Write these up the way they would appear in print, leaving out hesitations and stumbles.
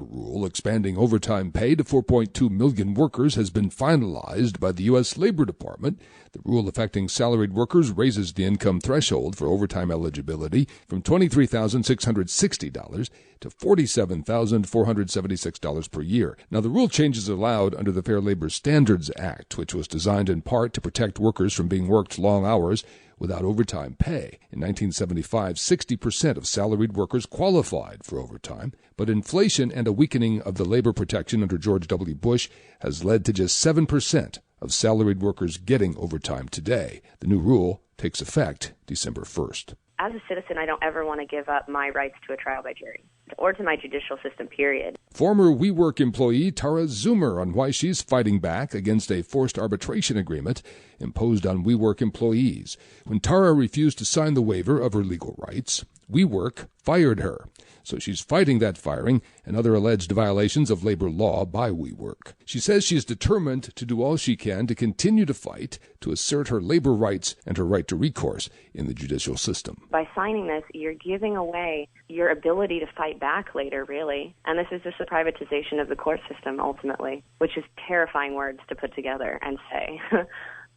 rule expanding overtime pay to 4.2 million workers has been finalized by the U.S. Labor Department. The rule affecting salaried workers raises the income threshold for overtime eligibility from $23,660 to $47,476 per year. Now, the rule change is allowed under the Fair Labor Standards Act, which was designed in part to protect workers from being worked long hours without overtime pay. In 1975, 60% of salaried workers qualified for overtime, but inflation and a weakening of the labor protection under George W. Bush has led to just 7% of salaried workers getting overtime today. The new rule takes effect December 1st. As a citizen, I don't ever want to give up my rights to a trial by jury or to my judicial system, period. Former WeWork employee Tara Zoomer on why she's fighting back against a forced arbitration agreement imposed on WeWork employees. When Tara refused to sign the waiver of her legal rights, WeWork fired her. So she's fighting that firing and other alleged violations of labor law by WeWork. She says she is determined to do all she can to continue to fight to assert her labor rights and her right to recourse in the judicial system. By signing this, you're giving away your ability to fight back later, really. And this is just a privatization of the court system, ultimately, which is terrifying words to put together and say.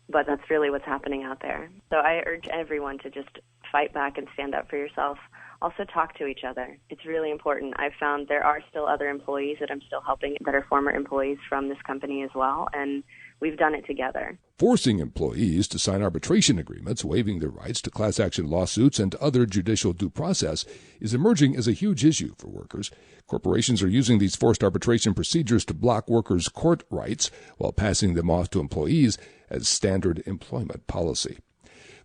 But that's really what's happening out there. So I urge everyone to just fight back and stand up for yourself. Also talk to each other. It's really important. I've found there are still other employees that I'm still helping that are former employees from this company as well, and we've done it together. Forcing employees to sign arbitration agreements, waiving their rights to class action lawsuits and other judicial due process is emerging as a huge issue for workers. Corporations are using these forced arbitration procedures to block workers' court rights while passing them off to employees as standard employment policy.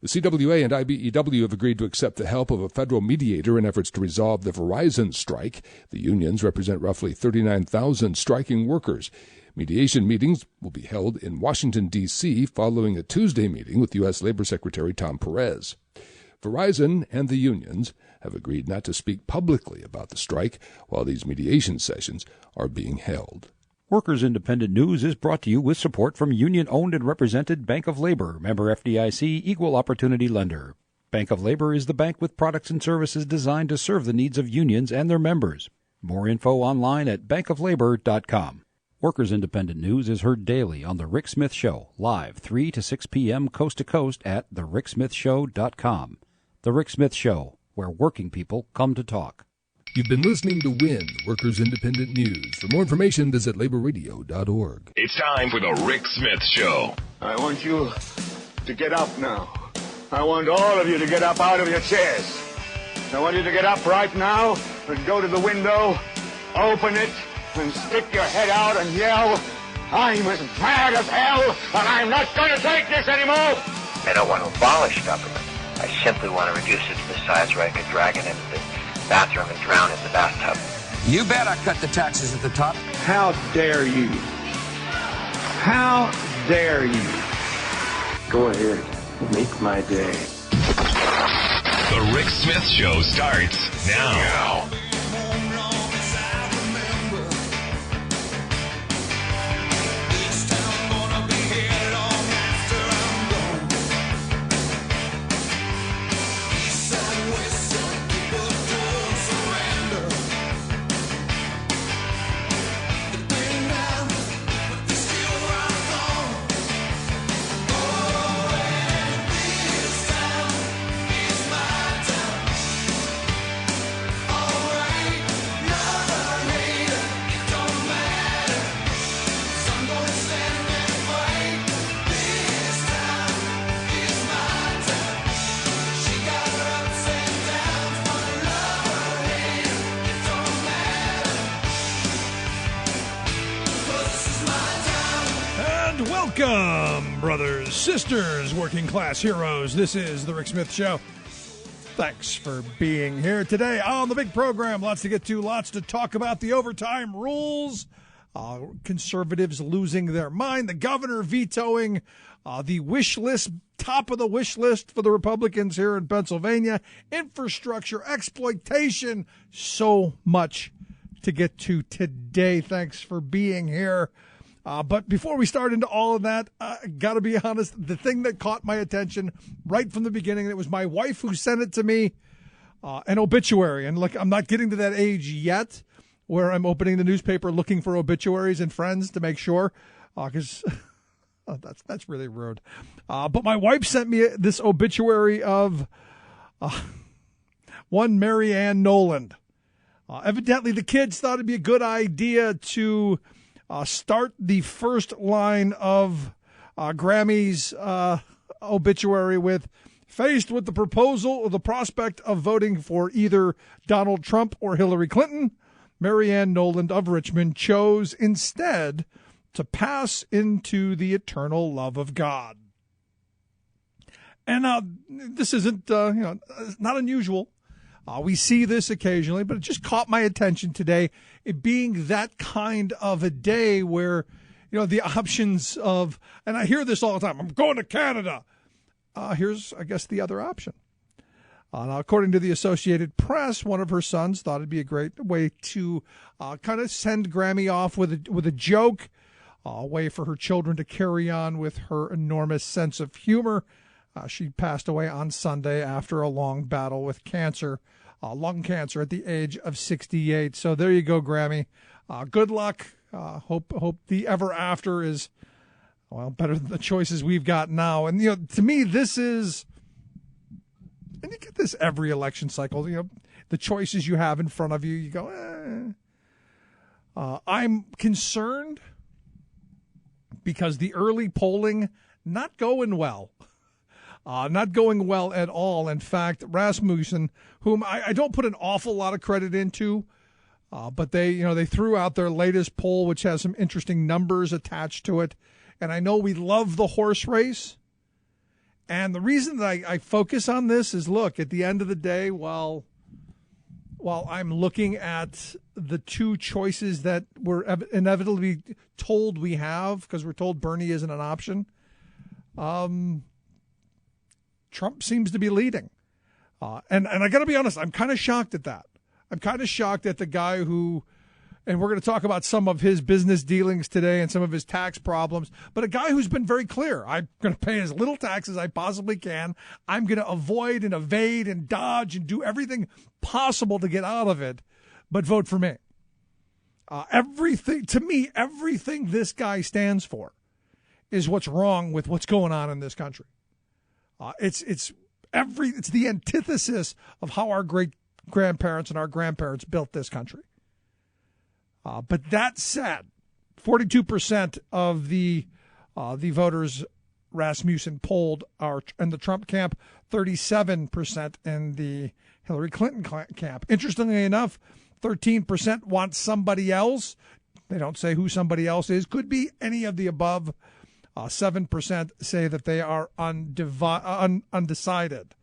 The CWA and IBEW have agreed to accept the help of a federal mediator in efforts to resolve the Verizon strike. The unions represent roughly 39,000 striking workers. Mediation meetings will be held in Washington, D.C., following a Tuesday meeting with U.S. Labor Secretary Tom Perez. Verizon and the unions have agreed not to speak publicly about the strike while these mediation sessions are being held. Workers Independent News is brought to you with support from union-owned and represented Bank of Labor, member FDIC, equal opportunity lender. Bank of Labor is the bank with products and services designed to serve the needs of unions and their members. More info online at bankoflabor.com. Workers Independent News is heard daily on The Rick Smith Show, live 3 to 6 p.m. coast to coast at thericksmithshow.com. The Rick Smith Show, where working people come to talk. You've been listening to WIN, Workers Independent News. For more information, visit laborradio.org. It's time for the Rick Smith Show. I want you to get up now. I want all of you to get up out of your chairs. I want you to get up right now and go to the window, open it, and stick your head out and yell, I'm as mad as hell, and I'm not going to take this anymore. I don't want to abolish government. I simply want to reduce it to the size where I could drag it into the bathroom and drown in the bathtub. You bet I cut the taxes at the top. How dare you? How dare you? Go ahead. Make my day. The Rick Smith Show starts now. Welcome, brothers, sisters, working class heroes. This is the Rick Smith Show. Thanks for being here today on the big program. Lots to get to, lots to talk about. The overtime rules, conservatives losing their mind, the governor vetoing the wish list, top of the wish list for the Republicans here in Pennsylvania, infrastructure, exploitation, so much to get to today. Thanks for being here. But before we start into all of that, got to be honest, the thing that caught my attention right from the beginning, it was my wife who sent it to me, an obituary. And look, I'm not getting to that age yet where I'm opening the newspaper looking for obituaries and friends to make sure, because that's really rude. But my wife sent me this obituary of one Mary Ann Noland. Evidently, the kids thought it'd be a good idea to start the first line of Grammy's obituary with, faced with the proposal or the prospect of voting for either Donald Trump or Hillary Clinton, Mary Ann Noland of Richmond chose instead to pass into the eternal love of God. And this isn't, not unusual. We see this occasionally, but it just caught my attention today, it being that kind of a day where, the options of, and I hear this all the time, I'm going to Canada. Here's, I guess, the other option. Now, according to the Associated Press, one of her sons thought it'd be a great way to kind of send Grammy off with a joke, a way for her children to carry on with her enormous sense of humor. She passed away on Sunday after a long battle with cancer, lung cancer, at the age of 68. So there you go, Grammy. Good luck. Hope the ever after is, well, better than the choices we've got now. And, to me, this is, and you get this every election cycle, the choices you have in front of you, you go, I'm concerned because the early polling not going well. Not going well at all. In fact, Rasmussen, whom I don't put an awful lot of credit into, but they threw out their latest poll, which has some interesting numbers attached to it. And I know we love the horse race. And the reason that I focus on this is, look, at the end of the day, while I'm looking at the two choices that we're inevitably told we have, because we're told Bernie isn't an option, Trump seems to be leading. And I got to be honest, I'm kind of shocked at that. I'm kind of shocked at the guy who, and we're going to talk about some of his business dealings today and some of his tax problems, but a guy who's been very clear. I'm going to pay as little tax as I possibly can. I'm going to avoid and evade and dodge and do everything possible to get out of it, but vote for me. Everything this guy stands for is what's wrong with what's going on in this country. It's the antithesis of how our great grandparents and our grandparents built this country. But that said, 42% of the voters Rasmussen polled are in the Trump camp, 37% in the Hillary Clinton camp. Interestingly enough, 13% want somebody else. They don't say who somebody else is. Could be any of the above. 7% say that they are undecided.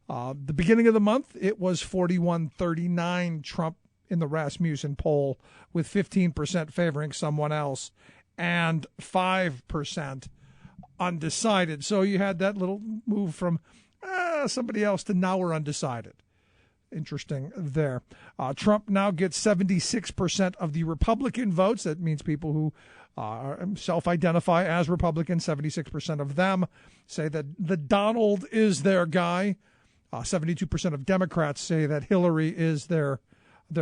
The beginning of the month, it was 41-39 Trump in the Rasmussen poll, with 15% favoring someone else and 5% undecided. So you had that little move from somebody else to now we're undecided. Interesting there. Trump now gets 76% of the Republican votes. That means people who self-identify as Republicans. 76% of them say that the Donald is their guy. 72% of Democrats say that Hillary is their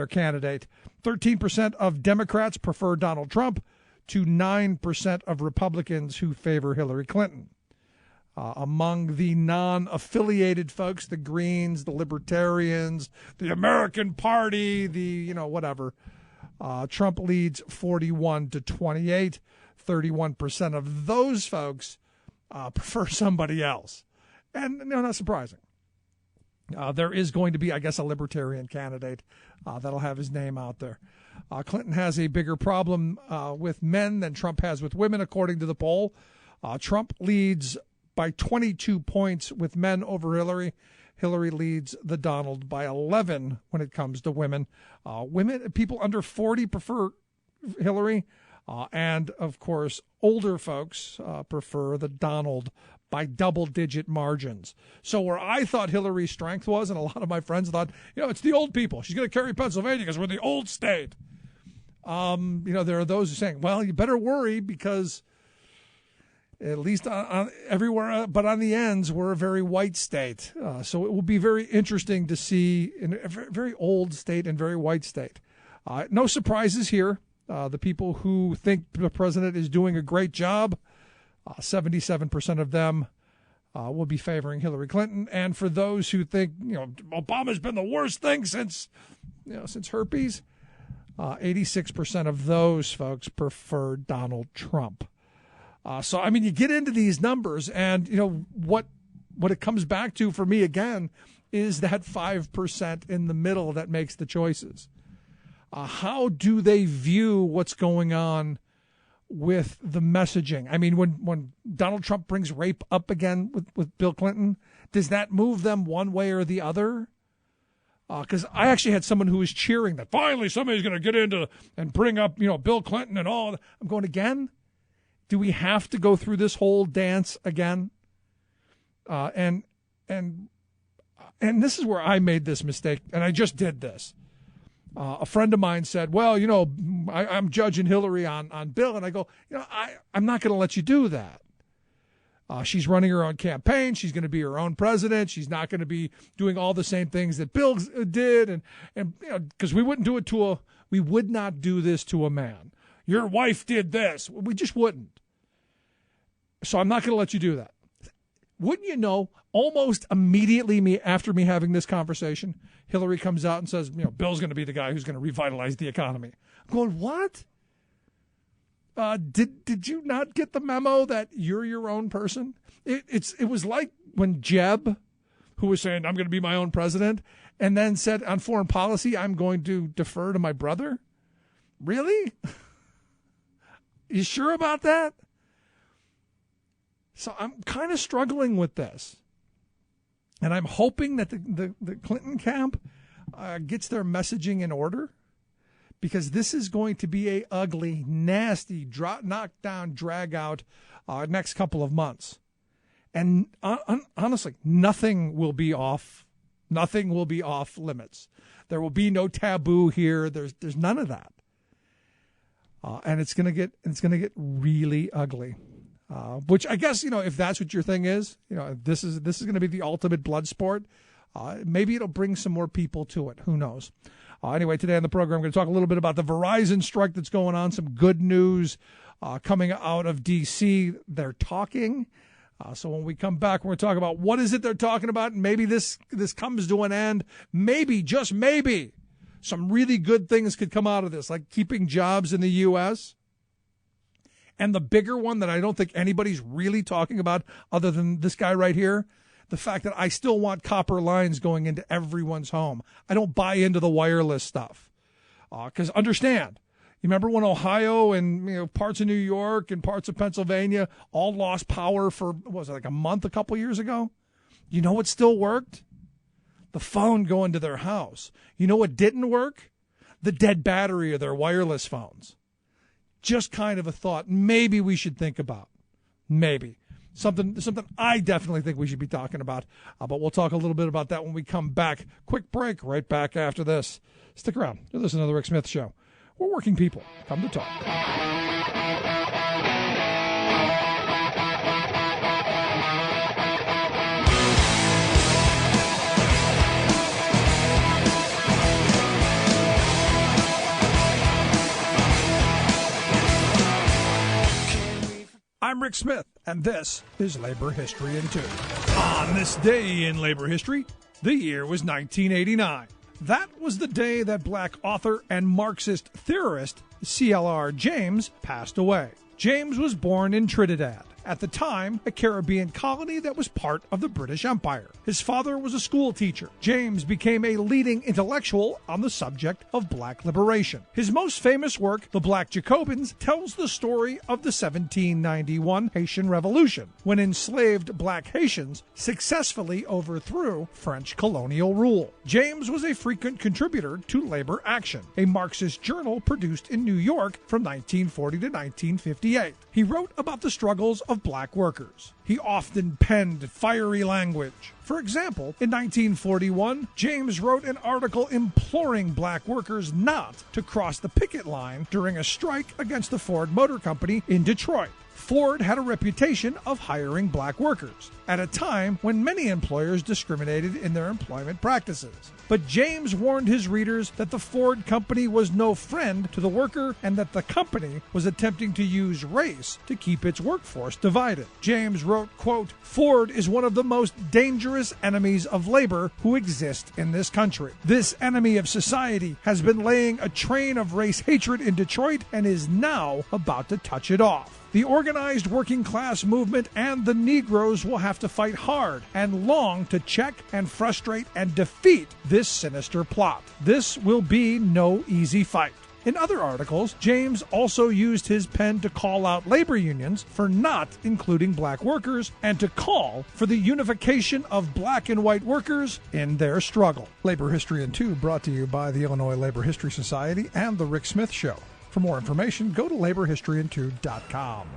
candidate. 13% of Democrats prefer Donald Trump to 9% of Republicans who favor Hillary Clinton. Among the non-affiliated folks, the Greens, the Libertarians, the American Party, whatever, Trump leads 41-28. 31% of those folks prefer somebody else. And not surprising. There is going to be, I guess, a libertarian candidate that'll have his name out there. Clinton has a bigger problem with men than Trump has with women, according to the poll. Trump leads by 22 points with men over Hillary. Hillary leads the Donald by 11 when it comes to women. People under 40 prefer Hillary. And, of course, older folks prefer the Donald by double-digit margins. So where I thought Hillary's strength was, and a lot of my friends thought, it's the old people. She's going to carry Pennsylvania because we're the old state. There are those who are saying, well, you better worry because at least on everywhere but on the ends, we're a very white state. So it will be very interesting to see in a very old state and very white state. No surprises here. The people who think the president is doing a great job, 77% of them will be favoring Hillary Clinton. And for those who think, Obama's been the worst thing since herpes, 86% of those folks prefer Donald Trump. So, you get into these numbers and, what it comes back to for me again is that 5% in the middle that makes the choices. How do they view what's going on with the messaging? When Donald Trump brings rape up again with Bill Clinton, does that move them one way or the other? Because I actually had someone who was cheering that finally somebody's going to get into and bring up, Bill Clinton and all. I'm going, again? Do we have to go through this whole dance again? And this is where I made this mistake, and I just did this. A friend of mine said, well, I'm judging Hillary on Bill. And I go, I'm not going to let you do that. She's running her own campaign. She's going to be her own president. She's not going to be doing all the same things that Bill did. And because we would not do this to a man. Your wife did this. We just wouldn't. So I'm not going to let you do that. Wouldn't you know, almost immediately after me having this conversation, Hillary comes out and says, Bill's going to be the guy who's going to revitalize the economy. I'm going, what? Did you not get the memo that you're your own person? It was like when Jeb, who was saying, I'm going to be my own president, and then said on foreign policy, I'm going to defer to my brother. Really? You sure about that? So I'm kind of struggling with this. And I'm hoping that the Clinton camp gets their messaging in order, because this is going to be a ugly, nasty, knockdown, drag out next couple of months. And honestly, nothing will be off. Nothing will be off limits. There will be no taboo here. There's none of that. And it's gonna get really ugly. Which I guess, if that's what your thing is, this is going to be the ultimate blood sport. Maybe it'll bring some more people to it. Who knows? Anyway, today on the program, I'm going to talk a little bit about the Verizon strike that's going on. Some good news coming out of D.C. They're talking. So when we come back, we're going to talk about what is it they're talking about. And maybe this comes to an end. Maybe, just maybe, some really good things could come out of this, like keeping jobs in the U.S., and the bigger one that I don't think anybody's really talking about other than this guy right here, the fact that I still want copper lines going into everyone's home. I don't buy into the wireless stuff. Because understand, you remember when Ohio and parts of New York and parts of Pennsylvania all lost power for, what was it, like a month a couple years ago? You know what still worked? The phone going to their house. You know what didn't work? The dead battery of their wireless phones. Just kind of a thought maybe we should think about. Maybe. Something I definitely think we should be talking about. But we'll talk a little bit about that when we come back. Quick break right back after this. Stick around. You're listening to The Rick Smith Show. We're working people. Come to talk. I'm Rick Smith, and this is Labor History in 2. On this day in labor history, the year was 1989. That was the day that black author and Marxist theorist C.L.R. James passed away. James was born in Trinidad, at the time a Caribbean colony that was part of the British Empire. His father was a school teacher. James became a leading intellectual on the subject of black liberation. His most famous work, The Black Jacobins, tells the story of the 1791 Haitian Revolution, when enslaved black Haitians successfully overthrew French colonial rule. James was a frequent contributor to Labor Action, a Marxist journal produced in New York from 1940 to 1958. He wrote about the struggles of black workers. He often penned fiery language. For example, in 1941, James wrote an article imploring black workers not to cross the picket line during a strike against the Ford Motor Company in Detroit. Ford had a reputation of hiring black workers at a time when many employers discriminated in their employment practices. But James warned his readers that the Ford company was no friend to the worker and that the company was attempting to use race to keep its workforce divided. James wrote, quote, "Ford is one of the most dangerous enemies of labor who exist in this country. This enemy of society has been laying a train of race hatred in Detroit and is now about to touch it off. The organized working class movement and the Negroes will have to fight hard and long to check and frustrate and defeat this sinister plot. This will be no easy fight." In other articles, James also used his pen to call out labor unions for not including black workers and to call for the unification of black and white workers in their struggle. Labor History in 2 brought to you by the Illinois Labor History Society and The Rick Smith Show. For more information, go to laborhistoryin2.com.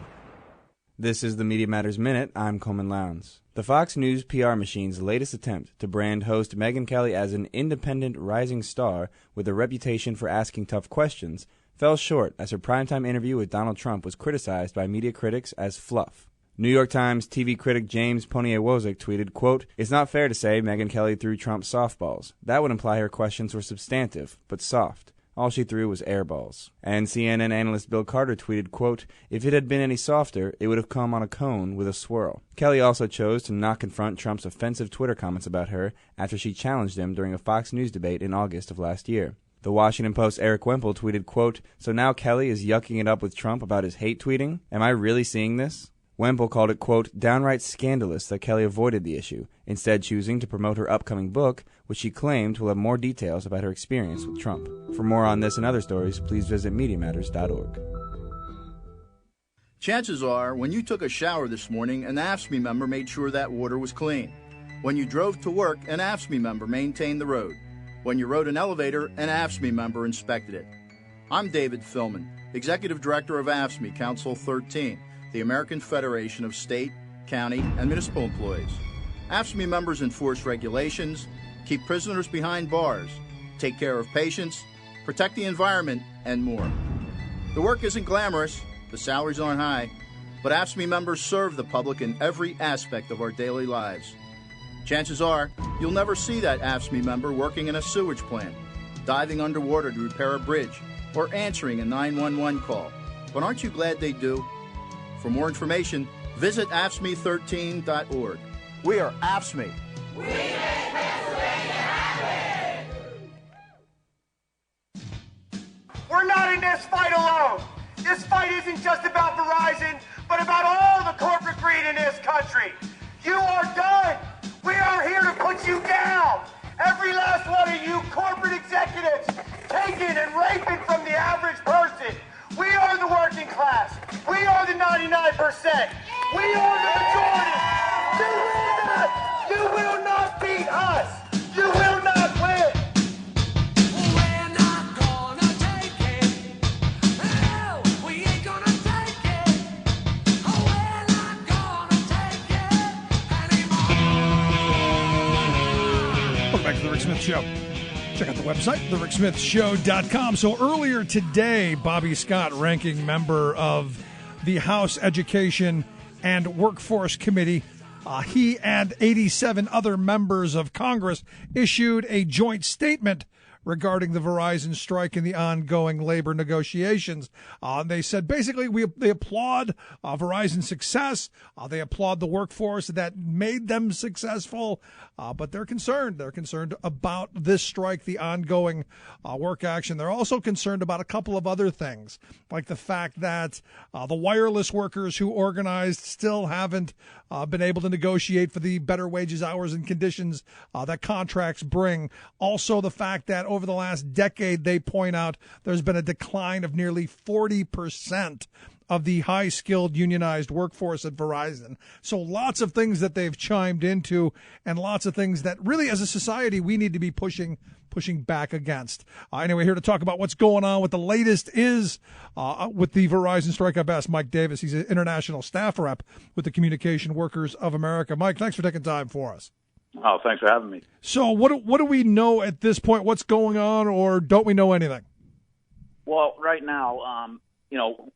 This is the Media Matters Minute. I'm Coleman Lowndes. The Fox News PR machine's latest attempt to brand host Megyn Kelly as an independent rising star with a reputation for asking tough questions fell short as her primetime interview with Donald Trump was criticized by media critics as fluff. New York Times TV critic James Ponier-Wozik tweeted, quote, "It's not fair to say Megyn Kelly threw Trump softballs. That would imply her questions were substantive, but soft. All she threw was air balls." And CNN analyst Bill Carter tweeted, quote, "If it had been any softer, it would have come on a cone with a swirl." Kelly also chose to not confront Trump's offensive Twitter comments about her after she challenged him during a Fox News debate in August of last year. The Washington Post's Eric Wemple tweeted, quote, "So now Kelly is yucking it up with Trump about his hate tweeting? Am I really seeing this?" Wemple called it, quote, "downright scandalous that Kelly avoided the issue, instead choosing to promote her upcoming book, which she claimed will have more details about her experience with Trump. For more on this and other stories, please visit MediaMatters.org. Chances are, when you took a shower this morning, an AFSCME member made sure that water was clean. When you drove to work, an AFSCME member maintained the road. When you rode an elevator, an AFSCME member inspected it. I'm David Philman, Executive Director of AFSCME Council 13, the American Federation of State, County, and Municipal Employees. AFSCME members enforce regulations, keep prisoners behind bars, take care of patients, protect the environment, and more. The work isn't glamorous, the salaries aren't high, but AFSCME members serve the public in every aspect of our daily lives. Chances are, you'll never see that AFSCME member working in a sewage plant, diving underwater to repair a bridge, or answering a 911 call. But aren't you glad they do? For more information, visit AFSCME13.org. We are AFSCME. We make Pennsylvania happy! We're not in this fight alone. This fight isn't just about Verizon, but about all the corporate greed in this country. You are done. We are here to put you down. Every last one of you corporate executives taking and raping from the average person. We are the working class. We are the 99%. We are the majority. You will not beat us. You will not win. We're not gonna take it. Hell, we ain't gonna take it. Oh, we're not gonna take it anymore. Welcome back to the Rick Smith Show. Check out the website, thericksmithshow.com. So earlier today, Bobby Scott, ranking member of the House Education and Workforce Committee, he and 87 other members of Congress issued a joint statement regarding the Verizon strike and the ongoing labor negotiations. They said basically they applaud Verizon's success. They applaud the workforce that made them successful, but they're concerned. They're concerned about this strike, the ongoing work action. They're also concerned about a couple of other things, like the fact that the wireless workers who organized still haven't been able to negotiate for the better wages, hours, and conditions that contracts bring. Also, the fact that over the last decade, they point out there's been a decline of nearly 40% of the high-skilled unionized workforce at Verizon. So lots of things that they've chimed into and lots of things that really as a society we need to be pushing back against. Anyway, here to talk about what's going on, what the latest is with the Verizon strike, I've asked Mike Davis. He's an international staff rep with the Communication Workers of America. Mike, thanks for taking time for us. Oh, thanks for having me. So what do we know at this point? What's going on, or don't we know anything? Well, right now,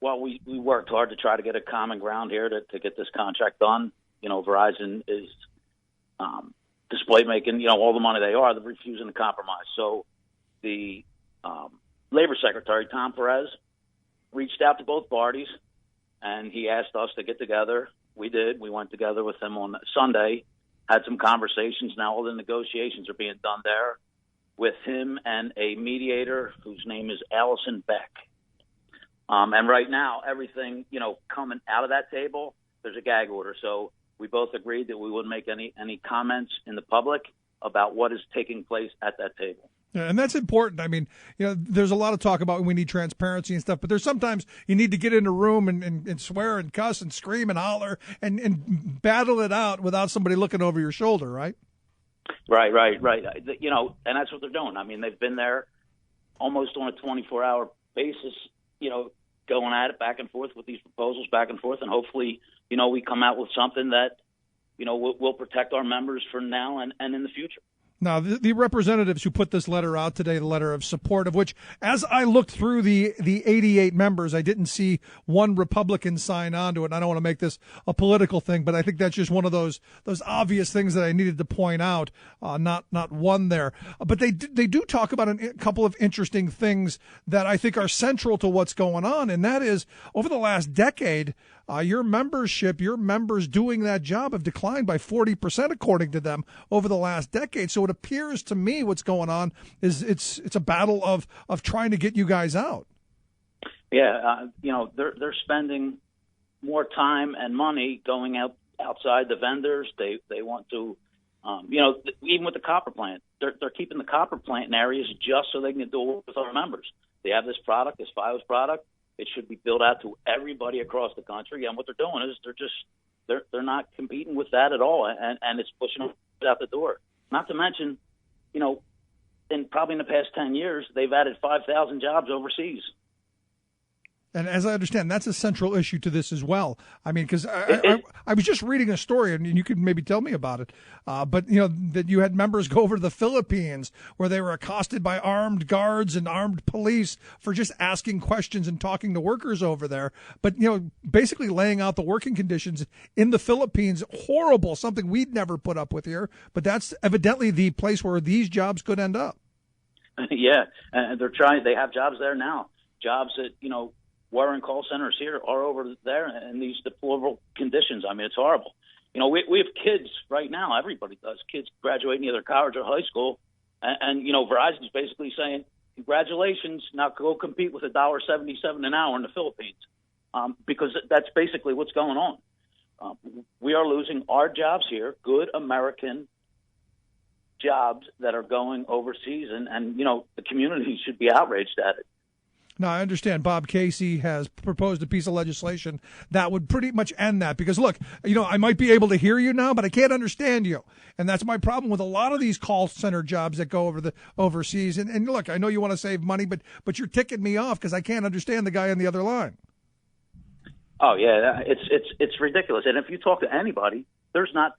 while we worked hard to try to get a common ground here to get this contract done, Verizon is display making, all the money they are, they're refusing to compromise. So the Labor Secretary, Tom Perez, reached out to both parties, and he asked us to get together. We did. We went together with him on Sunday, had some conversations. Now all the negotiations are being done there with him and a mediator whose name is Allison Beck. And right now, everything, coming out of that table, there's a gag order. So we both agreed that we wouldn't make any comments in the public about what is taking place at that table. Yeah, and that's important. I mean, there's a lot of talk about we need transparency and stuff, but there's sometimes you need to get in a room and swear and cuss and scream and holler and battle it out without somebody looking over your shoulder, right? Right. And that's what they're doing. I mean, they've been there almost on a 24-hour basis, going at it back and forth with these proposals back and forth. And hopefully, we come out with something that, will protect our members for now and in the future. Now, the representatives who put this letter out today, the letter of support, of which, as I looked through the 88 members, I didn't see one Republican sign on to it. And I don't want to make this a political thing, but I think that's just one of those obvious things that I needed to point out. Not one there, but they do talk about a couple of interesting things that I think are central to what's going on, and that is over the last decade. Your members doing that job have declined by 40%, according to them, over the last decade. So it appears to me what's going on is it's a battle of trying to get you guys out. Yeah, they're spending more time and money going outside the vendors. They want to, even with the copper plant, they're keeping the copper plant in areas just so they can do it with our members. They have this product, this FiOS product. It should be built out to everybody across the country, and what they're doing is they're not competing with that at all, and it's pushing them out the door. Not to mention, in the past 10 years, they've added 5,000 jobs overseas. And as I understand, that's a central issue to this as well. I mean, because I was just reading a story, and you could maybe tell me about it. But, that you had members go over to the Philippines where they were accosted by armed guards and armed police for just asking questions and talking to workers over there. But, basically laying out the working conditions in the Philippines, horrible, something we'd never put up with here. But that's evidently the place where these jobs could end up. Yeah, and they have jobs there now, jobs that, Warren call centers here are over there in these deplorable conditions. I mean, it's horrible. We have kids right now. Everybody does. Kids graduating either college or high school. And Verizon's basically saying, congratulations, now go compete with $1.77 an hour in the Philippines. Because that's basically what's going on. We are losing our jobs here, good American jobs that are going overseas. And the community should be outraged at it. Now, I understand Bob Casey has proposed a piece of legislation that would pretty much end that because, look, I might be able to hear you now, but I can't understand you. And that's my problem with a lot of these call center jobs that go overseas. And look, I know you want to save money, but you're ticking me off because I can't understand the guy on the other line. Oh, yeah, it's ridiculous. And if you talk to anybody, there's not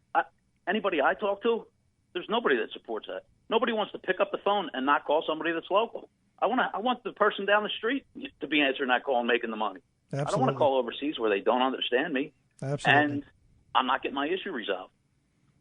anybody I talk to, there's nobody that supports that. Nobody wants to pick up the phone and not call somebody that's local. I want the person down the street to be answering that call and making the money. Absolutely. I don't want to call overseas where they don't understand me. Absolutely. And I'm not getting my issue resolved.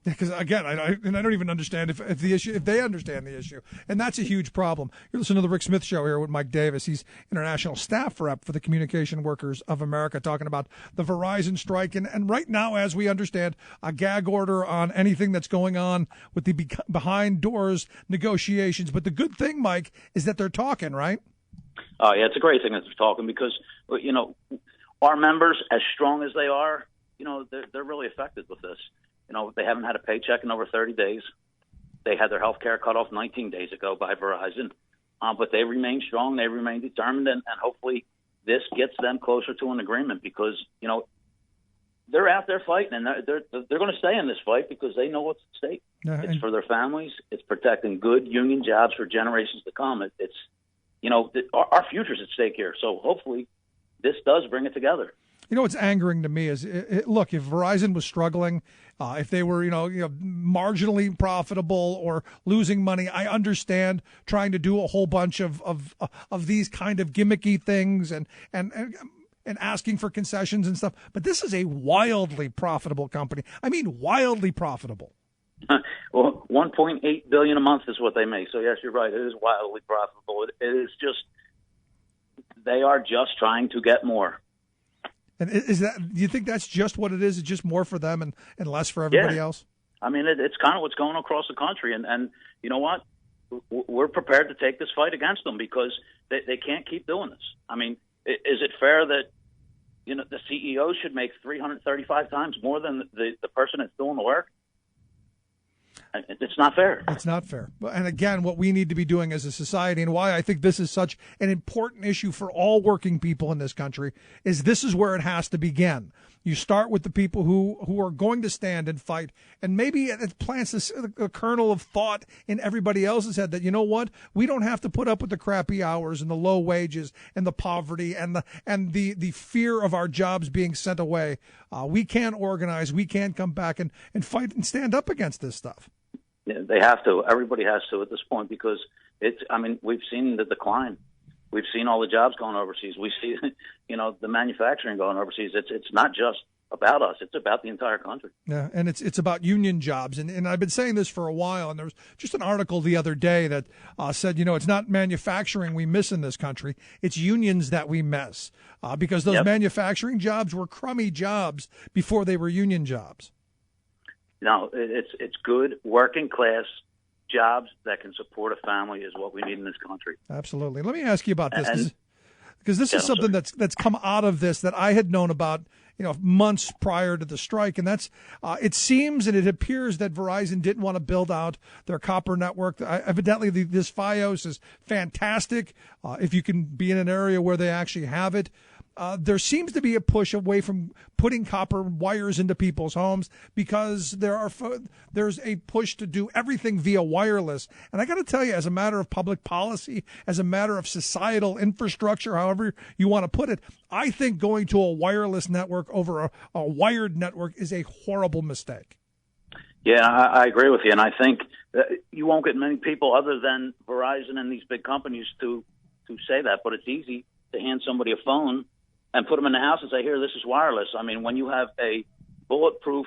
Because again, I don't even understand if they understand the issue, and that's a huge problem. You're listening to the Rick Smith Show here with Mike Davis. He's international staff rep for the Communication Workers of America, talking about the Verizon strike, and right now, as we understand, a gag order on anything that's going on with the behind doors negotiations. But the good thing, Mike, is that they're talking, right? Oh yeah, it's a great thing that they're talking because our members, as strong as they are, they're really affected with this. They haven't had a paycheck in over 30 days. They had their health care cut off 19 days ago by Verizon. But they remain strong. They remain determined. And hopefully this gets them closer to an agreement because, they're out there fighting. And they're going to stay in this fight because they know what's at stake. It's for their families. It's protecting good union jobs for generations to come. Our future's at stake here. So hopefully this does bring it together. You know what's angering to me is, look, if Verizon was struggling, if they were, marginally profitable or losing money, I understand trying to do a whole bunch of these kind of gimmicky things and asking for concessions and stuff. But this is a wildly profitable company. I mean, wildly profitable. Well, $1.8 billion a month is what they make. So yes, you're right. It is wildly profitable. It is just, they are just trying to get more. And is that? Do you think that's just what it is? It's just more for them and less for everybody else? I mean, it's kind of what's going across the country. And you know what? We're prepared to take this fight against them because they can't keep doing this. I mean, is it fair that, the CEO should make 335 times more than the person that's doing the work? It's not fair. It's not fair. And again, what we need to be doing as a society, and why I think this is such an important issue for all working people in this country, is this is where it has to begin. You start with the people who are going to stand and fight, and maybe it plants a kernel of thought in everybody else's head that, you know what, we don't have to put up with the crappy hours and the low wages and the poverty and the fear of our jobs being sent away. We can organize. We can come back and fight and stand up against this stuff. Yeah, they have to. Everybody has to at this point because we've seen the decline. We've seen all the jobs going overseas. We see, the manufacturing going overseas. It's not just about us. It's about the entire country. Yeah, and it's about union jobs. And I've been saying this for a while, and there was just an article the other day that said, it's not manufacturing we miss in this country. It's unions that we miss because those manufacturing jobs were crummy jobs before they were union jobs. No, it's good working class jobs that can support a family is what we need in this country. Absolutely. Let me ask you about this because this is something that's come out of this that I had known about, months prior to the strike, and that's it seems and it appears that Verizon didn't want to build out their copper network. Evidently, this FiOS is fantastic if you can be in an area where they actually have it. There seems to be a push away from putting copper wires into people's homes because there's a push to do everything via wireless. And I got to tell you, as a matter of public policy, as a matter of societal infrastructure, however you want to put it, I think going to a wireless network over a wired network is a horrible mistake. Yeah, I agree with you. And I think that you won't get many people other than Verizon and these big companies to say that. But it's easy to hand somebody a phone and put them in the house and say, here, this is wireless. I mean, when you have a bulletproof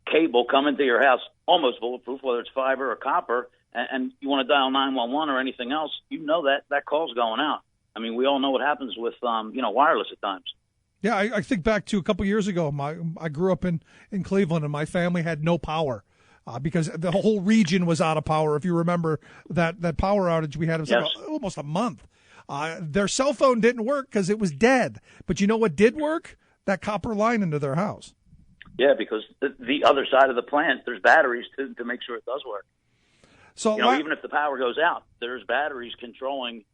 cable come into your house, almost bulletproof, whether it's fiber or copper, and you want to dial 911 or anything else, that call's going out. I mean, we all know what happens with, wireless at times. Yeah, I think back to a couple years ago. I grew up in Cleveland, and my family had no power because the whole region was out of power. If you remember that power outage we had, it was like almost a month. Their cell phone didn't work because it was dead. But you know what did work? That copper line into their house. Yeah, because the other side of the plant, there's batteries to make sure it does work. So even if the power goes out, there's batteries controlling,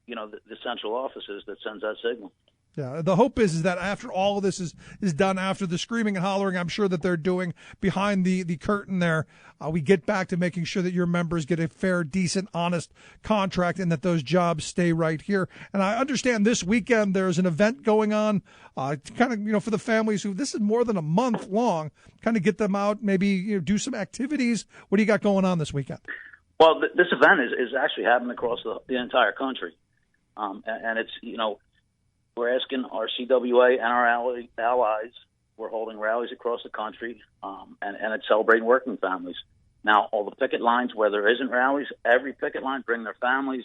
the central offices that sends that signal. Yeah, the hope is that after all of this is done, after the screaming and hollering, I'm sure that they're doing behind the curtain there, we get back to making sure that your members get a fair, decent, honest contract and that those jobs stay right here. And I understand this weekend there's an event going on, kind of, for the families who this is more than a month long, kind of get them out, maybe do some activities. What do you got going on this weekend? Well, this event is actually happening across the entire country. And it's, we're asking our CWA and our allies. We're holding rallies across the country, and it's celebrating working families. Now, all the picket lines, where there isn't rallies, every picket line bring their families.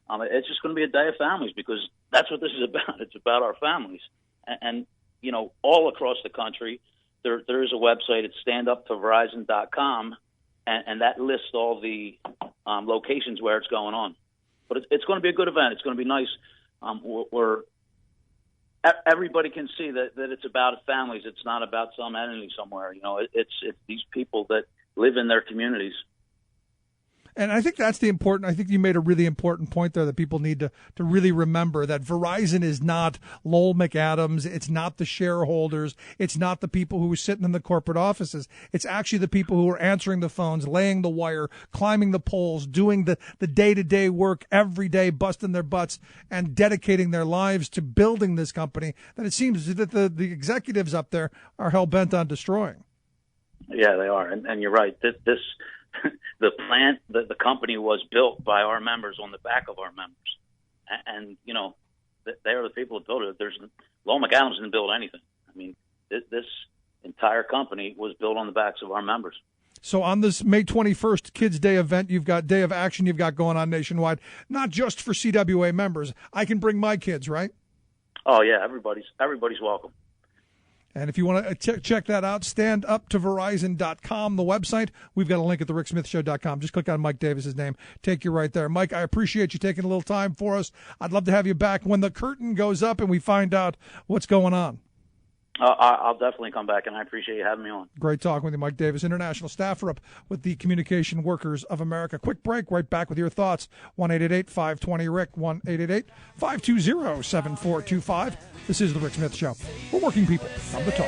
It's just going to be a day of families because that's what this is about. It's about our families. And all across the country, there is a website. It's standuptoverizon.com, and that lists all the locations where it's going on. But it's going to be a good event. It's going to be nice. Everybody can see that it's about families. It's not about some entity somewhere. It's these people that live in their communities. And I think that's I think you made a really important point there that people need to really remember, that Verizon is not Lowell McAdams. It's not the shareholders. It's not the people who are sitting in the corporate offices. It's actually the people who are answering the phones, laying the wire, climbing the poles, doing the day-to-day work every day, busting their butts and dedicating their lives to building this company that it seems that the executives up there are hell-bent on destroying. Yeah, they are. And you're right. This the plant, the company was built by our members on the back of our members. And you know, they are the people who built it. Lowell McAdams didn't build anything. I mean, this entire company was built on the backs of our members. So on this May 21st Kids Day event, you've got Day of Action you've got going on nationwide, not just for CWA members. I can bring my kids, right? Oh, yeah, everybody's welcome. And if you want to check that out, standuptoverizon.com, the website. We've got a link at thericksmithshow.com. Just click on Mike Davis's name. Take you right there. Mike, I appreciate you taking a little time for us. I'd love to have you back when the curtain goes up and we find out what's going on. I'll definitely come back, and I appreciate you having me on. Great talking with you, Mike Davis, international staffer up with the Communication Workers of America. Quick break, right back with your thoughts. 1-888-520-RICK, 1-888-520-7425. This is The Rick Smith Show. We're working people. Come to talk.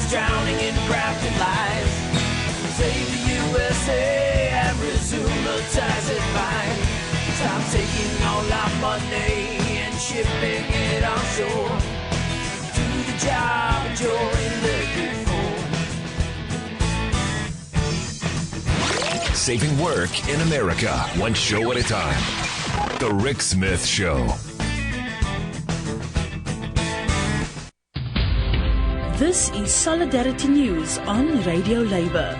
Drowning in crafted lies. Save the USA and resume the ties that bind. Stop taking all our money and shipping it offshore. Job you're in the good for. Saving work in America, one show at a time. The Rick Smith Show. This is Solidarity News on Radio Labour.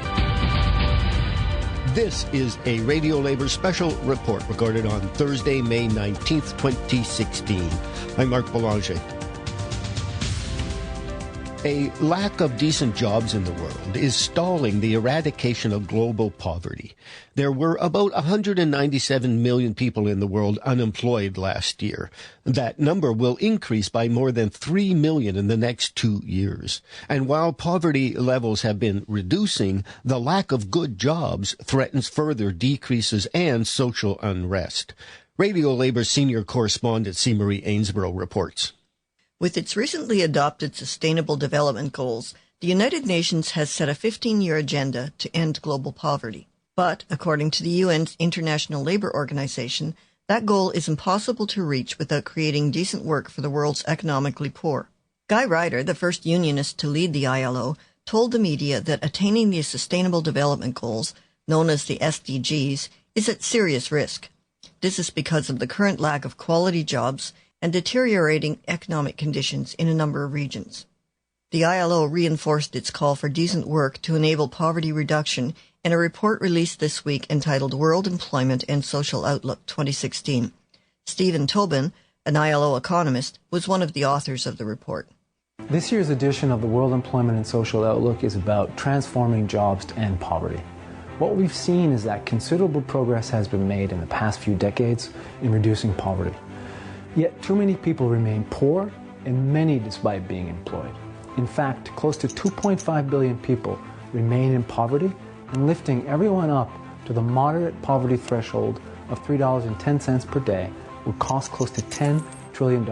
This is a Radio Labour special report recorded on Thursday, May 19th, 2016. I'm Mark Boulanger. A lack of decent jobs in the world is stalling the eradication of global poverty. There were about 197 million people in the world unemployed last year. That number will increase by more than 3 million in the next 2 years. And while poverty levels have been reducing, the lack of good jobs threatens further decreases and social unrest. Radio Labour senior correspondent C. Marie Ainsborough reports. With its recently adopted Sustainable Development Goals, the United Nations has set a 15-year agenda to end global poverty. But, according to the UN's International Labour Organization, that goal is impossible to reach without creating decent work for the world's economically poor. Guy Ryder, the first unionist to lead the ILO, told the media that attaining the Sustainable Development Goals, known as the SDGs, is at serious risk. This is because of the current lack of quality jobs and deteriorating economic conditions in a number of regions. The ILO reinforced its call for decent work to enable poverty reduction in a report released this week entitled World Employment and Social Outlook 2016. Stephen Tobin, an ILO economist, was one of the authors of the report. This year's edition of the World Employment and Social Outlook is about transforming jobs to end poverty. What we've seen is that considerable progress has been made in the past few decades in reducing poverty. Yet too many people remain poor, and many despite being employed. In fact, close to 2.5 billion people remain in poverty, and lifting everyone up to the moderate poverty threshold of $3.10 per day would cost close to $10 trillion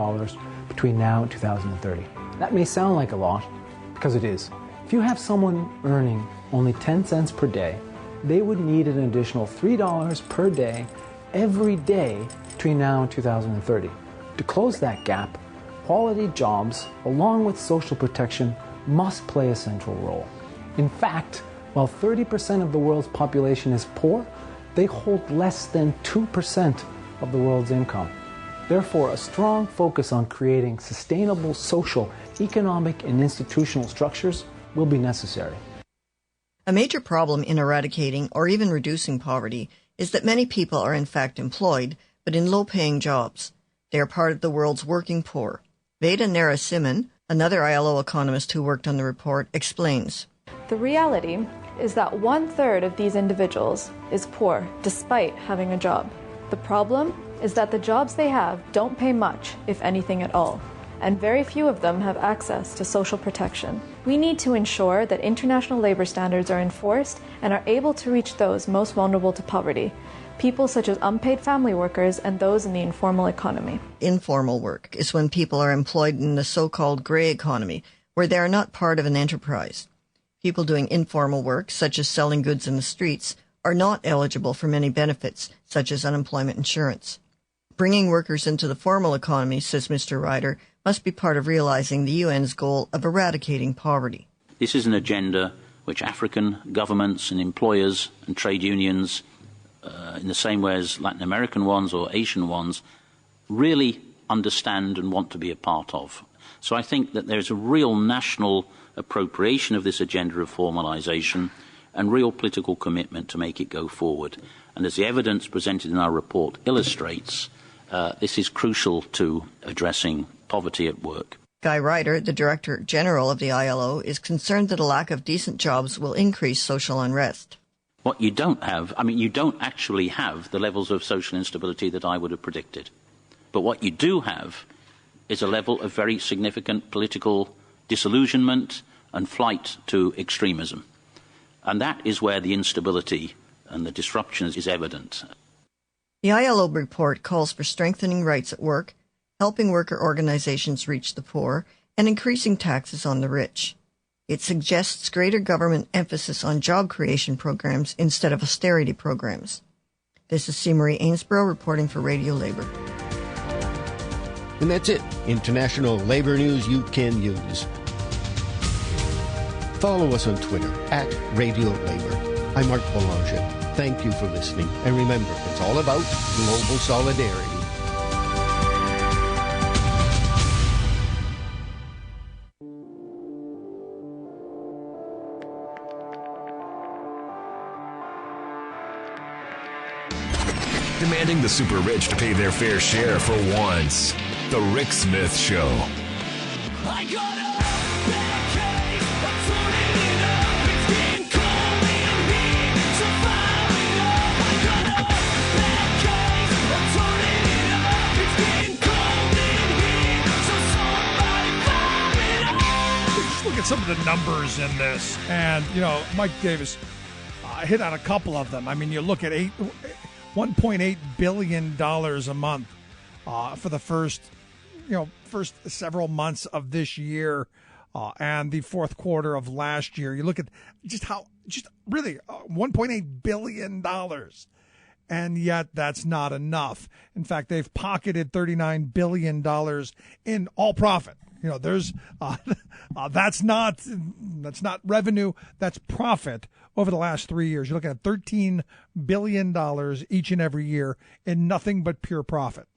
between now and 2030. That may sound like a lot, because it is. If you have someone earning only 10 cents per day, they would need an additional $3 per day every day between now and 2030. To close that gap, quality jobs, along with social protection, must play a central role. In fact, while 30% of the world's population is poor, they hold less than 2% of the world's income. Therefore, a strong focus on creating sustainable social, economic, and institutional structures will be necessary. A major problem in eradicating or even reducing poverty is that many people are in fact employed, but in low-paying jobs. They are part of the world's working poor. Veda Narasimhan, another ILO economist who worked on the report, explains. The reality is that 1/3 of these individuals is poor despite having a job. The problem is that the jobs they have don't pay much, if anything at all, and very few of them have access to social protection. We need to ensure that international labor standards are enforced and are able to reach those most vulnerable to poverty, people such as unpaid family workers and those in the informal economy. Informal work is when people are employed in the so-called gray economy, where they are not part of an enterprise. People doing informal work, such as selling goods in the streets, are not eligible for many benefits, such as unemployment insurance. Bringing workers into the formal economy, says Mr. Ryder, must be part of realizing the UN's goal of eradicating poverty. This is an agenda which African governments and employers and trade unions, in the same way as Latin American ones or Asian ones, really understand and want to be a part of. So I think that there's a real national appropriation of this agenda of formalisation and real political commitment to make it go forward. And as the evidence presented in our report illustrates, this is crucial to addressing poverty at work. Guy Ryder, the Director General of the ILO, is concerned that a lack of decent jobs will increase social unrest. What you don't have, you don't actually have the levels of social instability that I would have predicted. But what you do have is a level of very significant political disillusionment and flight to extremism. And that is where the instability and the disruptions is evident. The ILO report calls for strengthening rights at work, helping worker organizations reach the poor, and increasing taxes on the rich. It suggests greater government emphasis on job creation programs instead of austerity programs. This is C. Marie Ainsborough reporting for Radio Labor. And that's it. International labor news you can use. Follow us on Twitter @Radio Labor. I'm Mark Boulanger. Thank you for listening. And remember, it's all about global solidarity. Demanding the super rich to pay their fair share for once. The Rick Smith Show. I got a bad case, I'm turning it up. It's getting cold in here, so fire it up. I got a bad case, I'm turning it up. It's getting cold in here, so somebody fire it up. Just look at some of the numbers in this, and Mike Davis hit on a couple of them. You look at $1.8 billion a month for the first several months of this year and the fourth quarter of last year. You look at really $1.8 billion. And yet that's not enough. In fact, they've pocketed $39 billion in all profit. There's that's not revenue, that's profit over the last 3 years. You're looking at $13 billion each and every year in nothing but pure profit.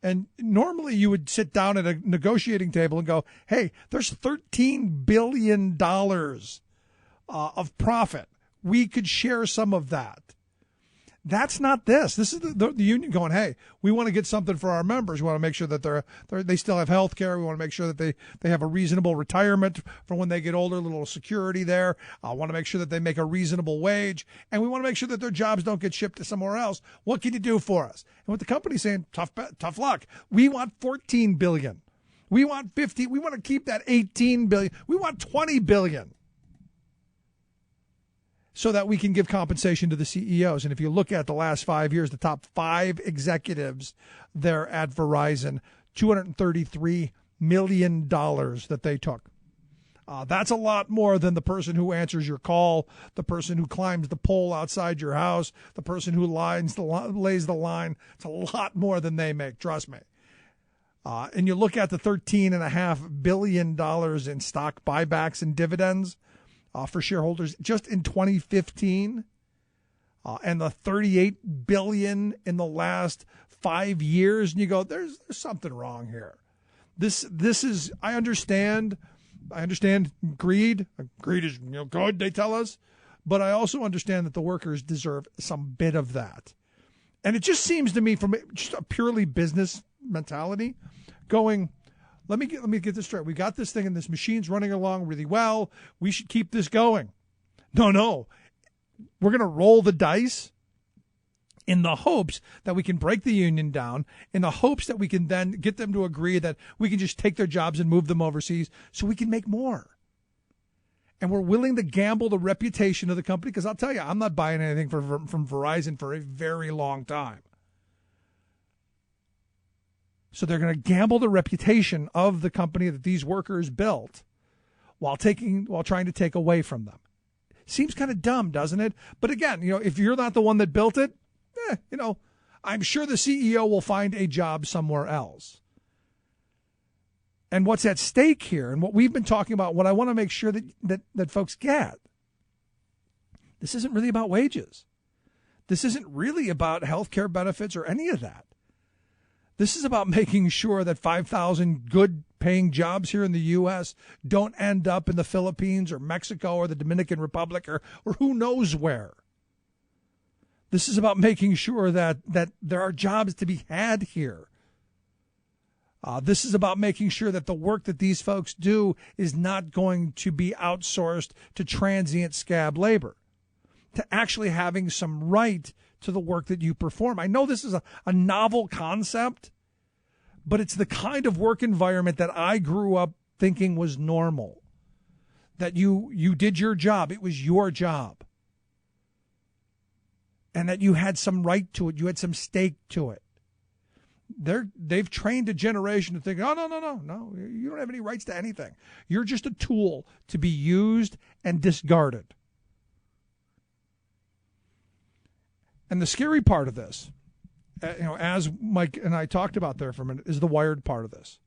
And normally you would sit down at a negotiating table and go, hey, there's $13 billion of profit. We could share some of that. That's not this. This is the union going, hey, we want to get something for our members. We want to make sure that they still have health care. We want to make sure that they have a reasonable retirement for when they get older, a little security there. I want to make sure that they make a reasonable wage. And we want to make sure that their jobs don't get shipped to somewhere else. What can you do for us? And what the company's saying, tough luck. We want $14 billion. We want $50 billion. We want to keep that $18 billion. We want $20 billion. So that we can give compensation to the CEOs. And if you look at the last 5 years, the top 5 executives there at Verizon, $233 million that they took. That's a lot more than the person who answers your call, the person who climbs the pole outside your house, the person who lays the line. It's a lot more than they make, trust me. And you look at the $13.5 billion in stock buybacks and dividends for shareholders just in 2015, and the $38 billion in the last 5 years, and you go, there's something wrong here. This is, I understand greed. Greed is good, they tell us, but I also understand that the workers deserve some bit of that. And it just seems to me, from just a purely business mentality, going, Let me get this straight. We got this thing and this machine's running along really well. We should keep this going. No. We're going to roll the dice in the hopes that we can break the union down, in the hopes that we can then get them to agree that we can just take their jobs and move them overseas so we can make more. And we're willing to gamble the reputation of the company, because I'll tell you, I'm not buying anything from Verizon for a very long time. So they're going to gamble the reputation of the company that these workers built while trying to take away from them. Seems kind of dumb, doesn't it? But again, if you're not the one that built it, I'm sure the CEO will find a job somewhere else. And what's at stake here, and what we've been talking about, what I want to make sure that folks get, this isn't really about wages. This isn't really about health care benefits or any of that. This is about making sure that 5,000 good-paying jobs here in the U.S. don't end up in the Philippines or Mexico or the Dominican Republic or who knows where. This is about making sure that there are jobs to be had here. This is about making sure that the work that these folks do is not going to be outsourced to transient scab labor, to actually having some right to the work that you perform. I know this is a novel concept, but it's the kind of work environment that I grew up thinking was normal, that you did your job. It was your job. And that you had some right to it. You had some stake to it. They've trained a generation to think, no, you don't have any rights to anything. You're just a tool to be used and discarded. And the scary part of this, as Mike and I talked about there for a minute, is the wired part of this.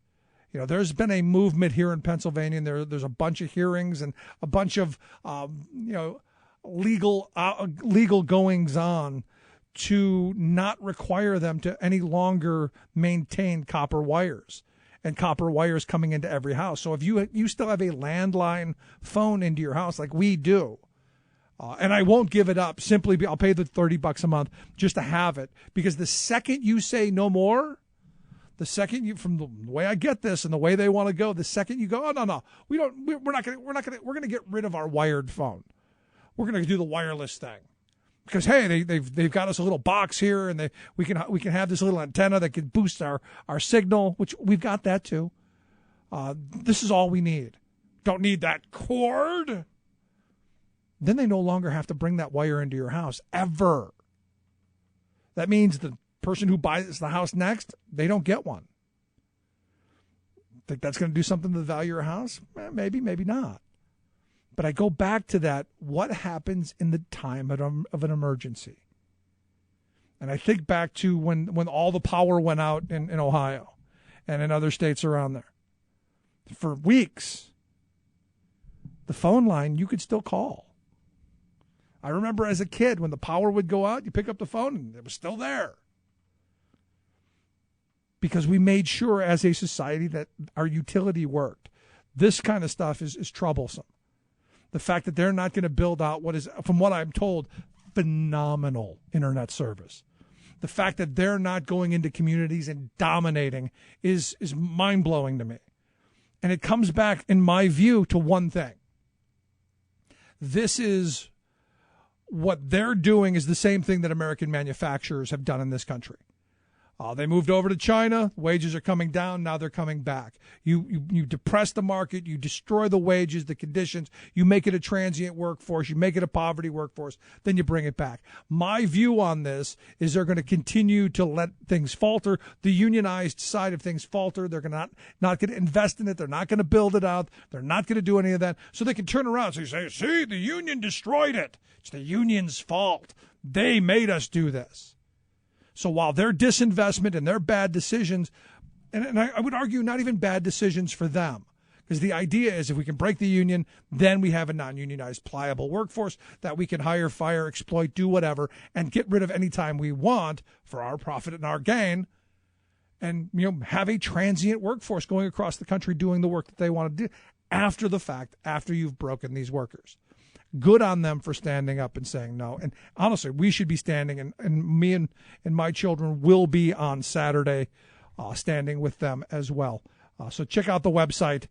There's been a movement here in Pennsylvania, and there's a bunch of hearings and a bunch of, legal goings on to not require them to any longer maintain copper wires and copper wires coming into every house. So if you still have a landline phone into your house like we do, and I won't give it up, I'll pay the $30 a month just to have it, because the second you say no more, from the way I get this and the way they want to go, the second you go, we're going to get rid of our wired phone. We're going to do the wireless thing. Because, hey, they've got us a little box here, and we can have this little antenna that can boost our signal, which we've got that too. This is all we need. Don't need that cord. Then they no longer have to bring that wire into your house ever. That means the person who buys the house next, they don't get one. Think that's going to do something to the value of your house? Maybe, maybe not. But I go back to that, what happens in the time of an emergency? And I think back to when all the power went out in Ohio and in other states around there. For weeks, the phone line, you could still call. I remember as a kid, when the power would go out, you pick up the phone and it was still there. Because we made sure as a society that our utility worked. This kind of stuff is troublesome. The fact that they're not going to build out what is, from what I'm told, phenomenal internet service. The fact that they're not going into communities and dominating is mind-blowing to me. And it comes back, in my view, to one thing. This is what they're doing is the same thing that American manufacturers have done in this country. They moved over to China. Wages are coming down. Now they're coming back. You depress the market. You destroy the wages, the conditions. You make it a transient workforce. You make it a poverty workforce. Then you bring it back. My view on this is they're going to continue to let things falter. The unionized side of things falter. They're not going to invest in it. They're not going to build it out. They're not going to do any of that. So they can turn around and say, see, the union destroyed it. It's the union's fault. They made us do this. So while their disinvestment and their bad decisions, and I would argue not even bad decisions for them, because the idea is if we can break the union, then we have a non-unionized, pliable workforce that we can hire, fire, exploit, do whatever, and get rid of any time we want for our profit and our gain, and have a transient workforce going across the country doing the work that they want to do after the fact, after you've broken these workers. Good on them for standing up and saying no. And honestly, we should be standing, and me and my children will be on Saturday standing with them as well. So check out the website.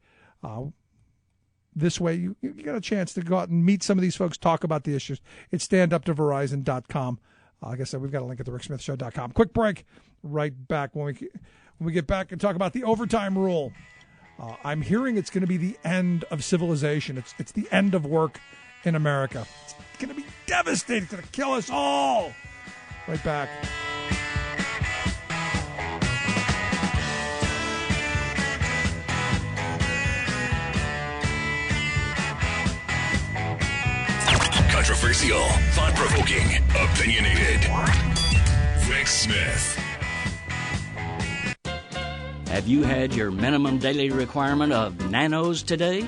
This way, you get a chance to go out and meet some of these folks, talk about the issues. It's standuptoverizon.com. Like I said, we've got a link at thericksmithshow.com. Quick break. Right back. When we get back and talk about the overtime rule. I'm hearing it's going to be the end of civilization. It's the end of work in America. It's going to be devastating. It's going to kill us all. Right back. Controversial, thought-provoking, opinionated. Rick Smith. Have you had your minimum daily requirement of nanos today?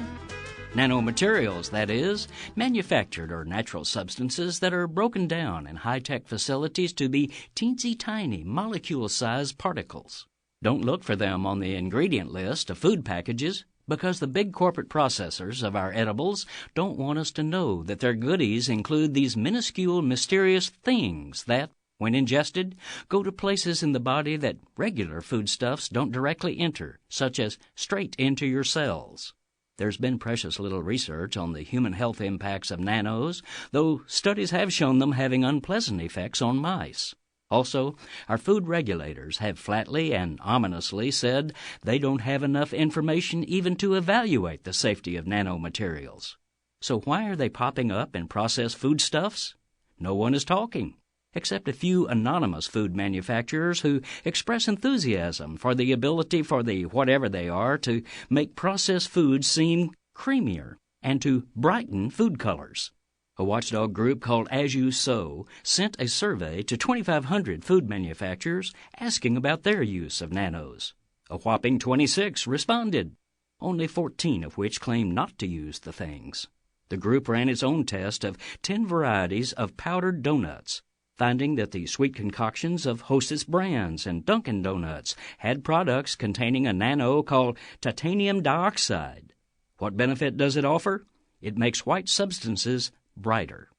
Nanomaterials, that is, manufactured or natural substances that are broken down in high-tech facilities to be teensy-tiny molecule-sized particles. Don't look for them on the ingredient list of food packages, because the big corporate processors of our edibles don't want us to know that their goodies include these minuscule, mysterious things that, when ingested, go to places in the body that regular foodstuffs don't directly enter, such as straight into your cells. There's been precious little research on the human health impacts of nanos, though studies have shown them having unpleasant effects on mice. Also, our food regulators have flatly and ominously said they don't have enough information even to evaluate the safety of nanomaterials. So why are they popping up in processed foodstuffs? No one is talking, except a few anonymous food manufacturers who express enthusiasm for the ability for the whatever they are to make processed foods seem creamier and to brighten food colors. A watchdog group called As You Sow sent a survey to 2,500 food manufacturers asking about their use of nanos. A whopping 26 responded, only 14 of which claimed not to use the things. The group ran its own test of 10 varieties of powdered donuts, finding that the sweet concoctions of Hostess brands and Dunkin' Donuts had products containing a nano called titanium dioxide. What benefit does it offer? It makes white substances brighter.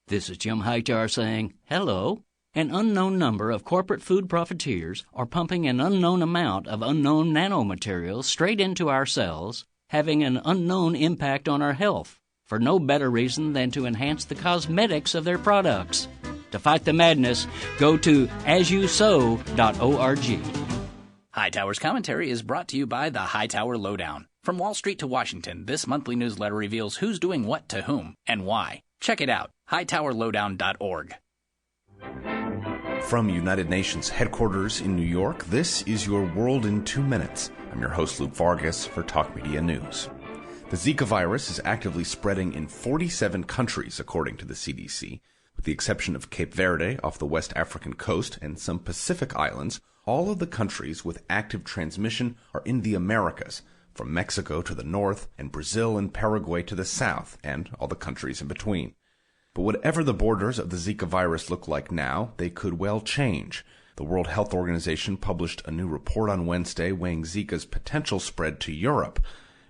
This is Jim Hightower saying, hello. An unknown number of corporate food profiteers are pumping an unknown amount of unknown nanomaterials straight into our cells, having an unknown impact on our health, for no better reason than to enhance the cosmetics of their products. To fight the madness, go to asyousow.org. Hightower's commentary is brought to you by the Hightower Lowdown. From Wall Street to Washington, this monthly newsletter reveals who's doing what to whom and why. Check it out, hightowerlowdown.org. From United Nations headquarters in New York, this is your World in 2 Minutes. I'm your host, Luke Vargas, for Talk Media News. The Zika virus is actively spreading in 47 countries, according to the CDC. With the exception of Cape Verde off the West African coast and some Pacific islands, all of the countries with active transmission are in the Americas, from Mexico to the north and Brazil and Paraguay to the south, and all the countries in between. But whatever the borders of the Zika virus look like now, they could well change. The World Health Organization published a new report on Wednesday weighing Zika's potential spread to Europe.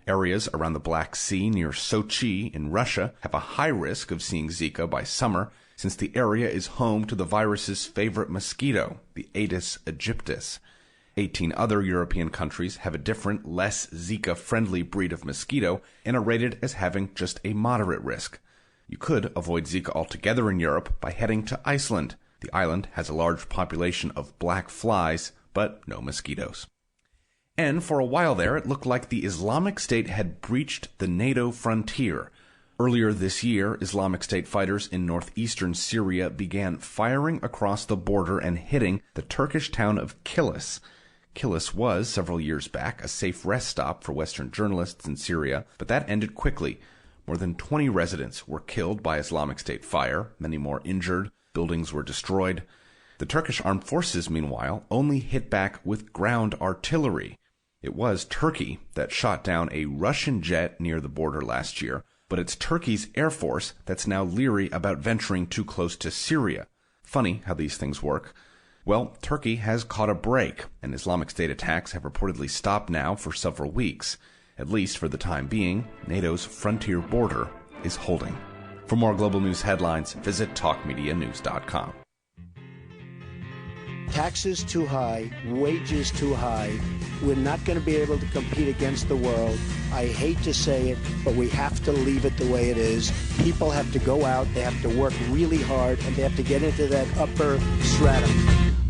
Areas around the Black Sea near Sochi in Russia have a high risk of seeing Zika by summer, since the area is home to the virus's favorite mosquito, the Aedes aegyptus. 18 other European countries have a different, less Zika-friendly breed of mosquito and are rated as having just a moderate risk. You could avoid Zika altogether in Europe by heading to Iceland. The island has a large population of black flies, but no mosquitoes. And for a while there, it looked like the Islamic State had breached the NATO frontier. Earlier this year, Islamic State fighters in northeastern Syria began firing across the border and hitting the Turkish town of Kilis. Kilis was, several years back, a safe rest stop for Western journalists in Syria, but that ended quickly. More than 20 residents were killed by Islamic State fire, many more injured, buildings were destroyed. The Turkish armed forces, meanwhile, only hit back with ground artillery. It was Turkey that shot down a Russian jet near the border last year, but it's Turkey's air force that's now leery about venturing too close to Syria. Funny how these things work. Well, Turkey has caught a break, and Islamic State attacks have reportedly stopped now for several weeks. At least for the time being, NATO's frontier border is holding. For more global news headlines, visit TalkMediaNews.com. Taxes too high, wages too high. We're not going to be able to compete against the world. I hate to say it, but we have to leave it the way it is. People have to go out, they have to work really hard, and they have to get into that upper stratum.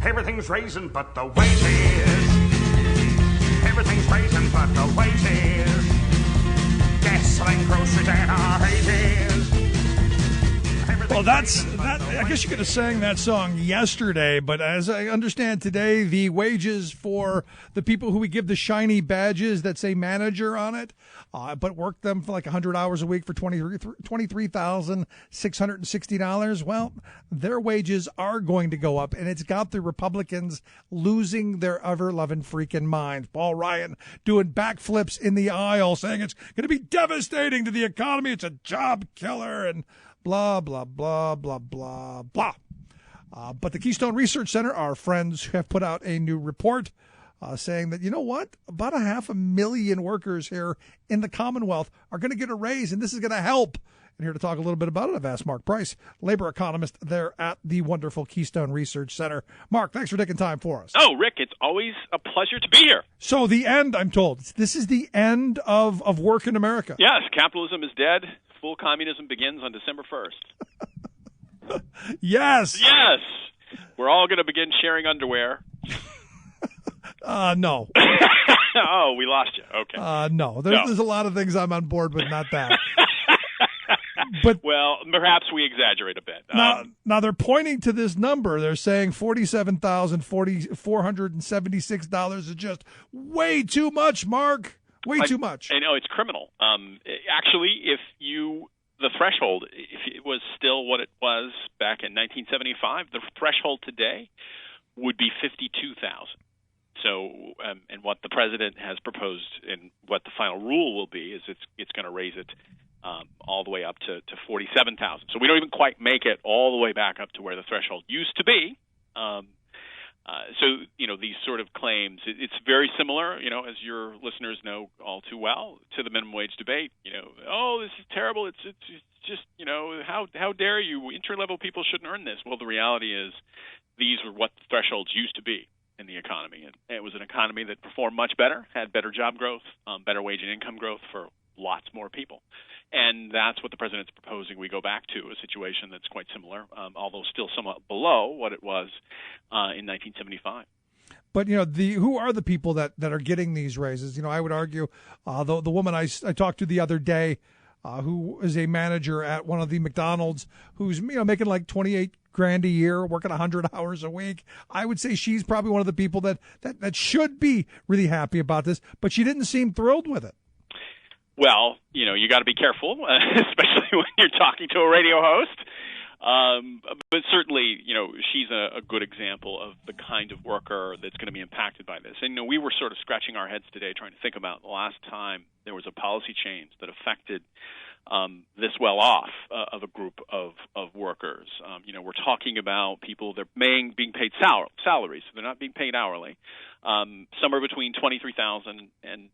Everything's raising but the wages. Everything's raising but the wages. Gasoline, groceries, and our wages. Well, I guess you could have sang that song yesterday, but as I understand today, the wages for the people who we give the shiny badges that say manager on it, but work them for like 100 hours a week for $23,660, well, their wages are going to go up, and it's got the Republicans losing their ever-loving freaking minds. Paul Ryan doing backflips in the aisle, saying it's going to be devastating to the economy, it's a job killer, and blah, blah, blah, blah, blah, blah. But the Keystone Research Center, our friends, have put out a new report saying that, you know what, about 500,000 workers here in the Commonwealth are going to get a raise, and this is going to help. And here to talk a little bit about it, I've asked Mark Price, labor economist there at the wonderful Keystone Research Center. Mark, thanks for taking time for us. Oh, Rick, it's always a pleasure to be here. So the end, I'm told. This is the end of work in America. Yes, capitalism is dead. Full communism begins on December 1st. Yes. Yes. We're all going to begin sharing underwear. No. Oh, we lost you. Okay. No. There's a lot of things I'm on board with, not that. But well, perhaps we exaggerate a bit. Now they're pointing to this number. They're saying $47,476 is just way too much, Mark. Way too much. I know, it's criminal. Actually, the threshold, if it was still what it was back in 1975, the threshold today would be $52,000. So, and what the president has proposed and what the final rule will be is it's going to raise it all the way up to $47,000. So we don't even quite make it all the way back up to where the threshold used to be. So, these sort of claims, it's very similar, as your listeners know all too well, to the minimum wage debate. Oh, this is terrible. It's just, how dare you? Entry-level people shouldn't earn this. Well, the reality is these were what the thresholds used to be in the economy. And it was an economy that performed much better, had better job growth, better wage and income growth for lots more people. And that's what the president's proposing. We go back to a situation that's quite similar, although still somewhat below what it was in 1975. But, who are the people that are getting these raises? I would argue the woman I talked to the other day who is a manager at one of the McDonald's who's making like $28,000 a year, working 100 hours a week. I would say she's probably one of the people that should be really happy about this, but she didn't seem thrilled with it. Well, you got to be careful, especially when you're talking to a radio host. But certainly, she's a good example of the kind of worker that's going to be impacted by this. And, we were sort of scratching our heads today trying to think about the last time there was a policy change that affected this well-off of a group of workers. We're talking about people, they're being paid salaries, so they're not being paid hourly, somewhere between $23,000 and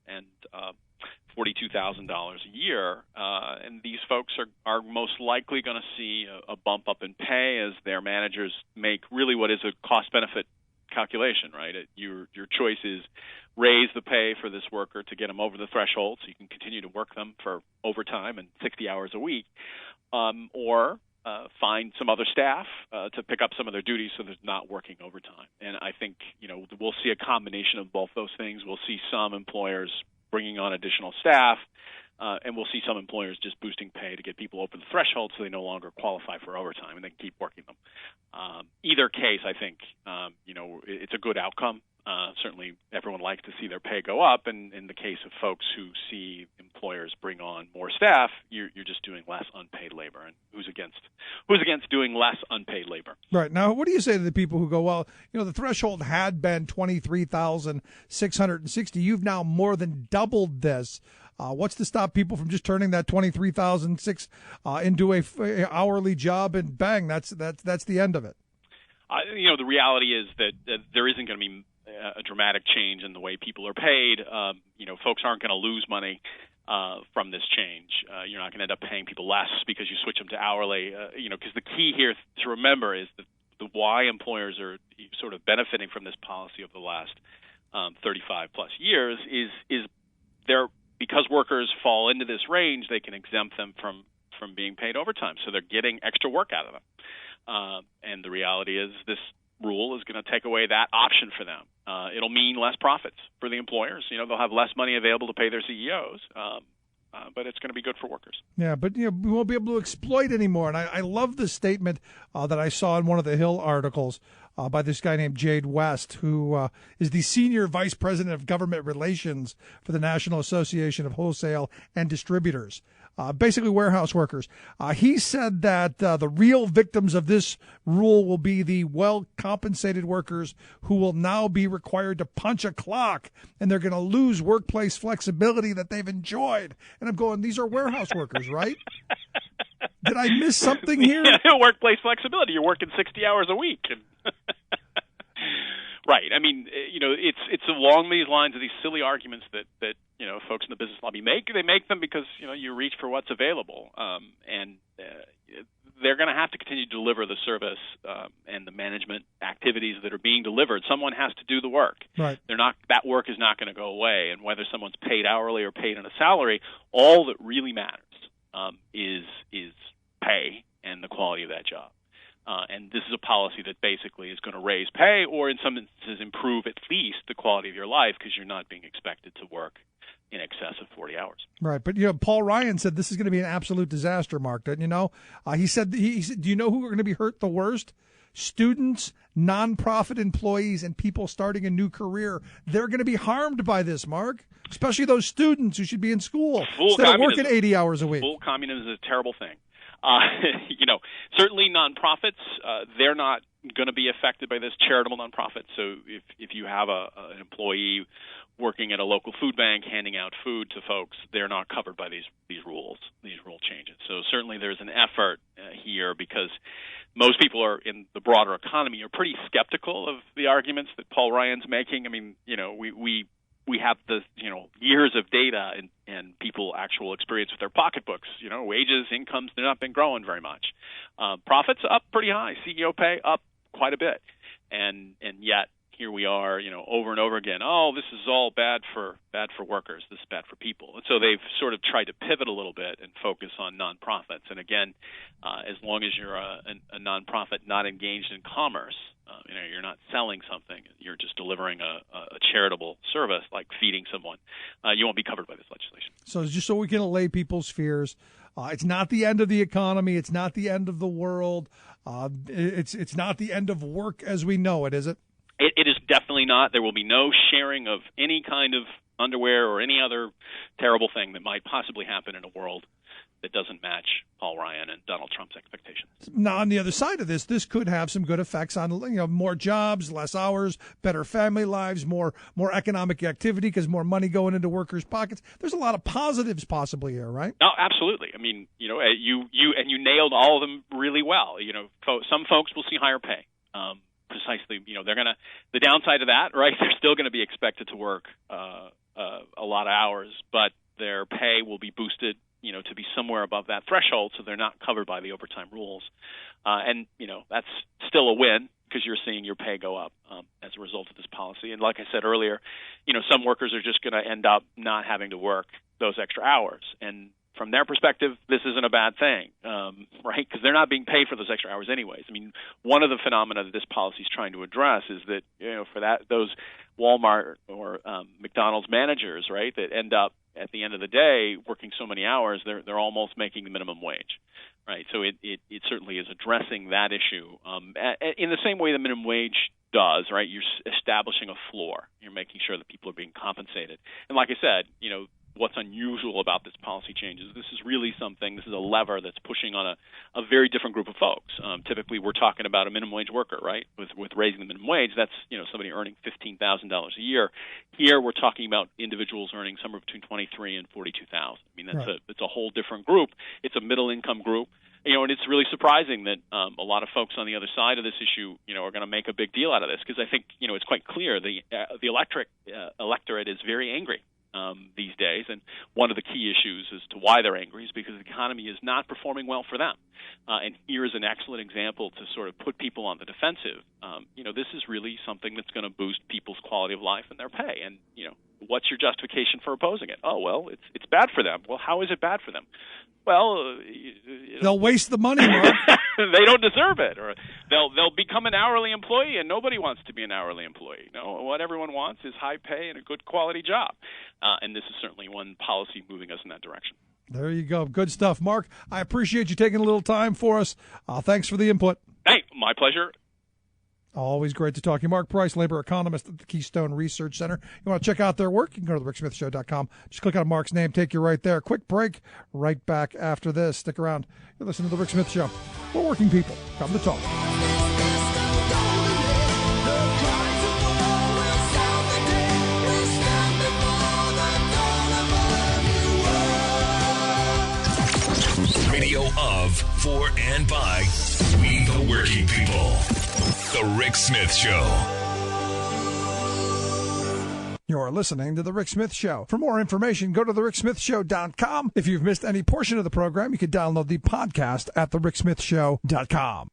$42,000 a year, and these folks are most likely going to see a bump up in pay as their managers make really what is a cost-benefit calculation, right? Your choice is raise the pay for this worker to get them over the threshold so you can continue to work them for overtime and 60 hours a week, or find some other staff to pick up some of their duties so they're not working overtime. And I think, we'll see a combination of both those things. We'll see some employers bringing on additional staff, and we'll see some employers just boosting pay to get people over the threshold so they no longer qualify for overtime and they can keep working them. Either case, I think, it's a good outcome. Certainly everyone likes to see their pay go up, and in the case of folks who see employers bring on more staff, you're just doing less unpaid labor. And who's against doing less unpaid labor? Right. Now, what do you say to the people who go, well, the threshold had been $23,660. You've now more than doubled this. What's to stop people from just turning that $23,600 into a hourly job and bang, that's the end of it? The reality is that there isn't going to be a dramatic change in the way people are paid. Folks aren't going to lose money from this change. You're not going to end up paying people less because you switch them to hourly. Because the key here to remember is that why employers are sort of benefiting from this policy of the last 35 plus years is they're, because workers fall into this range, they can exempt them from being paid overtime. So they're getting extra work out of them. And the reality is this rule is going to take away that option for them. It'll mean less profits for the employers. They'll have less money available to pay their CEOs. But it's going to be good for workers. Yeah, but we won't be able to exploit anymore. And I love the statement that I saw in one of the Hill articles by this guy named Jade West, who is the Senior Vice President of Government Relations for the National Association of Wholesale and Distributors, basically warehouse workers. He said that the real victims of this rule will be the well-compensated workers who will now be required to punch a clock, and they're going to lose workplace flexibility that they've enjoyed. And I'm going, these are warehouse workers, right? Did I miss something here? Yeah, workplace flexibility. You're working 60 hours a week. Right. I mean, it's along these lines of these silly arguments that folks in the business lobby make. They make them because you reach for what's available, and they're going to have to continue to deliver the service and the management activities that are being delivered. Someone has to do the work. Right. That work is not going to go away, and whether someone's paid hourly or paid on a salary, all that really matters is pay and the quality of that job. And this is a policy that basically is going to raise pay or in some instances improve at least the quality of your life because you're not being expected to work in excess of 40 hours. Right. But, Paul Ryan said this is going to be an absolute disaster, Mark, didn't you know? He said, do you know who are going to be hurt the worst? Students, nonprofit employees, and people starting a new career. They're going to be harmed by this, Mark, especially those students who should be in school instead of working 80 hours a week. Full communism is a terrible thing. Certainly nonprofits, they're not going to be affected by this, charitable nonprofits. So if you have an employee working at a local food bank handing out food to folks, they're not covered by these rule changes. So certainly there's an effort here because most people are in the broader economy are pretty skeptical of the arguments that Paul Ryan's making. I mean, we have the years of data and people actual experience with their pocketbooks. Wages, incomes, they've not been growing very much. Profits up pretty high. CEO pay up quite a bit, and yet here we are, over and over again. Oh, this is all bad for workers. This is bad for people. And so they've sort of tried to pivot a little bit and focus on nonprofits. And again, as long as you're a nonprofit not engaged in commerce. You're not selling something. You're just delivering a charitable service like feeding someone. You won't be covered by this legislation. So just so we can allay people's fears, it's not the end of the economy. It's not the end of the world. It's not the end of work as we know it, is it? It is definitely not. There will be no sharing of any kind of underwear or any other terrible thing that might possibly happen in a world that doesn't match Paul Ryan and Donald Trump's expectations. Now, on the other side of this could have some good effects on more jobs, less hours, better family lives, more economic activity because more money going into workers' pockets. There's a lot of positives possibly here, right? No, absolutely. I mean, you nailed all of them really well. Some folks will see higher pay. Precisely, they're gonna. The downside of that, right? They're still going to be expected to work a lot of hours, but their pay will be boosted. To be somewhere above that threshold, so they're not covered by the overtime rules. And that's still a win because you're seeing your pay go up as a result of this policy. And like I said earlier, some workers are just going to end up not having to work those extra hours. And from their perspective, this isn't a bad thing, right? Because they're not being paid for those extra hours anyways. I mean, one of the phenomena that this policy is trying to address is that, for those Walmart or McDonald's managers, right, that end up at the end of the day working so many hours, they're almost making the minimum wage, right? So it certainly is addressing that issue in the same way the minimum wage does, right? You're establishing a floor. You're making sure that people are being compensated. And like I said, what's unusual about this policy change is this is a lever that's pushing on a very different group of folks. Typically, we're talking about a minimum wage worker, right? With raising the minimum wage, that's somebody earning $15,000 a year. Here, we're talking about individuals earning somewhere between $23,000 and $42,000. I mean, it's a whole different group. It's a middle income group. And it's really surprising that a lot of folks on the other side of this issue, are going to make a big deal out of this because I think, it's quite clear the electorate is very angry. these days. And one of the key issues as to why they're angry is because the economy is not performing well for them. And here is an excellent example to sort of put people on the defensive. This is really something that's going to boost people's quality of life and their pay. And, what's your justification for opposing it? Oh, well, it's bad for them. Well, how is it bad for them? Well, they'll waste the money, Mark. They don't deserve it, or they'll become an hourly employee, and nobody wants to be an hourly employee. No, what everyone wants is high pay and a good quality job, and this is certainly one policy moving us in that direction. There you go. Good stuff, Mark. I appreciate you taking a little time for us. Thanks for the input. Hey, my pleasure. Always great to talk to you. Mark Price, labor economist at the Keystone Research Center. You want to check out their work? You can go to thericksmithshow.com. Just click on Mark's name, take you right there. Quick break, right back after this. Stick around. You're listening to The Rick Smith Show. We're working people. Come to talk. Radio of, for, and by we the working people. The Rick Smith Show. You're listening to The Rick Smith Show. For more information, go to thericksmithshow.com. If you've missed any portion of the program, you can download the podcast at thericksmithshow.com.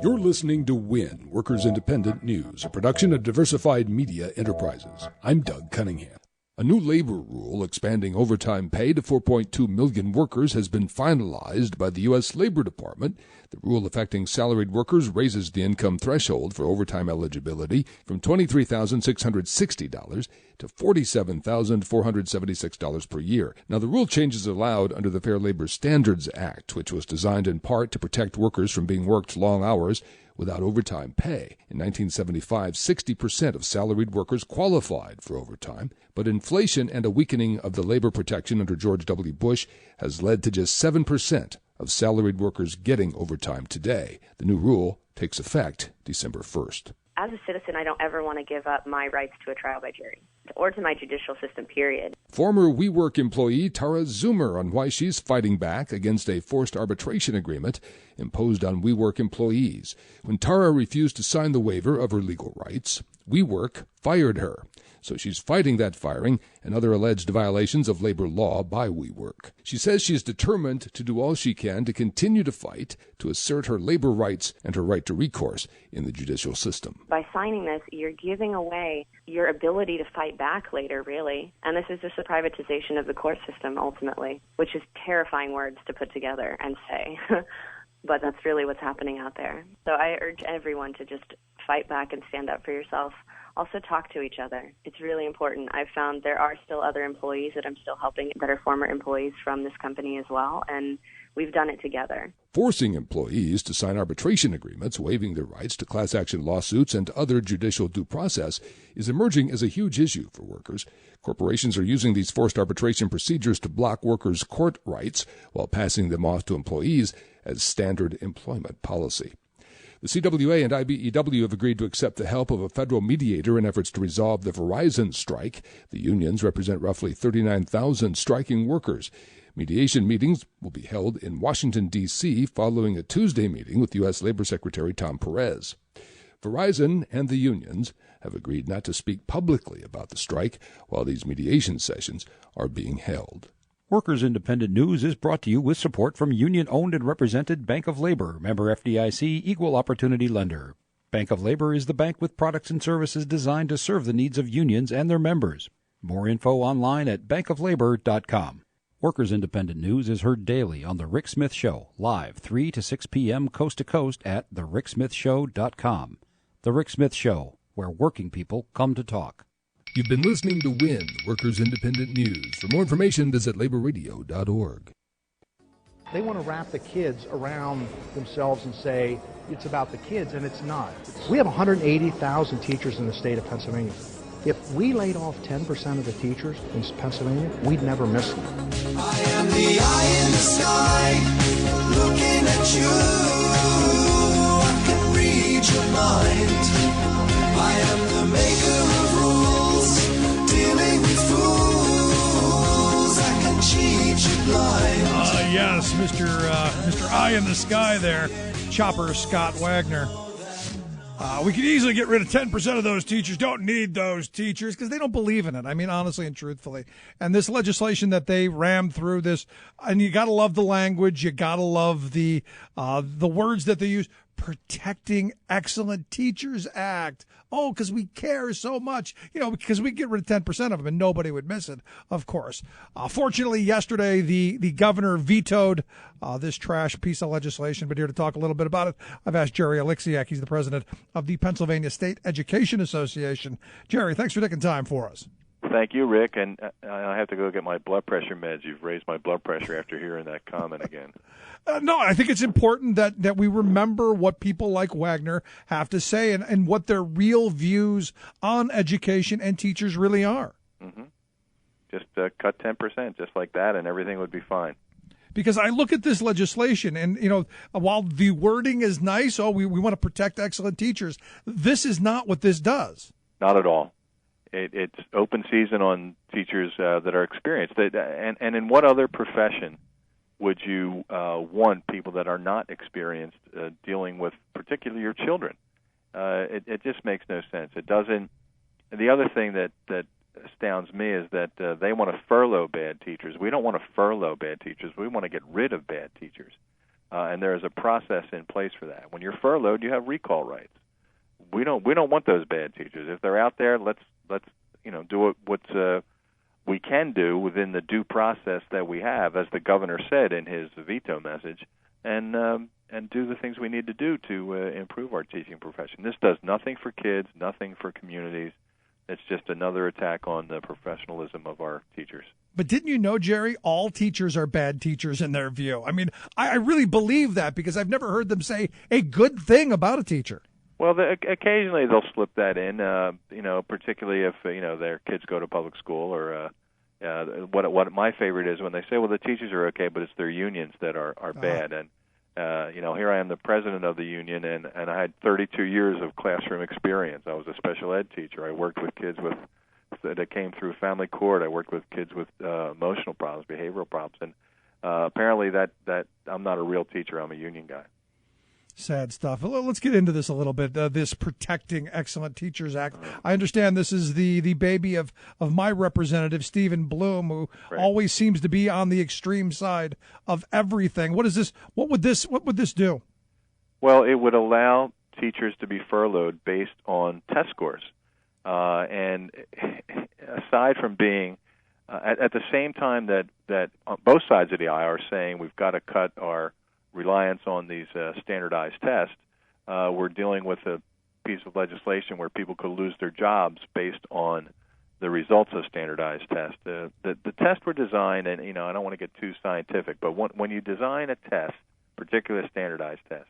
You're listening to WIN, Workers Independent News, a production of Diversified Media Enterprises. I'm Doug Cunningham. A new labor rule expanding overtime pay to 4.2 million workers has been finalized by the U.S. Labor Department. The rule affecting salaried workers raises the income threshold for overtime eligibility from $23,660 to $47,476 per year. Now, the rule change is allowed under the Fair Labor Standards Act, which was designed in part to protect workers from being worked long hours without overtime pay. In 1975, 60% of salaried workers qualified for overtime, but inflation and a weakening of the labor protection under George W. Bush has led to just 7% of salaried workers getting overtime today. The new rule takes effect December 1st. As a citizen, I don't ever want to give up my rights to a trial by jury or to my judicial system, period. Former WeWork employee Tara Zoomer on why she's fighting back against a forced arbitration agreement imposed on WeWork employees. When Tara refused to sign the waiver of her legal rights, WeWork fired her. So she's fighting that firing and other alleged violations of labor law by WeWork. She says she is determined to do all she can to continue to fight to assert her labor rights and her right to recourse in the judicial system. By signing this, you're giving away your ability to fight back later, really. And this is just a privatization of the court system, ultimately, which is terrifying words to put together and say. But that's really what's happening out there. So I urge everyone to just fight back and stand up for yourself. Also talk to each other. It's really important. I've found there are still other employees that I'm still helping that are former employees from this company as well, and we've done it together. Forcing employees to sign arbitration agreements, waiving their rights to class action lawsuits and other judicial due process is emerging as a huge issue for workers. Corporations are using these forced arbitration procedures to block workers' court rights while passing them off to employees as standard employment policy. The CWA and IBEW have agreed to accept the help of a federal mediator in efforts to resolve the Verizon strike. The unions represent roughly 39,000 striking workers. Mediation meetings will be held in Washington, D.C., following a Tuesday meeting with U.S. Labor Secretary Tom Perez. Verizon and the unions have agreed not to speak publicly about the strike while these mediation sessions are being held. Workers Independent News is brought to you with support from union-owned and represented Bank of Labor, member FDIC, equal opportunity lender. Bank of Labor is the bank with products and services designed to serve the needs of unions and their members. More info online at bankoflabor.com. Workers Independent News is heard daily on The Rick Smith Show, live 3 to 6 p.m. coast to coast at thericksmithshow.com. The Rick Smith Show, where working people come to talk. You've been listening to WIN, Workers Independent News. For more information, visit laborradio.org. They want to wrap the kids around themselves and say it's about the kids, and it's not. We have 180,000 teachers in the state of Pennsylvania. If we laid off 10% of the teachers in Pennsylvania, we'd never miss them. I am the eye in the sky, looking at you. I can read your mind. I am the maker of rules, dealing with fools. I can cheat you blind. Yes, Mr. Eye in the Sky there, Chopper Scott Wagner. We could easily get rid of 10% of those teachers. Don't need those teachers because they don't believe in it. I mean, honestly and truthfully. And this legislation that they rammed through this, and you got to love the language. You got to love the words that they use. Protecting Excellent Teachers Act. Oh, because we care so much, because we get rid of 10% of them and nobody would miss it, of course. Fortunately, yesterday, the governor vetoed this trash piece of legislation. But here to talk a little bit about it, I've asked Jerry Alexiak. He's the president of the Pennsylvania State Education Association. Jerry, thanks for taking time for us. Thank you, Rick. And I have to go get my blood pressure meds. You've raised my blood pressure after hearing that comment again. No, I think it's important that we remember what people like Wagner have to say and what their real views on education and teachers really are. Mm-hmm. Just cut 10%, just like that, and everything would be fine. Because I look at this legislation, and, while the wording is nice, we want to protect excellent teachers, this is not what this does. Not at all. It's open season on teachers that are experienced. And in what other profession would you want people that are not experienced dealing with particularly your children? It just makes no sense. It doesn't. The other thing that astounds me is that they want to furlough bad teachers. We don't want to furlough bad teachers. We want to get rid of bad teachers. And there is a process in place for that. When you're furloughed, you have recall rights. We don't want those bad teachers. If they're out there, let's do what we can do within the due process that we have, as the governor said in his veto message, and do the things we need to do to improve our teaching profession. This does nothing for kids, nothing for communities. It's just another attack on the professionalism of our teachers. But didn't you know, Jerry, all teachers are bad teachers in their view? I mean, I really believe that because I've never heard them say a good thing about a teacher. Well, occasionally they'll slip that in, particularly if, their kids go to public school or what my favorite is when they say, well, the teachers are okay, but it's their unions that are bad. And, here I am, the president of the union, and I had 32 years of classroom experience. I was a special ed teacher. I worked with kids that came through family court. I worked with kids with emotional problems, behavioral problems. And apparently that I'm not a real teacher. I'm a union guy. Sad stuff. Let's get into this a little bit, this Protecting Excellent Teachers Act. I understand this is the baby of my representative, Stephen Bloom, who always seems to be on the extreme side of everything. What is this? What would this do? Well, it would allow teachers to be furloughed based on test scores. And aside from being, at the same time that both sides of the aisle are saying we've got to cut our reliance on these standardized tests, we're dealing with a piece of legislation where people could lose their jobs based on the results of standardized tests. The tests were designed, and I don't want to get too scientific, but when you design a test, particularly a standardized test,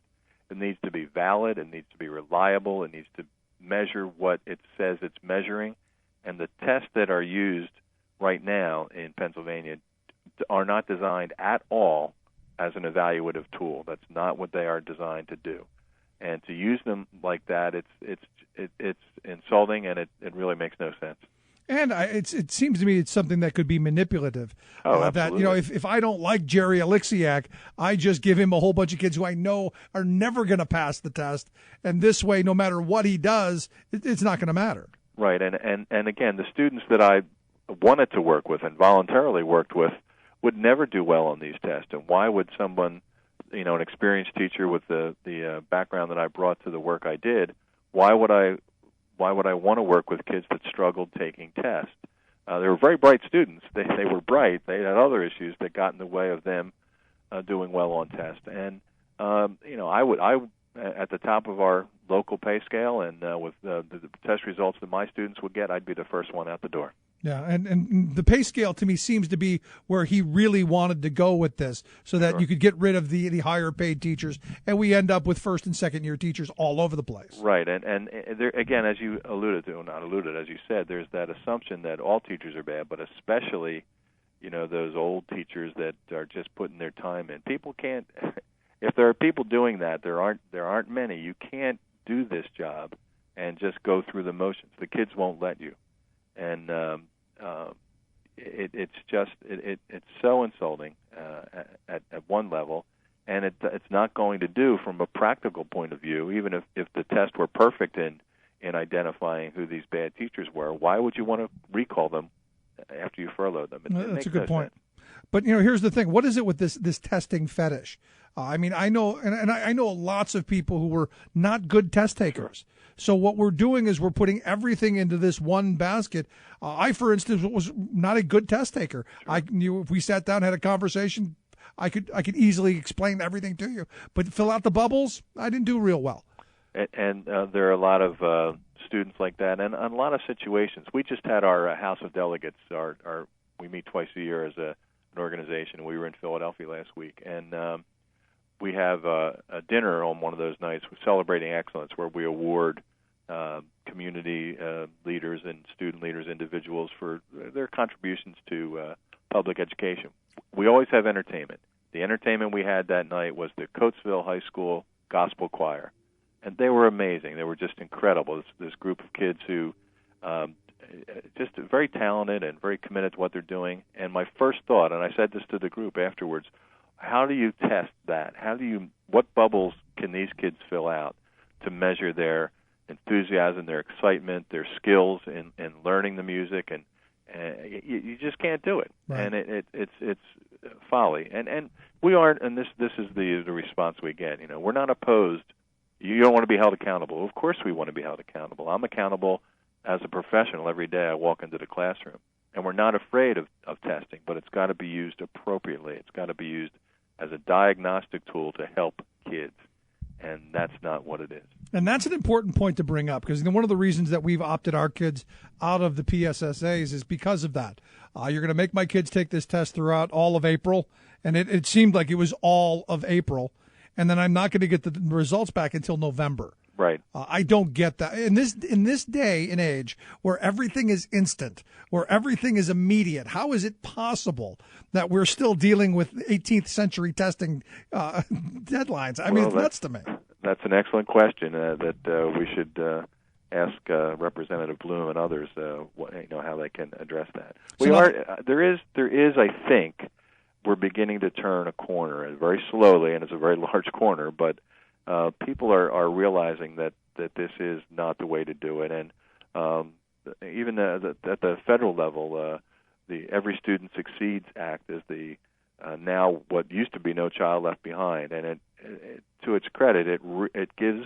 it needs to be valid, it needs to be reliable, it needs to measure what it says it's measuring, and the tests that are used right now in Pennsylvania are not designed at all as an evaluative tool. That's not what they are designed to do. And to use them like that, it's insulting, and it really makes no sense. And it seems to me it's something that could be manipulative. Oh, absolutely. That if I don't like Jerry Alexiak, I just give him a whole bunch of kids who I know are never going to pass the test, and this way, no matter what he does, it's not going to matter. Right, and again, the students that I wanted to work with and voluntarily worked with would never do well on these tests. And why would someone, an experienced teacher with the background that I brought to the work I did, why would I want to work with kids that struggled taking tests? They were very bright students. They were bright. They had other issues that got in the way of them doing well on tests. And I at the top of our local pay scale, and with the test results that my students would get, I'd be the first one out the door. Yeah, and the pay scale to me seems to be where he really wanted to go with this, so that you could get rid of the higher paid teachers, and we end up with first and second year teachers all over the place. Right, and there, again, as you as you said, there's that assumption that all teachers are bad, but especially, those old teachers that are just putting their time in. People can't. If there are people doing that, there aren't many. You can't do this job and just go through the motions. The kids won't let you. And it's so insulting at one level, and it's not going to do from a practical point of view. Even if the tests were perfect in identifying who these bad teachers were, why would you want to recall them after you furloughed them? That's a good point. But here's the thing: what is it with this testing fetish? I mean, I know, and I know lots of people who were not good test takers. Sure. So what we're doing is we're putting everything into this one basket. I, for instance, was not a good test taker. Sure. I knew if we sat down and had a conversation, I could easily explain everything to you. But fill out the bubbles, I didn't do real well. And there are a lot of students like that, and a lot of situations. We just had our House of Delegates. We meet twice a year as an organization. We were in Philadelphia last week, and we have a dinner on one of those nights celebrating excellence, where we award community leaders and student leaders, individuals, for their contributions to public education. We always have entertainment. The entertainment we had that night was the Coatesville High School Gospel Choir, and they were amazing. They were just incredible. This group of kids who just very talented and very committed to what they're doing. And my first thought, and I said this to the group afterwards, how do you test that? What bubbles can these kids fill out to measure their enthusiasm, their excitement, their skills in learning the music? And you just can't do it. Right. And it's folly. And we aren't, and this is the response we get. We're not opposed. You don't want to be held accountable. Of course we want to be held accountable. I'm accountable as a professional every day I walk into the classroom. And we're not afraid of testing, but it's got to be used appropriately. It's got to be used as a diagnostic tool to help kids, and that's not what it is. And that's an important point to bring up, because one of the reasons that we've opted our kids out of the PSSAs is because of that. You're going to make my kids take this test throughout all of April, and it seemed like it was all of April, and then I'm not going to get the results back until November. Right. I don't get that. In this day and age where everything is instant, where everything is immediate, how is it possible that we're still dealing with 18th century testing deadlines? I mean, it's nuts to me. That's an excellent question that we should ask Representative Bloom and others how they can address that. There is, I think, we're beginning to turn a corner, and very slowly, and it's a very large corner, but people are realizing that this is not the way to do it, and even at the federal level, the Every Student Succeeds Act is the now what used to be No Child Left Behind, and it to its credit, it gives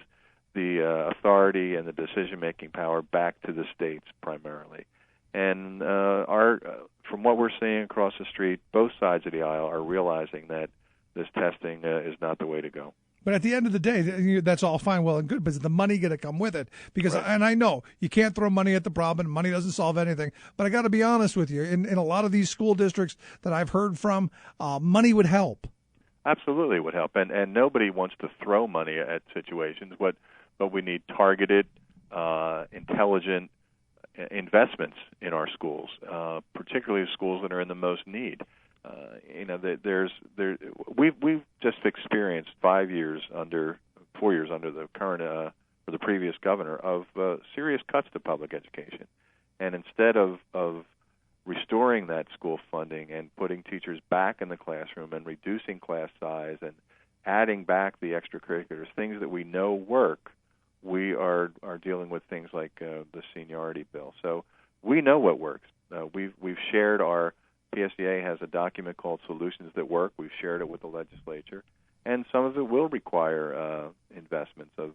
the authority and the decision-making power back to the states primarily, and from what we're seeing across the street, both sides of the aisle are realizing that this testing is not the way to go. But at the end of the day, that's all fine, well, and good, but is the money going to come with it? Because, right. And I know you can't throw money at the problem. Money doesn't solve anything. But I got to be honest with you. In a lot of these school districts that I've heard from, money would help. Absolutely would help. And nobody wants to throw money at situations, but we need targeted, intelligent investments in our schools, particularly schools that are in the most need. We've just experienced 4 years under the current or the previous governor of serious cuts to public education, and instead of restoring that school funding and putting teachers back in the classroom and reducing class size and adding back the extracurriculars, things that we know work, we are dealing with things like the seniority bill. So we know what works. We've shared our PSEA has a document called Solutions That Work. We've shared it with the legislature, and some of it will require investments of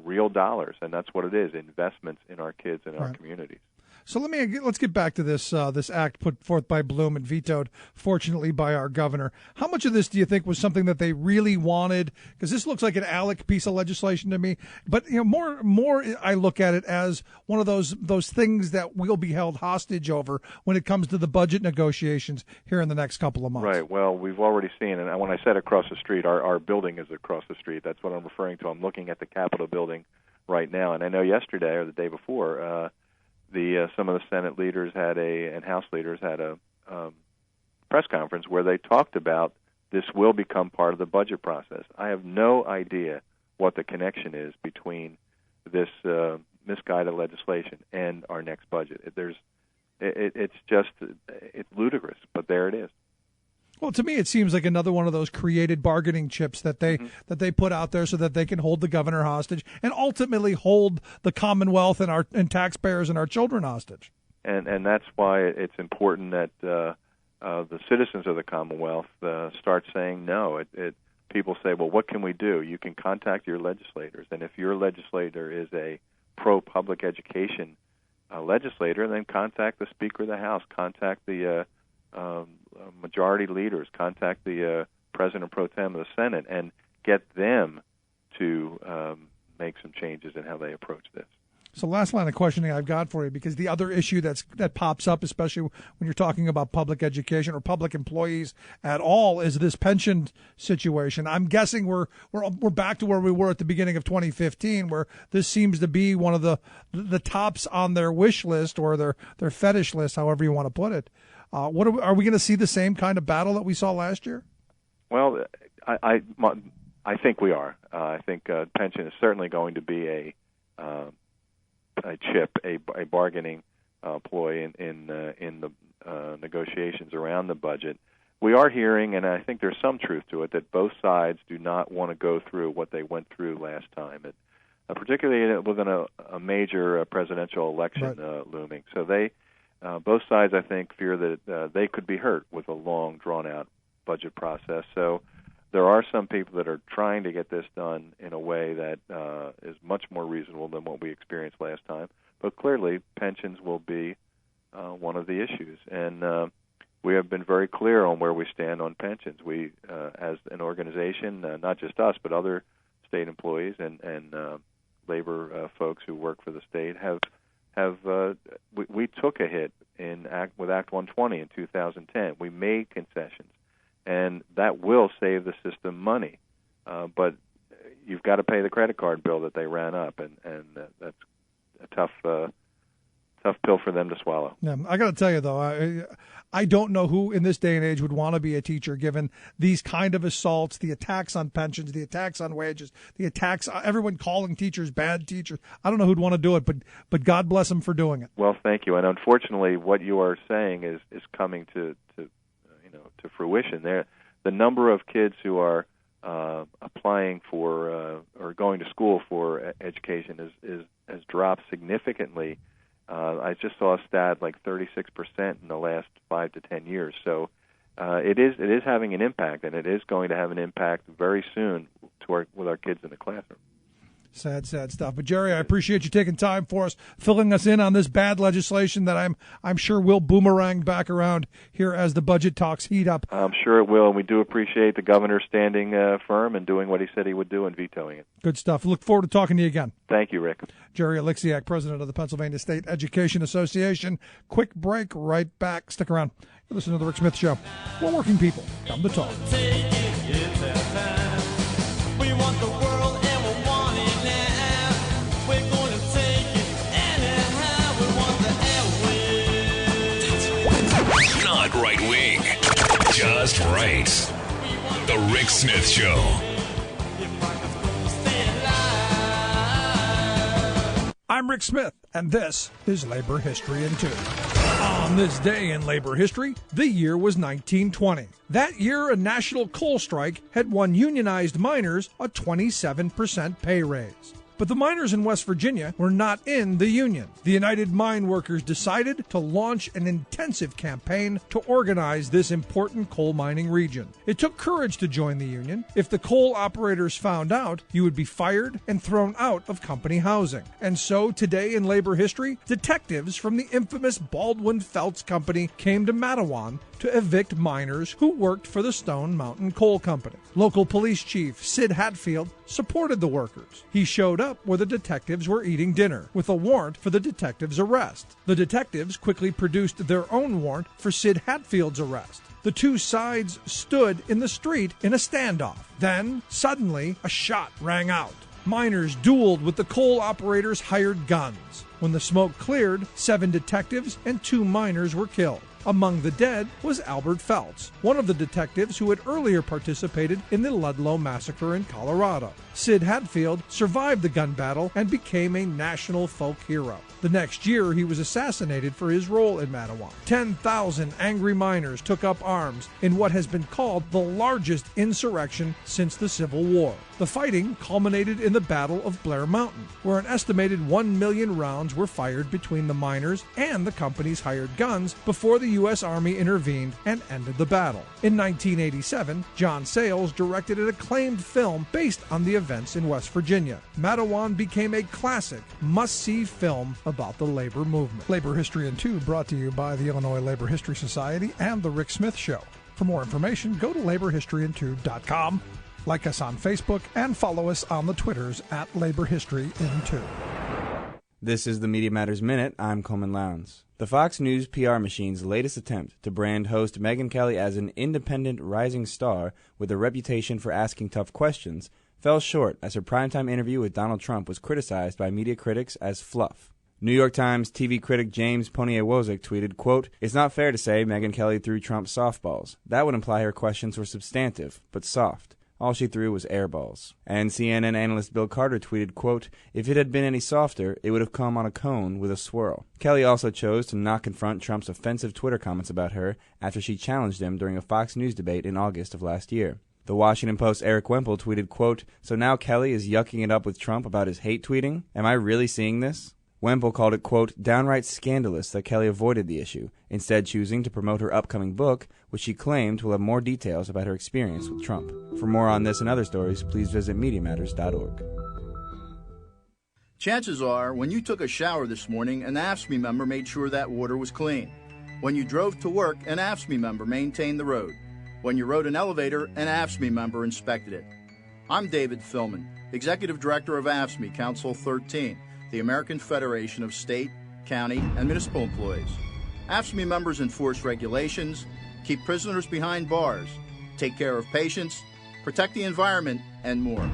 real dollars, and that's what it is: investments in our kids and our communities. So let's get back to this act put forth by Bloom and vetoed, fortunately, by our governor. How much of this do you think was something that they really wanted? Because this looks like an ALEC piece of legislation to me. But more I look at it as one of those things that we'll be held hostage over when it comes to the budget negotiations here in the next couple of months. Right. Well, we've already seen, and when I said across the street, our building is across the street. That's what I'm referring to. I'm looking at the Capitol building right now, and I know yesterday or the day before. Some of the Senate leaders and House leaders had a press conference where they talked about this will become part of the budget process. I have no idea what the connection is between this misguided legislation and our next budget. It's ludicrous, but there it is. Well, to me, it seems like another one of those created bargaining chips that they put out there so that they can hold the governor hostage and ultimately hold the Commonwealth and taxpayers and our children hostage. And that's why it's important that the citizens of the Commonwealth start saying no. People say, well, what can we do? You can contact your legislators, and if your legislator is a pro-public education legislator, then contact the Speaker of the House, contact the majority leaders, contact the President Pro Tem of the Senate, and get them to make some changes in how they approach this. So last line of questioning I've got for you, because the other issue that pops up, especially when you're talking about public education or public employees at all, is this pension situation. I'm guessing we're back to where we were at the beginning of 2015, where this seems to be one of the tops on their wish list or their fetish list, however you want to put it. Are we going to see the same kind of battle that we saw last year? Well, I think we are. I think pension is certainly going to be a chip, a bargaining ploy in the negotiations around the budget. We are hearing, and I think there's some truth to it, that both sides do not want to go through what they went through last time, particularly within a major presidential election looming. So both sides, I think, fear that they could be hurt with a long, drawn-out budget process. So there are some people that are trying to get this done in a way that is much more reasonable than what we experienced last time. But clearly, pensions will be one of the issues. And we have been very clear on where we stand on pensions. We, as an organization, not just us, but other state employees and labor folks who work for the state, we took a hit with Act 120 in 2010. We made concessions. And that will save the system money, but you've got to pay the credit card bill that they ran up, and that's a tough pill for them to swallow. Yeah, I got to tell you though, I don't know who in this day and age would want to be a teacher, given these kind of assaults, the attacks on pensions, the attacks on wages, the attacks, everyone calling teachers bad teachers. I don't know who'd want to do it, but God bless them for doing it. Well, thank you. And unfortunately, what you are saying is coming to fruition. The number of kids who are applying for or going to school for education has dropped significantly. I just saw a stat like 36% in the last 5 to 10 years. So it is having an impact, and it is going to have an impact very soon with our kids in the classroom. Sad stuff. But Jerry, I appreciate you taking time for us, filling us in on this bad legislation that I'm sure will boomerang back around here as the budget talks heat up. I'm sure it will, and we do appreciate the governor standing firm and doing what he said he would do and vetoing it. Good stuff. Look forward to talking to you again. Thank you, Rick. Jerry Alexiak, president of the Pennsylvania State Education Association. Quick break, right back. Stick around. You're listening to The Rick Smith Show. We're working people. Come to talk. We want the world. Not right wing, just right. The Rick Smith Show. I'm Rick Smith, and this is Labor History in 2. On this day in labor history, the year was 1920. That year, a national coal strike had won unionized miners a 27% pay raise. But the miners in West Virginia were not in the union. The United Mine Workers decided to launch an intensive campaign to organize this important coal mining region. It took courage to join the union. If the coal operators found out, you would be fired and thrown out of company housing. And so today in labor history, detectives from the infamous Baldwin Felts Company came to Matawan to evict miners who worked for the Stone Mountain Coal Company. Local police chief Sid Hatfield supported the workers. He showed up where the detectives were eating dinner with a warrant for the detectives' arrest. The detectives quickly produced their own warrant for Sid Hatfield's arrest. The two sides stood in the street in a standoff. Then, suddenly, a shot rang out. Miners dueled with the coal operators' hired guns. When the smoke cleared, 7 detectives and 2 miners were killed. Among the dead was Albert Feltz, one of the detectives who had earlier participated in the Ludlow Massacre in Colorado. Sid Hatfield survived the gun battle and became a national folk hero. The next year, he was assassinated for his role in Mattawan. 10,000 angry miners took up arms in what has been called the largest insurrection since the Civil War. The fighting culminated in the Battle of Blair Mountain, where an estimated 1 million rounds were fired between the miners and the company's hired guns before the U.S. Army intervened and ended the battle. In 1987, John Sayles directed an acclaimed film based on the events in West Virginia. Mattawan became a classic, must-see film about the labor movement. Labor History in 2 brought to you by the Illinois Labor History Society and The Rick Smith Show. For more information, go to laborhistoryin2.com. Like us on Facebook and follow us on the Twitters at Labor History in 2. This is the Media Matters Minute. I'm Coleman Lowndes. The Fox News PR machine's latest attempt to brand host Megyn Kelly as an independent rising star with a reputation for asking tough questions fell short as her primetime interview with Donald Trump was criticized by media critics as fluff. New York Times TV critic James Poniewosik tweeted, quote, "It's not fair to say Megyn Kelly threw Trump softballs. That would imply her questions were substantive, but soft. All she threw was air balls." And CNN analyst Bill Carter tweeted, quote, "If it had been any softer, it would have come on a cone with a swirl." Kelly also chose to not confront Trump's offensive Twitter comments about her after she challenged him during a Fox News debate in August of last year. The Washington Post's Eric Wemple tweeted, quote, "So now Kelly is yucking it up with Trump about his hate tweeting? Am I really seeing this?" Wemple called it, quote, "downright scandalous that Kelly avoided the issue, instead choosing to promote her upcoming book, which she claimed will have more details about her experience with Trump. For more on this and other stories, please visit MediaMatters.org. Chances are, when you took a shower this morning, an AFSCME member made sure that water was clean. When you drove to work, an AFSCME member maintained the road. When you rode an elevator, an AFSCME member inspected it. I'm David Philman, Executive Director of AFSCME Council 13, the American Federation of State, County, and Municipal Employees. AFSCME members enforce regulations, keep prisoners behind bars, take care of patients, protect the environment, and more.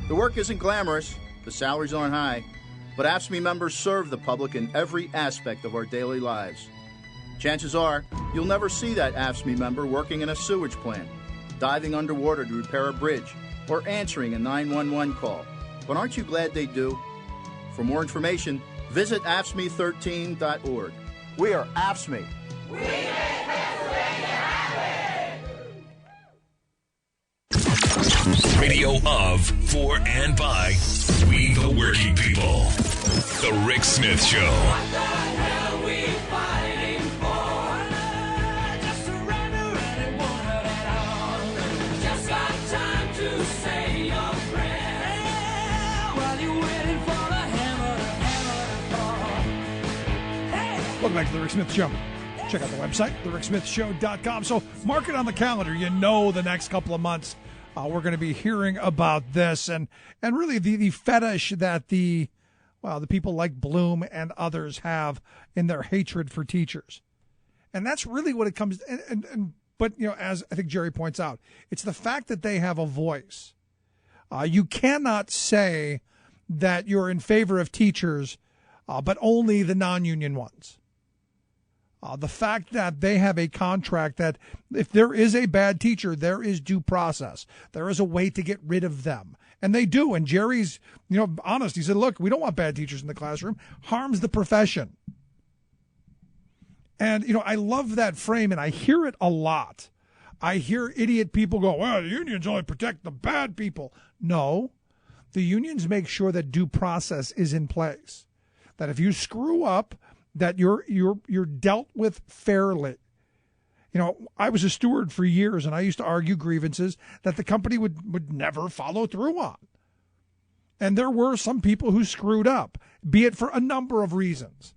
The work isn't glamorous, the salaries aren't high, but AFSCME members serve the public in every aspect of our daily lives. Chances are, you'll never see that AFSCME member working in a sewage plant, diving underwater to repair a bridge, or answering a 911 call. But aren't you glad they do? For more information, visit AFSCME13.org. We are AFSCME. We make Pennsylvania happy! Radio of, for, and by we the working people. The Rick Smith Show. What the hell we fighting for? Just surrender and it won't hurt at all. Just got time to say your prayer while you're waiting for the hammer to fall. Hey! Welcome back to the Rick Smith Show. Check out the website, thericksmithshow.com. So mark it on the calendar. You know the next couple of months we're going to be hearing about this and really the fetish that the people like Bloom and others have in their hatred for teachers. And that's really what it comes but as I think Jerry points out, it's the fact that they have a voice. You cannot say that you're in favor of teachers, but only the non-union ones. The fact that they have a contract that if there is a bad teacher, there is due process. There is a way to get rid of them. And they do. And Jerry's, honest. He said, look, we don't want bad teachers in the classroom. Harms the profession. And, I love that frame, and I hear it a lot. I hear idiot people go, well, the unions only protect the bad people. No, the unions make sure that due process is in place. That if you screw up, that you're dealt with fairly. I was a steward for years, and I used to argue grievances that the company would never follow through on. And there were some people who screwed up, be it for a number of reasons.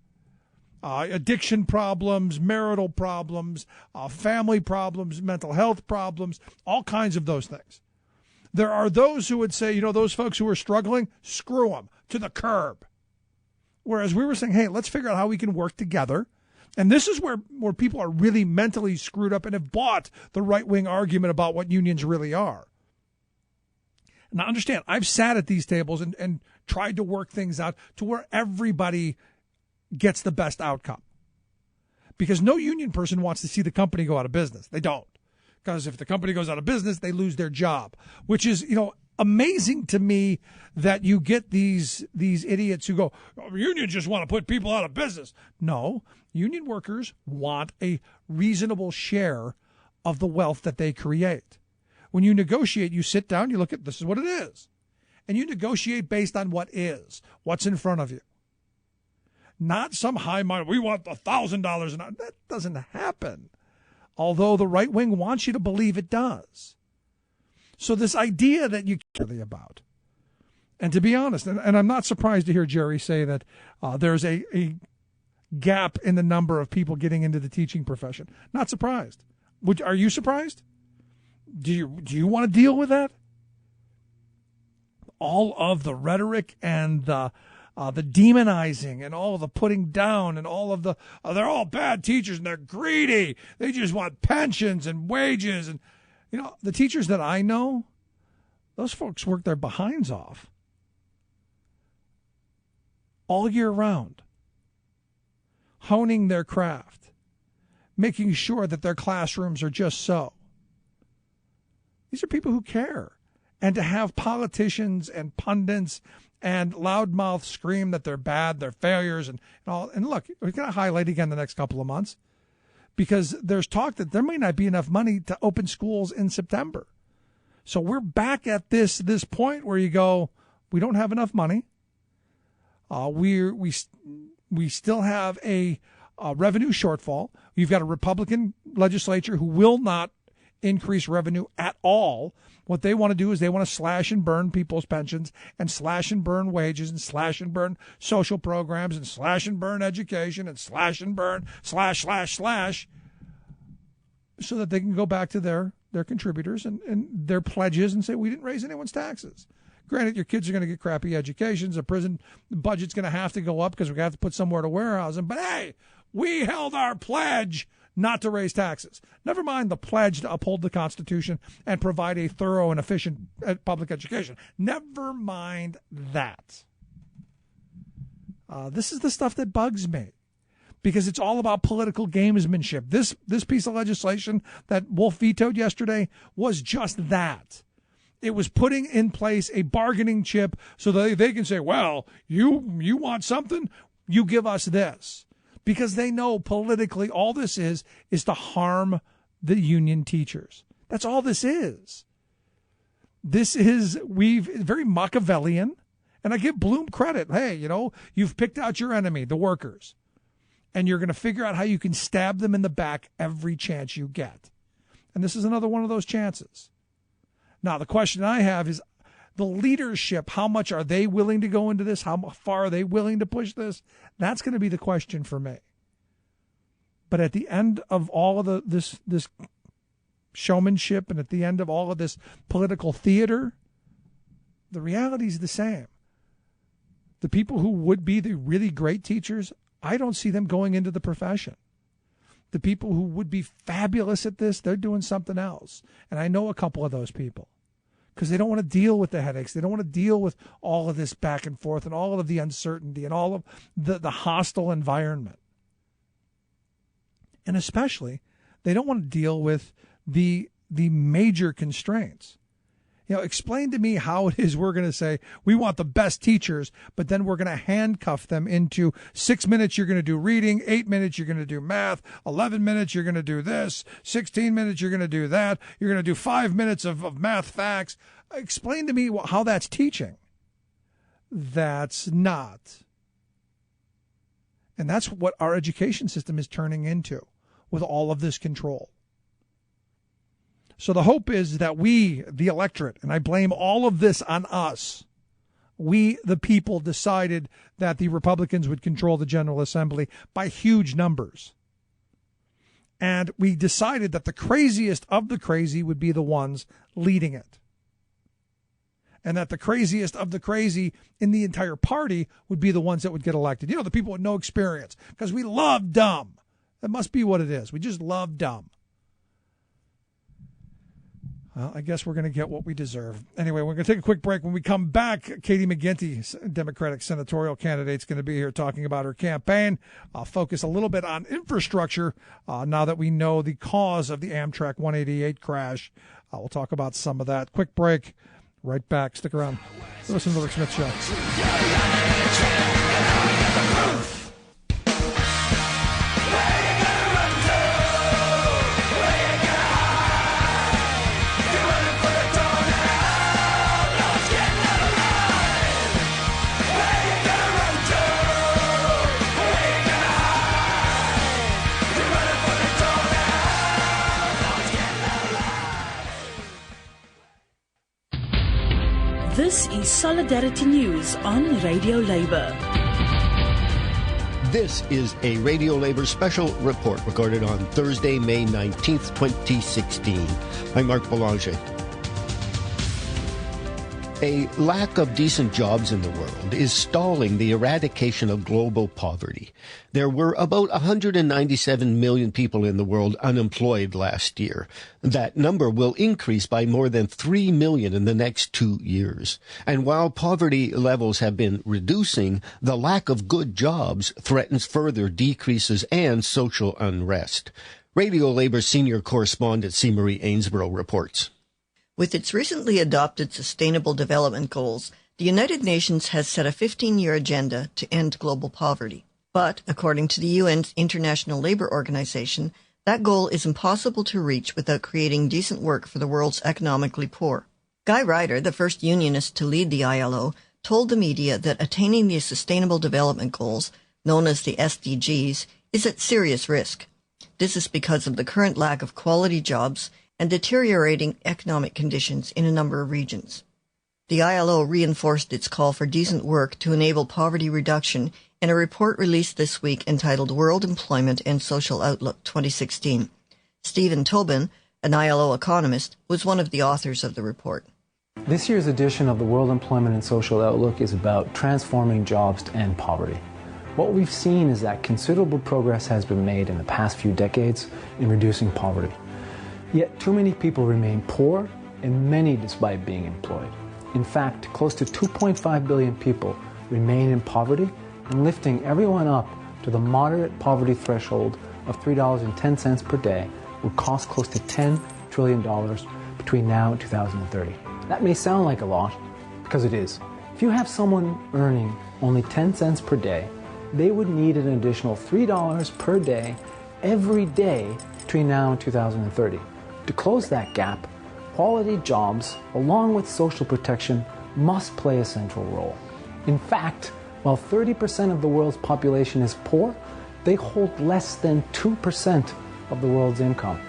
Addiction problems, marital problems, family problems, mental health problems, all kinds of those things. There are those who would say, those folks who are struggling, screw them to the curb. Whereas we were saying, hey, let's figure out how we can work together. And this is where people are really mentally screwed up and have bought the right-wing argument about what unions really are. Now, understand, I've sat at these tables and tried to work things out to where everybody gets the best outcome. because no union person wants to see the company go out of business. They don't. Because if the company goes out of business, they lose their job, which is, amazing to me that you get these idiots who go, unions just want to put people out of business. No, union workers want a reasonable share of the wealth that they create. When you negotiate, you sit down, you look at, this is what it is. And you negotiate based on what is, what's in front of you. Not some high mind, we want $1,000 an hour. That doesn't happen. Although the right wing wants you to believe it does. So this idea that you care about, and to be honest, and I'm not surprised to hear Jerry say that there's a gap in the number of people getting into the teaching profession. Not surprised. Are you surprised? Do you want to deal with that? All of the rhetoric and the demonizing and all of the putting down and all of the they're all bad teachers and they're greedy. They just want pensions and wages. And the teachers that I know, those folks work their behinds off all year round, honing their craft, making sure that their classrooms are just so. These are people who care. And to have politicians and pundits and loudmouth scream that they're bad, they're failures, and all. And look, we're going to highlight again the next couple of months because there's talk that there may not be enough money to open schools in September. So we're back at this point where you go, we don't have enough money. We still have a revenue shortfall. You've got a Republican legislature who will not increase revenue at all. What they want to do is they want to slash and burn people's pensions and slash and burn wages and slash and burn social programs and slash and burn education and slash and burn slash so that they can go back to their contributors and their pledges and say, we didn't raise anyone's taxes. Granted, your kids are going to get crappy educations. The prison budget's going to have to go up because we're going to have to put somewhere to warehouse them. But hey, we held our pledge not to raise taxes. Never mind the pledge to uphold the Constitution and provide a thorough and efficient public education. Never mind that. This is the stuff that bugs me because it's all about political gamesmanship. This piece of legislation that Wolf vetoed yesterday was just that. It was putting in place a bargaining chip so that they can say, well, you want something? You give us this. Because they know politically all this is to harm the union teachers. That's all this is. This is very Machiavellian, and I give Bloom credit. Hey, you've picked out your enemy, the workers, and you're going to figure out how you can stab them in the back every chance you get. And this is another one of those chances. Now, the question I have is the leadership. How much are they willing to go into this? How far are they willing to push this? That's going to be the question for me. But at the end of all of this showmanship and at the end of all of this political theater, the reality is the same. The people who would be the really great teachers, I don't see them going into the profession. The people who would be fabulous at this, they're doing something else. And I know a couple of those people because they don't want to deal with the headaches. They don't want to deal with all of this back and forth and all of the uncertainty and all of the hostile environment. And especially, they don't want to deal with the major constraints. Explain to me how it is we're going to say we want the best teachers, but then we're going to handcuff them into 6 minutes you're going to do reading, 8 minutes you're going to do math, 11 minutes you're going to do this, 16 minutes you're going to do that, you're going to do 5 minutes of math facts. Explain to me how that's teaching. That's not. And that's what our education system is turning into with all of this control. So the hope is that we, the electorate, and I blame all of this on us, we, the people, decided that the Republicans would control the General Assembly by huge numbers. And we decided that the craziest of the crazy would be the ones leading it. And that the craziest of the crazy in the entire party would be the ones that would get elected. The people with no experience, because we love dumb. That must be what it is. We just love dumb. Well, I guess we're going to get what we deserve. Anyway, we're going to take a quick break. When we come back, Katie McGinty, Democratic senatorial candidate, is going to be here talking about her campaign. I'll focus a little bit on infrastructure now that we know the cause of the Amtrak 188 crash. We'll talk about some of that. Quick break. Right back. Stick around. Listen to the Rick Smith Show. This is Solidarity News on Radio Labour. This is a Radio Labour special report recorded on Thursday, May 19th, 2016. I'm Mark Boulanger. A lack of decent jobs in the world is stalling the eradication of global poverty. There were about 197 million people in the world unemployed last year. That number will increase by more than 3 million in the next 2 years. And while poverty levels have been reducing, the lack of good jobs threatens further decreases and social unrest. Radio Labour senior correspondent C. Marie Ainsborough reports. With its recently adopted Sustainable Development Goals, the United Nations has set a 15-year agenda to end global poverty. But, according to the UN's International Labour Organization, that goal is impossible to reach without creating decent work for the world's economically poor. Guy Ryder, the first unionist to lead the ILO, told the media that attaining the Sustainable Development Goals, known as the SDGs, is at serious risk. This is because of the current lack of quality jobs and deteriorating economic conditions in a number of regions. The ILO reinforced its call for decent work to enable poverty reduction in a report released this week entitled World Employment and Social Outlook 2016. Stephen Tobin, an ILO economist, was one of the authors of the report. This year's edition of the World Employment and Social Outlook is about transforming jobs to end poverty. What we've seen is that considerable progress has been made in the past few decades in reducing poverty. Yet too many people remain poor, and many despite being employed. In fact, close to 2.5 billion people remain in poverty, and lifting everyone up to the moderate poverty threshold of $3.10 per day would cost close to $10 trillion between now and 2030. That may sound like a lot, because it is. If you have someone earning only 10 cents per day, they would need an additional $3 per day every day between now and 2030. To close that gap, quality jobs, along with social protection, must play a central role. In fact, while 30% of the world's population is poor, they hold less than 2% of the world's income.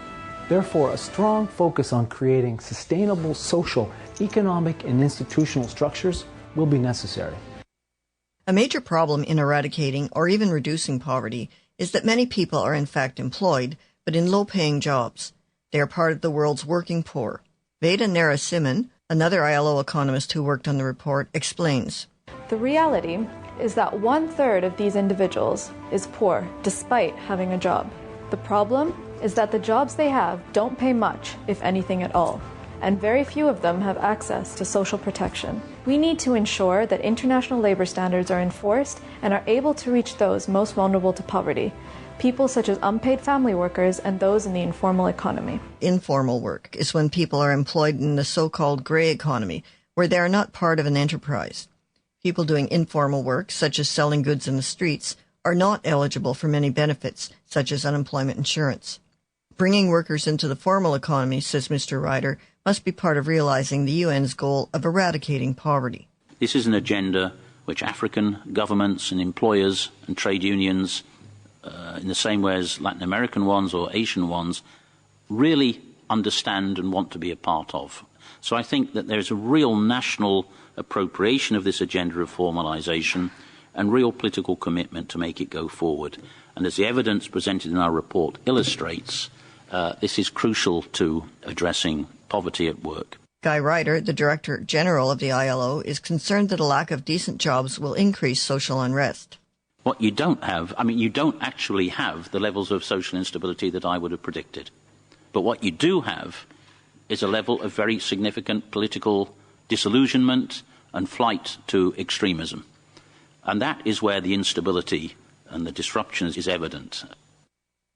Therefore, a strong focus on creating sustainable social, economic, and institutional structures will be necessary. A major problem in eradicating or even reducing poverty is that many people are in fact employed, but in low-paying jobs. They are part of the world's working poor. Veda Narasimhan, another ILO economist who worked on the report, explains. The reality is that 1/3 of these individuals is poor despite having a job. The problem is that the jobs they have don't pay much, if anything at all, and very few of them have access to social protection. We need to ensure that international labor standards are enforced and are able to reach those most vulnerable to poverty, people such as unpaid family workers and those in the informal economy. Informal work is when people are employed in the so-called gray economy, where they are not part of an enterprise. People doing informal work, such as selling goods in the streets, are not eligible for many benefits, such as unemployment insurance. Bringing workers into the formal economy, says Mr. Ryder, must be part of realizing the UN's goal of eradicating poverty. This is an agenda which African governments and employers and trade unions, in the same way as Latin American ones or Asian ones, really understand and want to be a part of. So I think that there's a real national appropriation of this agenda of formalisation and real political commitment to make it go forward. And as the evidence presented in our report illustrates, this is crucial to addressing poverty at work. Guy Ryder, the Director General of the ILO, is concerned that a lack of decent jobs will increase social unrest. What you don't have, you don't actually have the levels of social instability that I would have predicted. But what you do have is a level of very significant political disillusionment and flight to extremism. And that is where the instability and the disruption is evident.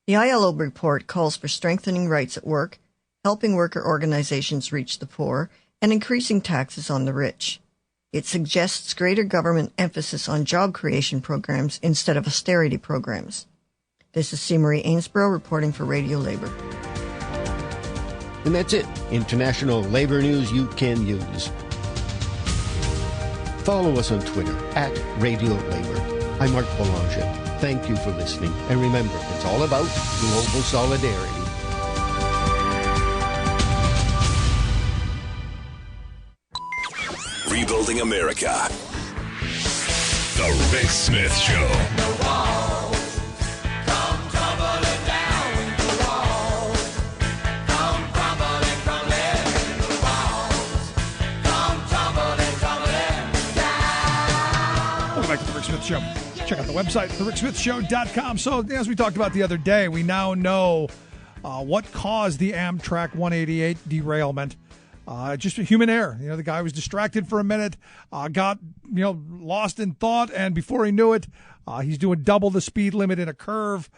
The ILO report calls for strengthening rights at work, helping worker organizations reach the poor, and increasing taxes on the rich. It suggests greater government emphasis on job creation programs instead of austerity programs. This is C. Marie Ainsborough reporting for Radio Labor. And that's it. International labor news you can use. Follow us on Twitter @Radio Labor. I'm Mark Boulanger. Thank you for listening. And remember, it's all about global solidarity. Rebuilding America. The Rick Smith Show. Back to the Rick Smith Show. Check out the website, thericksmithshow.com. So, as we talked about the other day, we now know what caused the Amtrak 188 derailment. Just a human error. The guy was distracted for a minute, got lost in thought, and before he knew it, he's doing double the speed limit in a curve.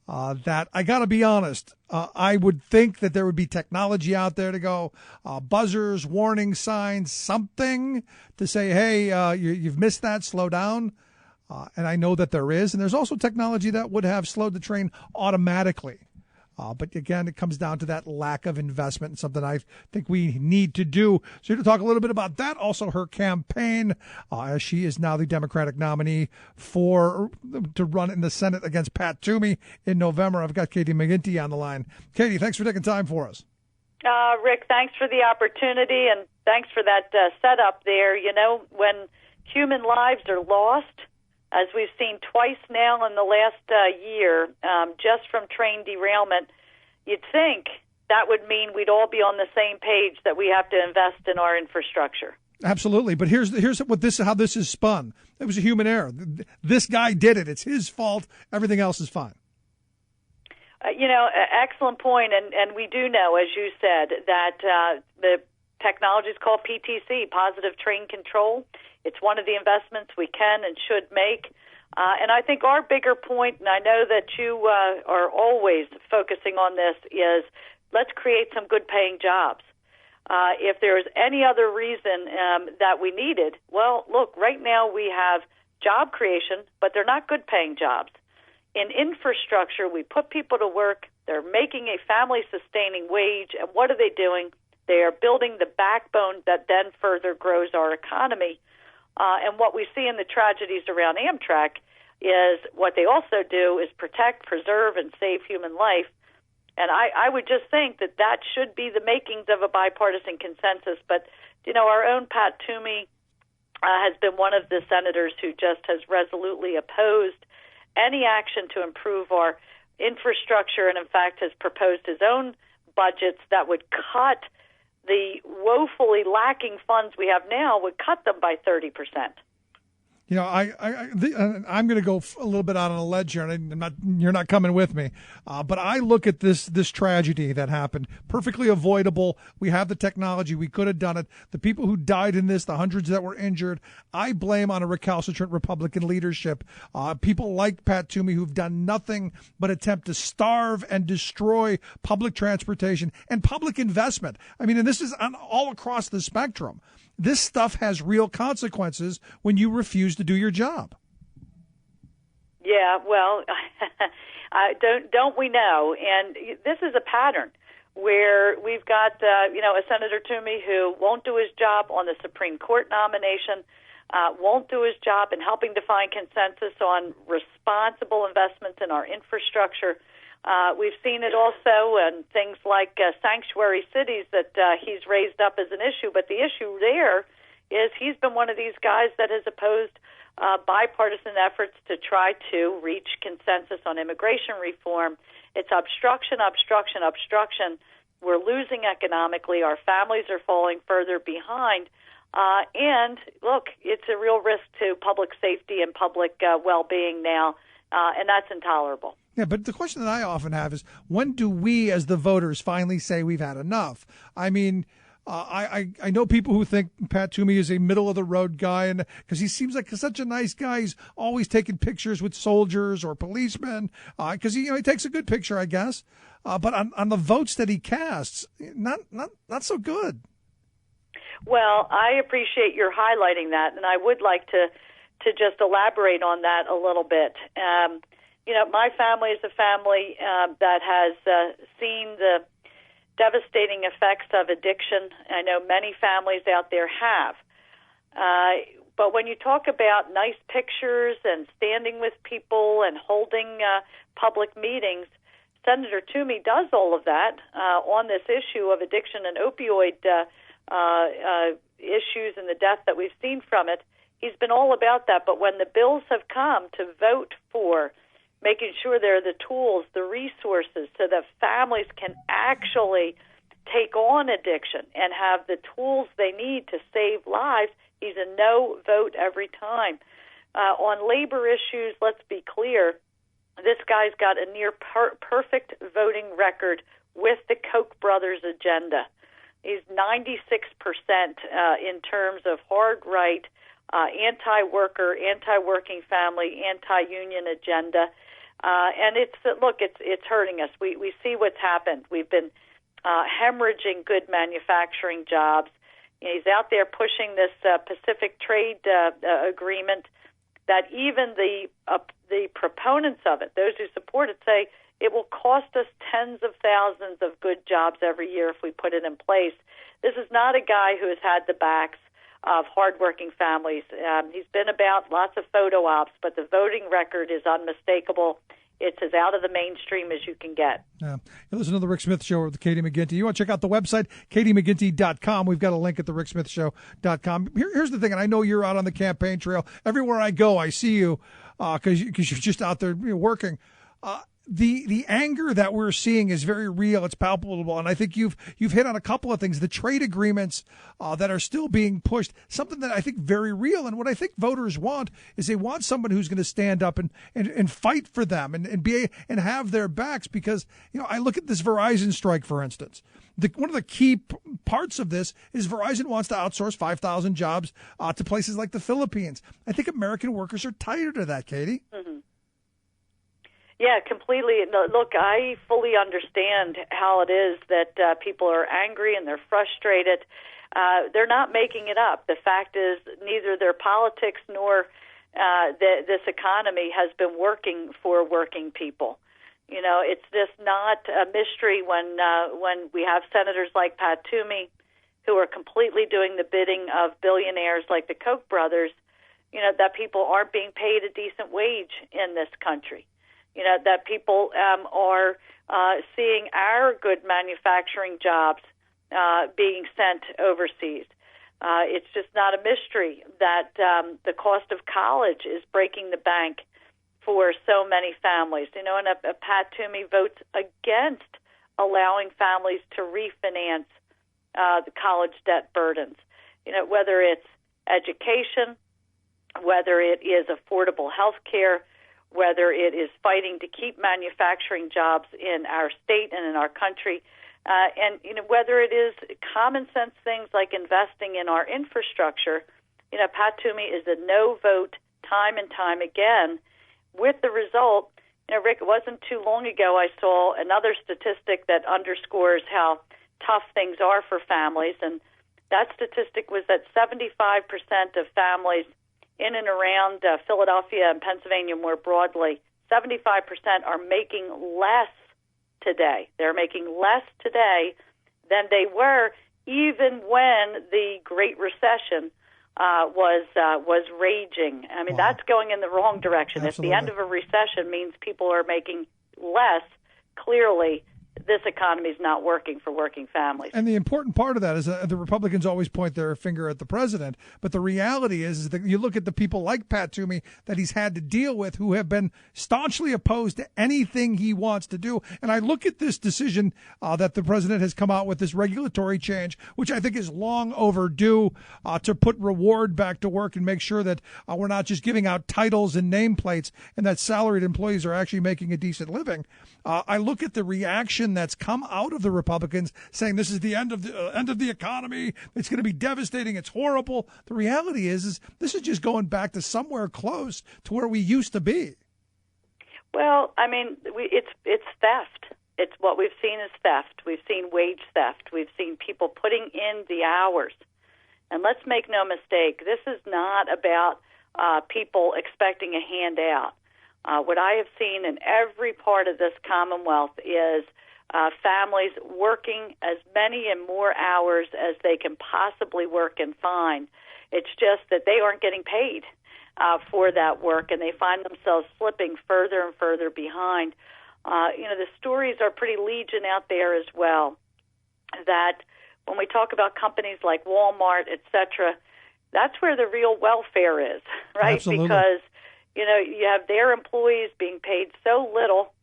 That I got to be honest, I would think that there would be technology out there to go, buzzers, warning signs, something to say, hey, you've missed that, slow down. And I know that there is. And there's also technology that would have slowed the train automatically. But again, it comes down to that lack of investment, and something I think we need to do. So here to talk a little bit about that, also her campaign, as she is now the Democratic nominee to run in the Senate against Pat Toomey in November. I've got Katie McGinty on the line. Katie, thanks for taking time for us. Rick, thanks for the opportunity, and thanks for that setup there. When human lives are lost, as we've seen twice now in the last year, just from train derailment, you'd think that would mean we'd all be on the same page that we have to invest in our infrastructure. Absolutely, but here's how this is spun. It was a human error. This guy did it. It's his fault. Everything else is fine. Excellent point, and we do know, as you said, that the technology is called PTC, Positive Train Control. It's one of the investments we can and should make. And I think our bigger point, and I know that you are always focusing on this, is let's create some good-paying jobs. If there's any other reason that we need it, well, look, right now we have job creation, but they're not good-paying jobs. In infrastructure, we put people to work. They're making a family-sustaining wage, and what are they doing? They are building the backbone that then further grows our economy. And what we see in the tragedies around Amtrak is what they also do is protect, preserve, and save human life. And I would just think that should be the makings of a bipartisan consensus. But, our own Pat Toomey has been one of the senators who just has resolutely opposed any action to improve our infrastructure, and in fact has proposed his own budgets that would cut the woefully lacking funds we have now, would cut them by 30%. I'm going to go a little bit out on a ledge here, and you're not coming with me. But I look at this tragedy that happened, perfectly avoidable. We have the technology. We could have done it. The people who died in this, the hundreds that were injured, I blame on a recalcitrant Republican leadership. People like Pat Toomey who've done nothing but attempt to starve and destroy public transportation and public investment. I mean, and this is all across the spectrum. This stuff has real consequences when you refuse to do your job. Yeah, well, don't we know? And this is a pattern where we've got, a Senator Toomey who won't do his job on the Supreme Court nomination, won't do his job in helping to find consensus on responsible investments in our infrastructure. We've seen it also in things like sanctuary cities that he's raised up as an issue. But the issue there is he's been one of these guys that has opposed bipartisan efforts to try to reach consensus on immigration reform. It's obstruction, obstruction, obstruction. We're losing economically. Our families are falling further behind. And, look, it's a real risk to public safety and public well-being now, and that's intolerable. Yeah, but the question that I often have is, when do we as the voters finally say we've had enough? I mean, I know people who think Pat Toomey is a middle-of-the-road guy, and because he seems like such a nice guy. He's always taking pictures with soldiers or policemen, because he takes a good picture, I guess. But on the votes that he casts, not so good. Well, I appreciate your highlighting that, and I would like to just elaborate on that a little bit. My family is a family that has seen the devastating effects of addiction. I know many families out there have. But when you talk about nice pictures and standing with people and holding public meetings, Senator Toomey does all of that on this issue of addiction and opioid issues and the death that we've seen from it. He's been all about that. But when the bills have come to vote for making sure there are the tools, the resources, so that families can actually take on addiction and have the tools they need to save lives, he's a no vote every time. On labor issues, let's be clear, this guy's got a near perfect voting record with the Koch brothers agenda. He's 96% in terms of hard right, anti-worker, anti-working family, anti-union agenda. And it's hurting us. We see what's happened. We've been hemorrhaging good manufacturing jobs. He's out there pushing this Pacific Trade Agreement that even the proponents of it, those who support it, say it will cost us tens of thousands of good jobs every year if we put it in place. This is not a guy who has had the backs of hardworking families. He's been about lots of photo ops, but the voting record is unmistakable. It's as out of the mainstream as you can get. Yeah. You listen to The Rick Smith Show with Katie McGinty. You want to check out the website, katiemcginty.com. We've got a link at thericksmithshow.com. Here's the thing, and I know you're out on the campaign trail. Everywhere I go, I see you because you're just out there working. The anger that we're seeing is very real. It's palpable, and I think you've hit on a couple of things. The trade agreements that are still being pushed, something that I think very real. And what I think voters want is they want someone who's going to stand up and fight for them and have their backs. Because I look at this Verizon strike, for instance. One of the key parts of this is Verizon wants to outsource 5,000 jobs to places like the Philippines. I think American workers are tired of that, Katie. Mm-hmm. Yeah, completely. Look, I fully understand how it is that people are angry and they're frustrated. They're not making it up. The fact is, neither their politics nor this economy has been working for working people. It's just not a mystery when we have senators like Pat Toomey who are completely doing the bidding of billionaires like the Koch brothers, that people aren't being paid a decent wage in this country. That people are seeing our good manufacturing jobs being sent overseas. It's just not a mystery that the cost of college is breaking the bank for so many families. And Pat Toomey votes against allowing families to refinance the college debt burdens. Whether it's education, whether it is affordable health care, whether it is fighting to keep manufacturing jobs in our state and in our country, and whether it is common sense things like investing in our infrastructure. Pat Toomey is a no vote time and time again, with the result. Rick, it wasn't too long ago I saw another statistic that underscores how tough things are for families, and that statistic was that 75% of families in and around Philadelphia and Pennsylvania more broadly, 75% are making less today. They're making less today than they were even when the Great Recession was raging. I mean, That's going in the wrong direction. Absolutely. If the end of a recession means people are making less, clearly this economy is not working for working families. And the important part of that is the Republicans always point their finger at the president. But the reality is that you look at the people like Pat Toomey that he's had to deal with who have been staunchly opposed to anything he wants to do. And I look at this decision that the president has come out with, this regulatory change, which I think is long overdue, to put reward back to work and make sure that we're not just giving out titles and nameplates and that salaried employees are actually making a decent living. I look at the reaction that's come out of the Republicans saying this is the end of the economy. It's going to be devastating. It's horrible. The reality is this is just going back to somewhere close to where we used to be. Well, I mean, it's theft. It's what we've seen is theft. We've seen wage theft. We've seen people putting in the hours. And let's make no mistake, this is not about people expecting a handout. What I have seen in every part of this Commonwealth is families working as many and more hours as they can possibly work and find. It's just that they aren't getting paid for that work, and they find themselves slipping further and further behind. The stories are pretty legion out there as well, that when we talk about companies like Walmart, et cetera, that's where the real welfare is, right? Absolutely. Because you have their employees being paid so little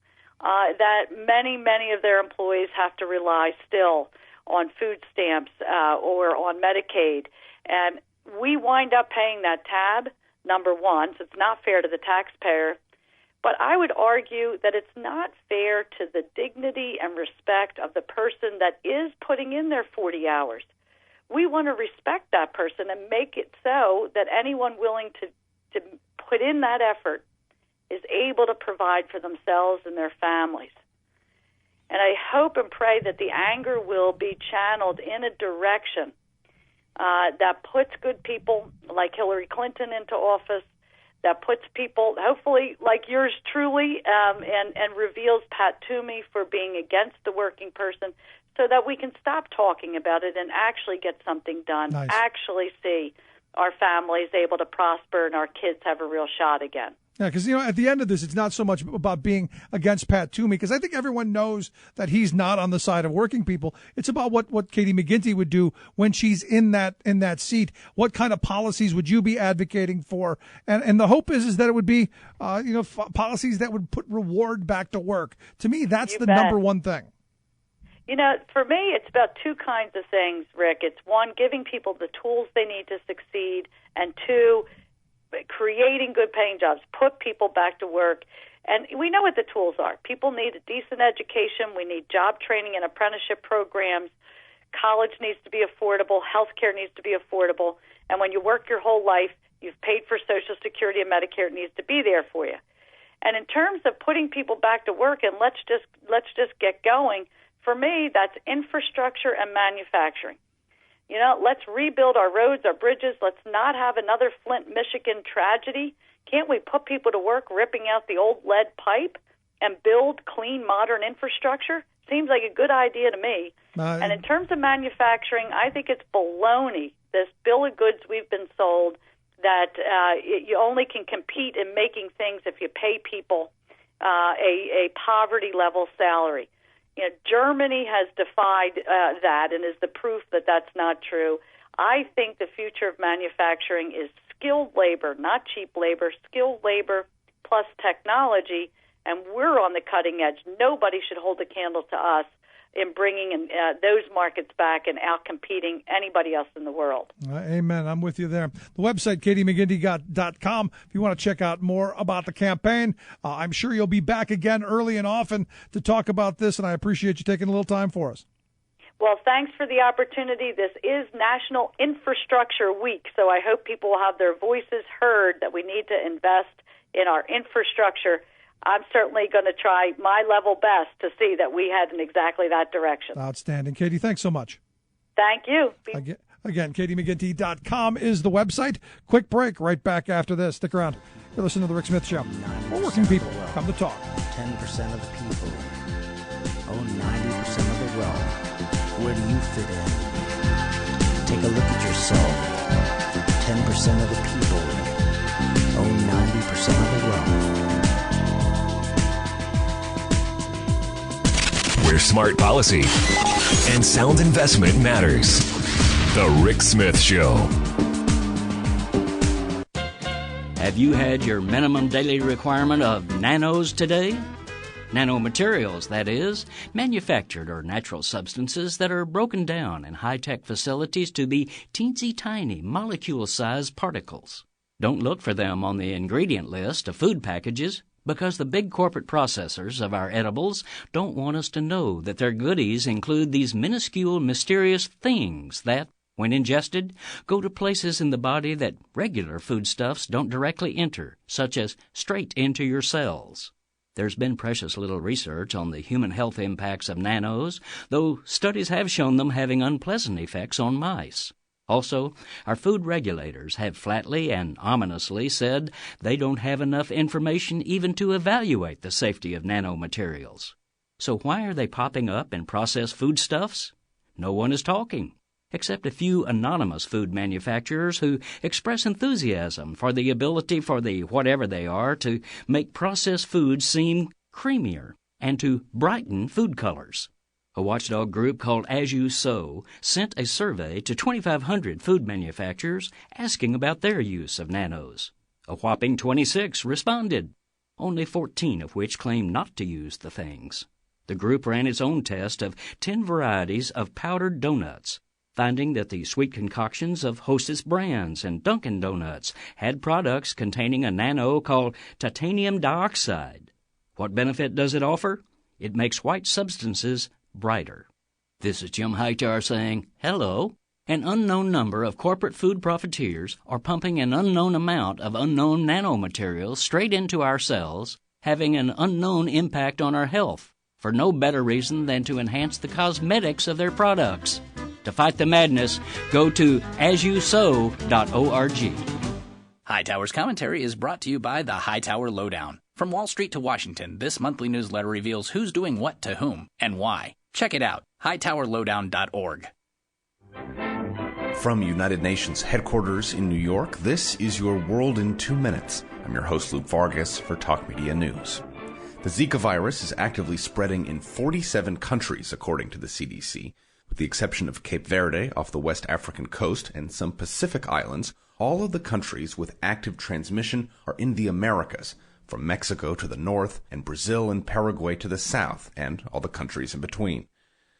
that many of their employees have to rely still on food stamps or on Medicaid. And we wind up paying that tab, number one, so it's not fair to the taxpayer. But I would argue that it's not fair to the dignity and respect of the person that is putting in their 40 hours. We want to respect that person and make it so that anyone willing to put in that effort is able to provide for themselves and their families. And I hope and pray that the anger will be channeled in a direction that puts good people like Hillary Clinton into office, that puts people, hopefully, like yours truly, and reveals Pat Toomey for being against the working person, so that we can stop talking about it and actually get something done, Nice. Actually see our families able to prosper and our kids have a real shot again. Yeah, because, at the end of this, it's not so much about being against Pat Toomey, because I think everyone knows that he's not on the side of working people. It's about what Katie McGinty would do when she's in that seat. What kind of policies would you be advocating for? And the hope is that it would be, policies that would put reward back to work. To me, that's the number one thing. For me, it's about two kinds of things, Rick. It's one, giving people the tools they need to succeed, and two, creating good-paying jobs, put people back to work. And we know what the tools are. People need a decent education. We need job training and apprenticeship programs. College needs to be affordable. Healthcare needs to be affordable. And when you work your whole life, you've paid for Social Security and Medicare. It needs to be there for you. And in terms of putting people back to work, and let's just get going, for me, that's infrastructure and manufacturing. Let's rebuild our roads, our bridges. Let's not have another Flint, Michigan tragedy. Can't we put people to work ripping out the old lead pipe and build clean, modern infrastructure? Seems like a good idea to me. And in terms of manufacturing, I think it's baloney, this bill of goods we've been sold, that you only can compete in making things if you pay people a poverty-level salary. Germany has defied that and is the proof that that's not true. I think the future of manufacturing is skilled labor, not cheap labor, skilled labor plus technology, and we're on the cutting edge. Nobody should hold a candle to us in bringing those markets back and out-competing anybody else in the world. Amen. I'm with you there. The website, KatieMcGinty.com, if you want to check out more about the campaign. I'm sure you'll be back again early and often to talk about this, and I appreciate you taking a little time for us. Well, thanks for the opportunity. This is National Infrastructure Week, so I hope people will have their voices heard that we need to invest in our infrastructure. I'm certainly going to try my level best to see that we head in exactly that direction. Outstanding. Katie, thanks so much. Thank you. Again, KatieMcGinty.com is the website. Quick break, right back after this. Stick around. You're listening to The Rick Smith Show. We're working people. Come to talk. 10% of the people own 90% of the wealth. Where do you fit in? Take a look at yourself. 10% of the people own 90% of the wealth. where smart policy and sound investment matters. The Rick Smith Show. Have you had your minimum daily requirement of nanos today? Nanomaterials, that is, manufactured or natural substances that are broken down in high-tech facilities to be teensy-tiny molecule-sized particles. Don't look for them on the ingredient list of food packages because the big corporate processors of our edibles don't want us to know that their goodies include these minuscule, mysterious things that, when ingested, go to places in the body that regular foodstuffs don't directly enter, such as straight into your cells. There's been precious little research on the human health impacts of nanos, though studies have shown them having unpleasant effects on mice. Also, our food regulators have flatly and ominously said they don't have enough information even to evaluate the safety of nanomaterials. So why are they popping up in processed foodstuffs? No one is talking, except a few anonymous food manufacturers who express enthusiasm for the ability for the whatever they are to make processed foods seem creamier and to brighten food colors. A watchdog group called As You Sow sent a survey to 2,500 food manufacturers asking about their use of nanos. A whopping 26 responded, only 14 of which claimed not to use the things. The group ran its own test of 10 varieties of powdered donuts, finding that the sweet concoctions of Hostess brands and Dunkin' Donuts had products containing a nano called titanium dioxide. What benefit does it offer? It makes white substances brighter. This is Jim Hightower saying, hello. An unknown number of corporate food profiteers are pumping an unknown amount of unknown nanomaterials straight into our cells, having an unknown impact on our health, for no better reason than to enhance the cosmetics of their products. To fight the madness, go to asyousow.org. Hightower's commentary is brought to you by the Hightower Lowdown. From Wall Street to Washington, this monthly newsletter reveals who's doing what to whom and why. Check it out, hightowerlowdown.org. From United Nations headquarters in New York, this is your World in 2 Minutes. I'm your host, Luke Vargas, for Talk Media News. The Zika virus is actively spreading in 47 countries, according to the CDC. With the exception of Cape Verde off the West African coast and some Pacific islands, all of the countries with active transmission are in the Americas, from Mexico to the north and Brazil and Paraguay to the south, and all the countries in between.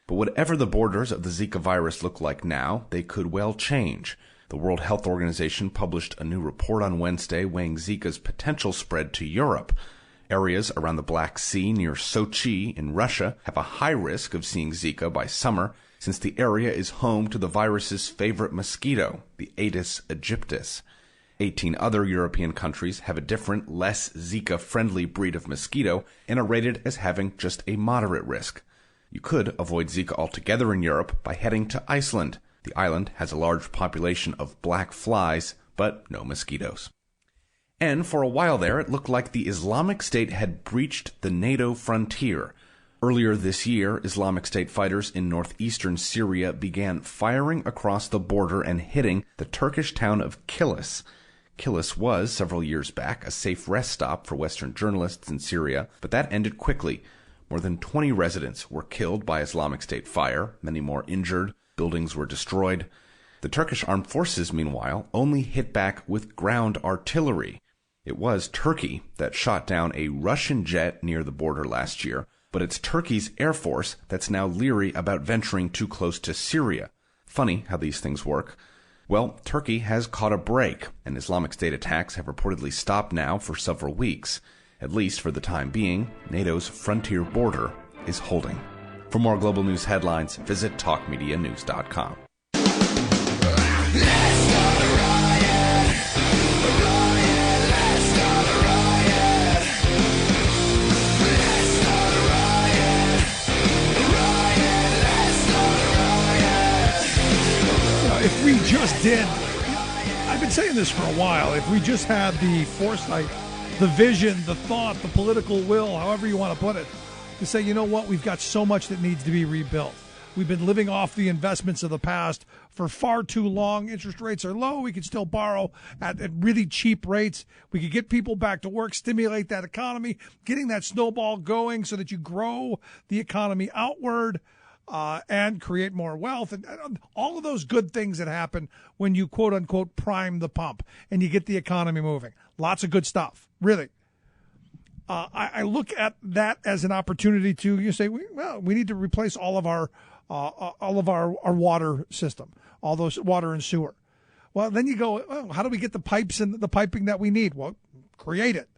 But whatever the borders of the Zika virus look like now, they could well change. The World Health Organization published a new report on Wednesday weighing Zika's potential spread to Europe. Areas around the Black Sea near Sochi in Russia have a high risk of seeing Zika by summer, since the area is home to the virus's favorite mosquito, the Aedes aegyptus. 18 other European countries have a different, less Zika-friendly breed of mosquito and are rated as having just a moderate risk. You could avoid Zika altogether in Europe by heading to Iceland. The island has a large population of black flies, but no mosquitoes. And for a while there, it looked like the Islamic State had breached the NATO frontier. Earlier this year, Islamic State fighters in northeastern Syria began firing across the border and hitting the Turkish town of Kilis. Kilis was, several years back, a safe rest stop for Western journalists in Syria, but that ended quickly. More than 20 residents were killed by Islamic State fire, many more injured, buildings were destroyed. The Turkish armed forces, meanwhile, only hit back with ground artillery. It was Turkey that shot down a Russian jet near the border last year, but it's Turkey's Air Force that's now leery about venturing too close to Syria. Funny how these things work. Well, Turkey has caught a break, and Islamic State attacks have reportedly stopped now for several weeks. At least for the time being, NATO's frontier border is holding. For more global news headlines, visit talkmedianews.com. If we just did, I've been saying this for a while, if we just had the foresight, the vision, the thought, the political will, however you want to put it, to say, you know what, we've got so much that needs to be rebuilt. We've been living off the investments of the past for far too long. Interest rates are low. We can still borrow at really cheap rates. We could get people back to work, stimulate that economy, getting that snowball going so that you grow the economy outward and create more wealth. And all of those good things that happen when you, quote unquote, prime the pump and you get the economy moving. Lots of good stuff, really. I look at that as an opportunity to say, we need to replace all of our water system, all those water and sewer. Well, then you go, how do we get the pipes and the piping that we need? Well, create it.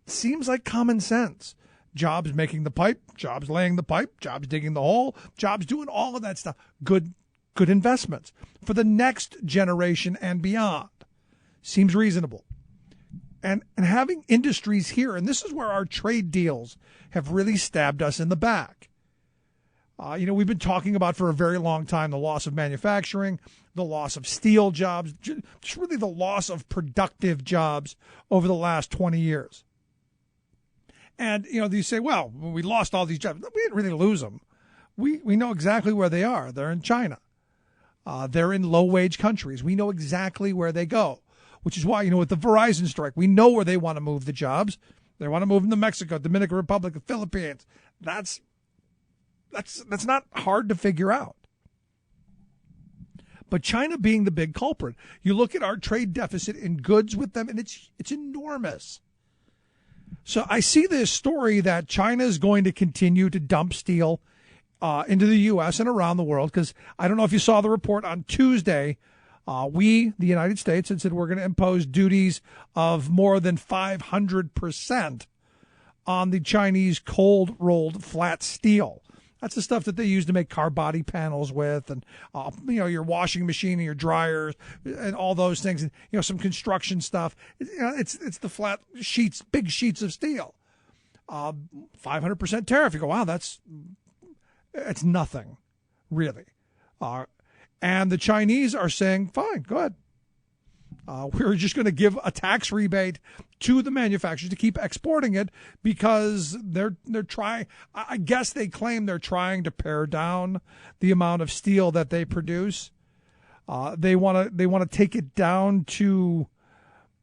Seems like common sense. Jobs making the pipe, jobs laying the pipe, jobs digging the hole, jobs doing all of that stuff. Good investments for the next generation and beyond. Seems reasonable. And having industries here, and this is where our trade deals have really stabbed us in the back. We've been talking about for a very long time the loss of manufacturing, the loss of steel jobs, just really the loss of productive jobs over the last 20 years. And, you say, well, we lost all these jobs. We didn't really lose them. We know exactly where they are. They're in China. They're in low-wage countries. We know exactly where they go. Which is why, with the Verizon strike, we know where they want to move the jobs. They want to move them to Mexico, Dominican Republic, the Philippines. That's not hard to figure out. But China being the big culprit, you look at our trade deficit in goods with them, and it's enormous. So I see this story that China is going to continue to dump steel into the U.S. and around the world, because I don't know if you saw the report on Tuesday. The United States, had said we're going to impose duties of more than 500% on the Chinese cold-rolled flat steel. That's the stuff that they use to make car body panels with, and your washing machine and your dryers and all those things, and some construction stuff. It's the flat sheets, big sheets of steel. 500% tariff. You go, wow, it's nothing, really. And the Chinese are saying, fine, go ahead. We're just going to give a tax rebate to the manufacturers to keep exporting it because they're trying. I guess they claim they're trying to pare down the amount of steel that they produce. They want to take it down to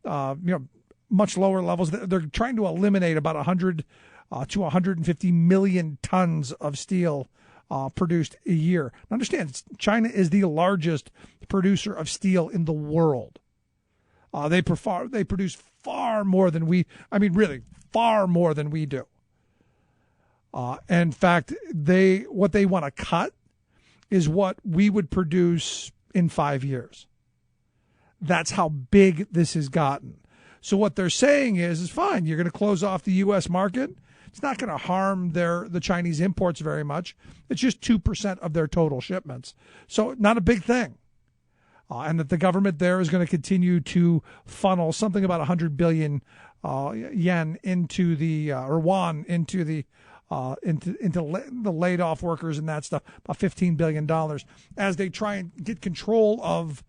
much lower levels. They're trying to eliminate about 100 to 150 million tons of steel produced a year. Now understand, China is the largest producer of steel in the world. They produce far more than we. Really, far more than we do. In fact, what they want to cut is what we would produce in 5 years. That's how big this has gotten. So what they're saying is fine. You're going to close off the U.S. market. It's not going to harm the Chinese imports very much. It's just 2% of their total shipments. So not a big thing. And that the government there is going to continue to funnel something about 100 billion yen into the or yuan into the the laid off workers and that stuff, about $15 billion, as they try and get control of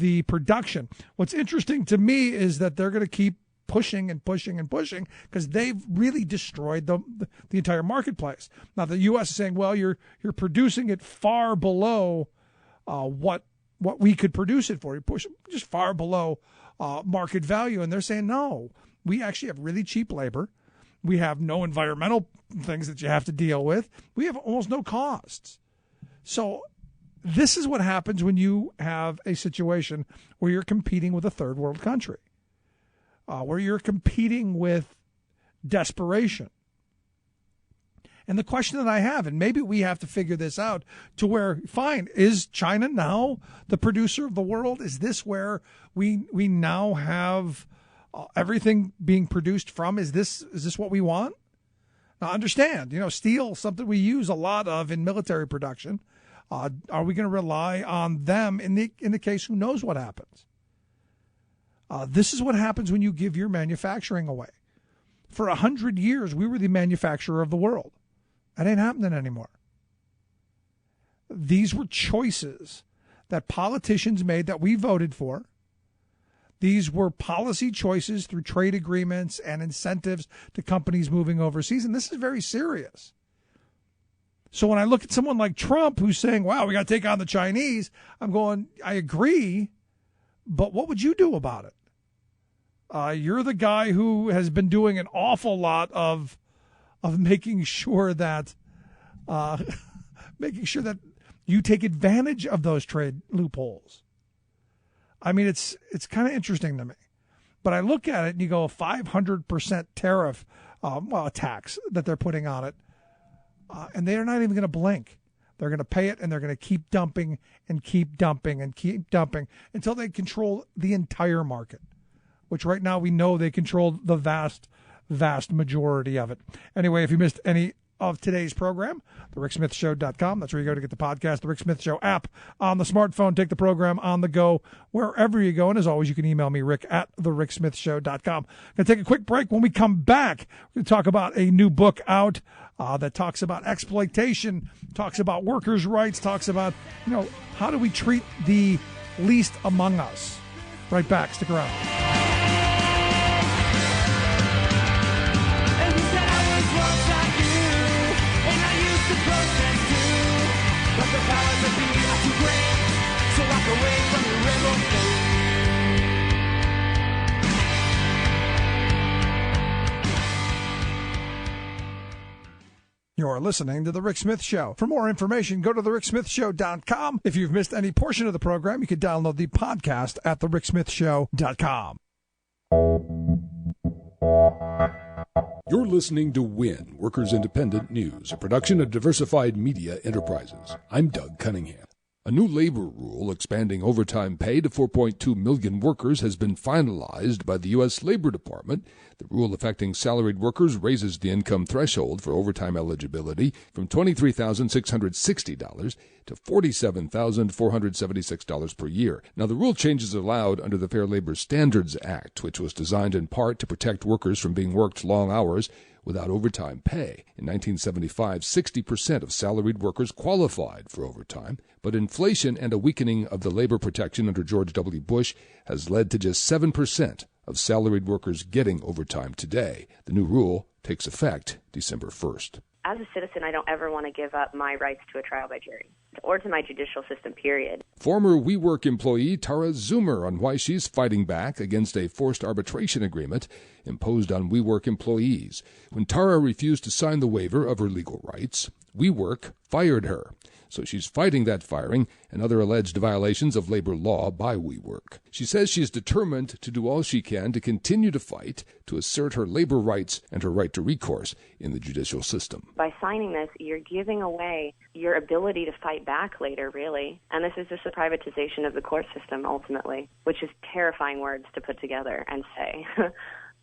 the production. What's interesting to me is that they're going to keep pushing and pushing and pushing because they've really destroyed the entire marketplace. Now the U.S. is saying, well, you're producing it far below what we could produce it for. You push just far below market value, and they're saying, no, we actually have really cheap labor. We have no environmental things that you have to deal with. We have almost no costs. So this is what happens when you have a situation where you're competing with a third world country. Where you're competing with desperation. And the question that I have, and maybe we have to figure this out to where, fine, is China now the producer of the world? Is this where we now have everything being produced from? Is this what we want? Now, understand, steel, something we use a lot of in military production. Are we going to rely on them in the case who knows what happens? This is what happens when you give your manufacturing away. For 100 years, we were the manufacturer of the world. That ain't happening anymore. These were choices that politicians made that we voted for. These were policy choices through trade agreements and incentives to companies moving overseas. And this is very serious. So when I look at someone like Trump who's saying, wow, we got to take on the Chinese, I'm going, I agree, but what would you do about it? You're the guy who has been doing an awful lot of making sure that you take advantage of those trade loopholes. I mean, it's kind of interesting to me. But I look at it and you go, 500% tariff, tax that they're putting on it. And they're not even going to blink. They're going to pay it, and they're going to keep dumping and keep dumping and keep dumping until they control the entire market, which right now we know they control the vast, vast majority of it. Anyway, if you missed any of today's program, thericksmithshow.com. That's where you go to get the podcast, the Rick Smith Show app on the smartphone. Take the program on the go wherever you go. And as always, you can email me, Rick, at thericksmithshow.com. Going to take a quick break. When we come back, we're going to talk about a new book out that talks about exploitation, talks about workers' rights, talks about, how do we treat the least among us. Right back. Stick around. But the powers that be are too great to walk away from your rebel faith. You're listening to The Rick Smith Show. For more information, go to thericksmithshow.com. If you've missed any portion of the program, you can download the podcast at thericksmithshow.com. You're listening to WIN, Workers Independent News, a production of Diversified Media Enterprises. I'm Doug Cunningham. A new labor rule expanding overtime pay to 4.2 million workers has been finalized by the U.S. Labor Department. The rule affecting salaried workers raises the income threshold for overtime eligibility from $23,660 to $47,476 per year. Now, the rule change is allowed under the Fair Labor Standards Act, which was designed in part to protect workers from being worked long hours without overtime pay. In 1975, 60% of salaried workers qualified for overtime, but inflation and a weakening of the labor protection under George W. Bush has led to just 7% of salaried workers getting overtime today. The new rule takes effect December 1st. As a citizen, I don't ever want to give up my rights to a trial by jury or to my judicial system, period. Former WeWork employee Tara Zoomer on why she's fighting back against a forced arbitration agreement imposed on WeWork employees. When Tara refused to sign the waiver of her legal rights, WeWork fired her. So she's fighting that firing and other alleged violations of labor law by WeWork. She says she is determined to do all she can to continue to fight to assert her labor rights and her right to recourse in the judicial system. By signing this, you're giving away your ability to fight back later, really. And this is just a privatization of the court system, ultimately, which is terrifying words to put together and say.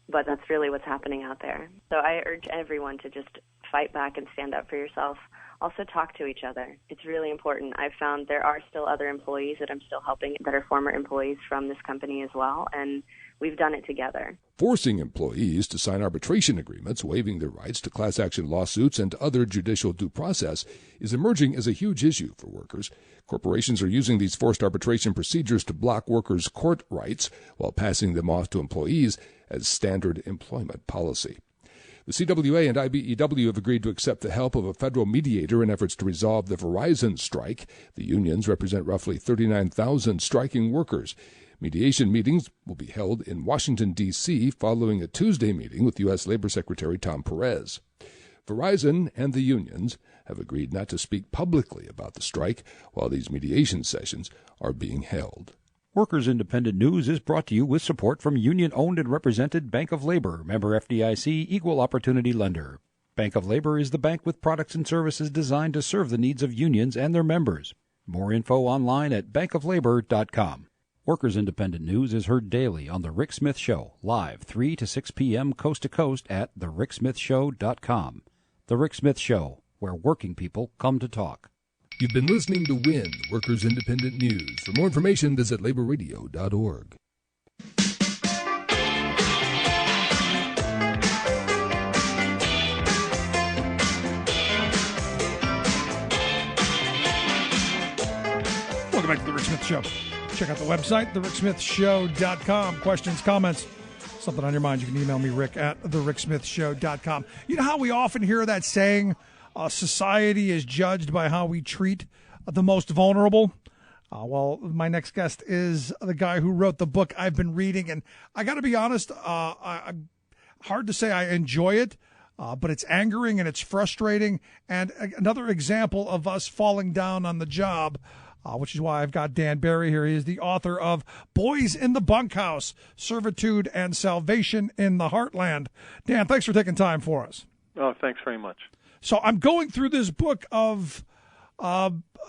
But that's really what's happening out there. So I urge everyone to just fight back and stand up for yourself. Also talk to each other. It's really important. I've found there are still other employees that I'm still helping that are former employees from this company as well, and we've done it together. Forcing employees to sign arbitration agreements, waiving their rights to class action lawsuits and other judicial due process is emerging as a huge issue for workers. Corporations are using these forced arbitration procedures to block workers' court rights while passing them off to employees as standard employment policy. The CWA and IBEW have agreed to accept the help of a federal mediator in efforts to resolve the Verizon strike. The unions represent roughly 39,000 striking workers. Mediation meetings will be held in Washington, D.C., following a Tuesday meeting with U.S. Labor Secretary Tom Perez. Verizon and the unions have agreed not to speak publicly about the strike while these mediation sessions are being held. Workers Independent News is brought to you with support from union-owned and represented Bank of Labor, member FDIC, equal opportunity lender. Bank of Labor is the bank with products and services designed to serve the needs of unions and their members. More info online at bankoflabor.com. Workers Independent News is heard daily on The Rick Smith Show, live 3 to 6 p.m. coast to coast at thericksmithshow.com. The Rick Smith Show, where working people come to talk. You've been listening to WIN, Workers Independent News. For more information, visit laborradio.org. Welcome back to The Rick Smith Show. Check out the website, thericksmithshow.com. Questions, comments, something on your mind, you can email me, Rick, at thericksmithshow.com. You know how we often hear that saying, society is judged by how we treat the most vulnerable. Well, my next guest is the guy who wrote the book I've been reading, and I got to be honest, I'm hard to say I enjoy it, but it's angering and it's frustrating, and another example of us falling down on the job, which is why I've got Dan Barry here. He is the author of Boys in the Bunkhouse, Servitude and Salvation in the Heartland. Dan, thanks for taking time for us. Oh, thanks very much. So I'm going through this book of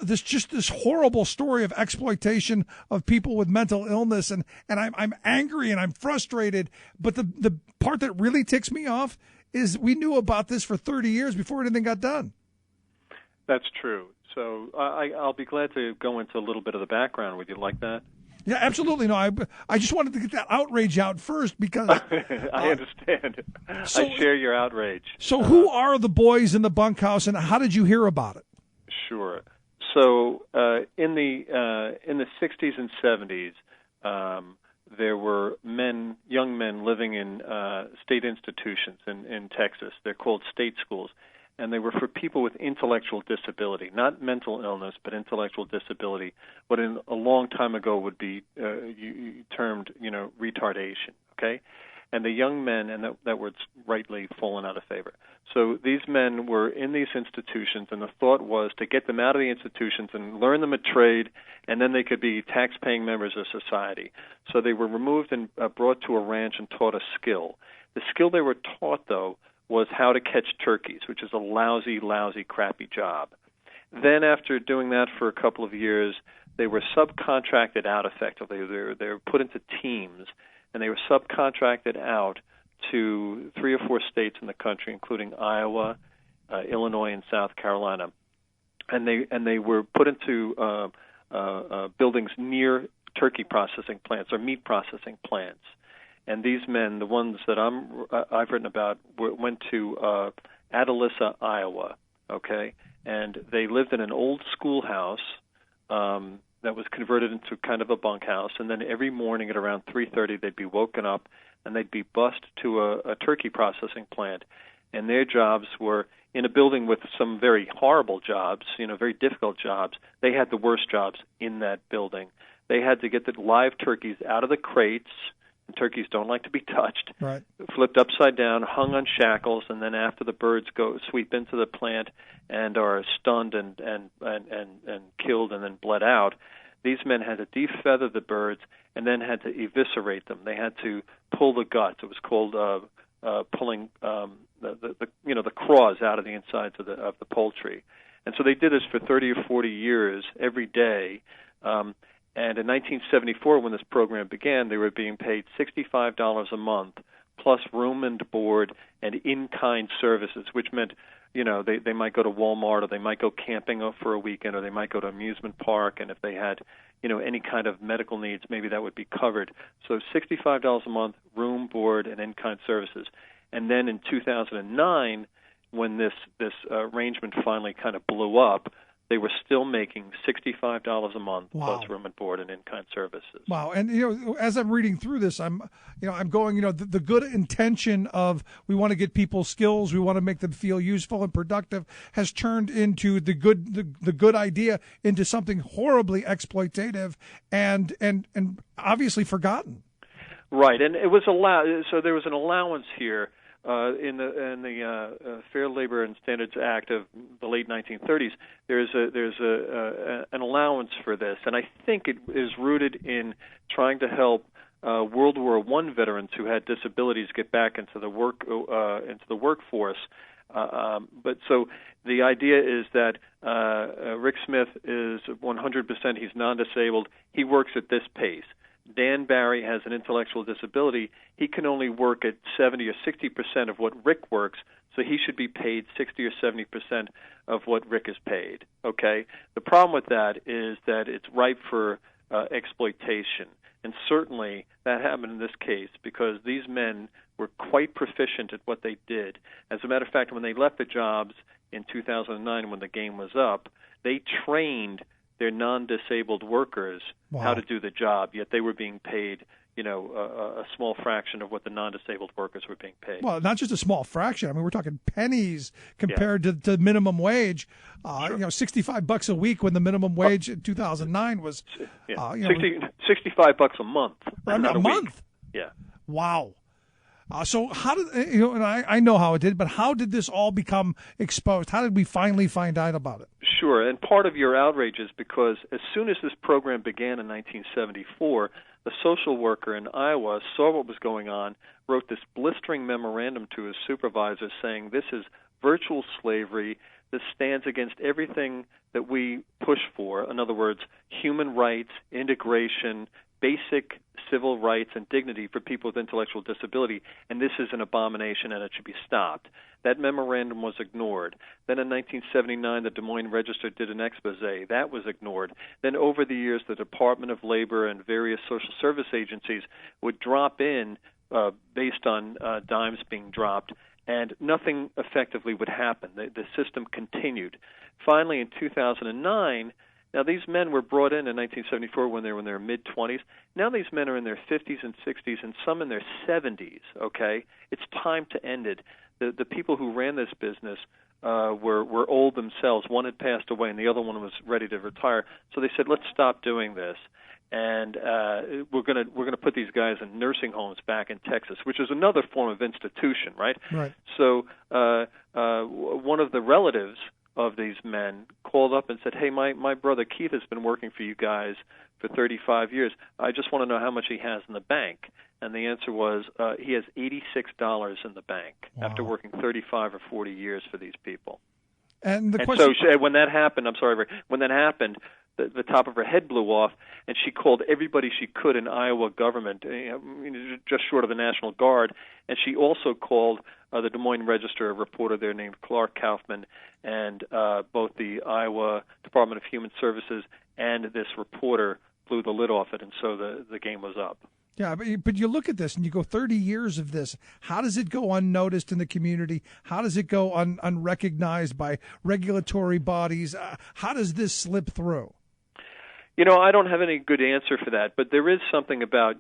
this horrible story of exploitation of people with mental illness, and I'm angry and I'm frustrated. But the part that really ticks me off is we knew about this for 30 years before anything got done. That's true. So I'll be glad to go into a little bit of the background with you, like that. Yeah, absolutely. No, I just wanted to get that outrage out first because I understand. So, I share your outrage. So who are the boys in the bunkhouse, and how did you hear about it? Sure. So in the 60s and 70s, there were young men living in state institutions in Texas. They're called state schools, and they were for people with intellectual disability, not mental illness, but intellectual disability. What in a long time ago would be termed, retardation. Okay. And the young men, and that word's rightly fallen out of favor. So these men were in these institutions, and the thought was to get them out of the institutions and learn them a trade, and then they could be tax-paying members of society. So they were removed and brought to a ranch and taught a skill. The skill they were taught, though, was how to catch turkeys, which is a lousy, crappy job. Then after doing that for a couple of years, they were subcontracted out effectively. They were put into teams, and they were subcontracted out to 3 or 4 states in the country, including Iowa, Illinois, and South Carolina. And they were put into buildings near turkey processing plants or meat processing plants. And these men, the ones that I've written about, went to Atalissa, Iowa, okay? And they lived in an old schoolhouse that was converted into kind of a bunkhouse. And then every morning at around 3:30, they'd be woken up and they'd be bussed to a turkey processing plant. And their jobs were in a building with some very horrible jobs, very difficult jobs. They had the worst jobs in that building. They had to get the live turkeys out of the crates. And turkeys don't like to be touched. Right. Flipped upside down, hung on shackles, and then after the birds sweep into the plant and are stunned and killed and then bled out, these men had to defeather the birds and then had to eviscerate them. They had to pull the guts. It was called pulling the craws out of the insides of the poultry. And so they did this for 30 or 40 years every day. And in 1974, when this program began, they were being paid $65 a month, plus room and board and in-kind services, which meant, they might go to Walmart, or they might go camping for a weekend, or they might go to an amusement park, and if they had, any kind of medical needs, maybe that would be covered. So $65 a month, room, board, and in-kind services. And then in 2009, when this arrangement finally kind of blew up, they were still making $65 a month plus room and board and in-kind services. Wow! And as I'm reading through this, I'm going, the good intention of we want to get people skills, we want to make them feel useful and productive, has turned into the good idea into something horribly exploitative and obviously forgotten. Right, and it was so there was an allowance here. In the Fair Labor and Standards Act of the late 1930s, there's an allowance for this, and I think it is rooted in trying to help World War I veterans who had disabilities get back into the workforce. But so the idea is that Rick Smith is 100%. He's non-disabled. He works at this pace. Dan Barry has an intellectual disability. He can only work at 70 or 60% of what Rick works, so he should be paid 60 or 70% of what Rick is paid. Okay? The problem with that is that it's ripe for exploitation, and certainly that happened in this case because these men were quite proficient at what they did. As a matter of fact, when they left the jobs in 2009 when the game was up, they trained their non-disabled workers how to do the job, yet they were being paid, a small fraction of what the non-disabled workers were being paid. Well, not just a small fraction. I mean, we're talking pennies compared to minimum wage. Sure. $65 a week when the minimum wage in 2009 was $65 a month. A month. Yeah. Wow. So how did and I know how it did, but how did this all become exposed? How did we finally find out about it? Sure, and part of your outrage is because as soon as this program began in 1974, the social worker in Iowa saw what was going on, wrote this blistering memorandum to his supervisor saying this is virtual slavery. This stands against everything that we push for. In other words, human rights, integration, basic civil rights and dignity for people with intellectual disability, and this is an abomination and it should be stopped. That memorandum was ignored. Then in 1979, the Des Moines Register did an expose. That was ignored. Then over the years, the Department of Labor and various social service agencies would drop in based on dimes being dropped, and nothing effectively would happen. The system continued. Finally, in 2009, now, these men were brought in 1974 when they were in their mid-20s. Now these men are in their 50s and 60s and some in their 70s, okay? It's time to end it. The people who ran this business were old themselves. One had passed away and the other one was ready to retire. So they said, let's stop doing this. And we're gonna put these guys in nursing homes back in Texas, which is another form of institution, right? Right. So one of the relatives of these men called up and said, hey, my brother Keith has been working for you guys for 35 years. I just want to know how much he has in the bank. And the answer was he has $86 in the bank after working 35 or 40 years for these people. And the question... so when that happened, I'm sorry, when that happened, the top of her head blew off, and she called everybody she could in Iowa government, just short of the National Guard, and she also called the Des Moines Register, a reporter there named Clark Kaufman, and both the Iowa Department of Human Services and this reporter blew the lid off it, and so the game was up. Yeah, but you look at this and you go 30 years of this. How does it go unnoticed in the community? How does it go unrecognized by regulatory bodies? How does this slip through? I don't have any good answer for that, but there is something about,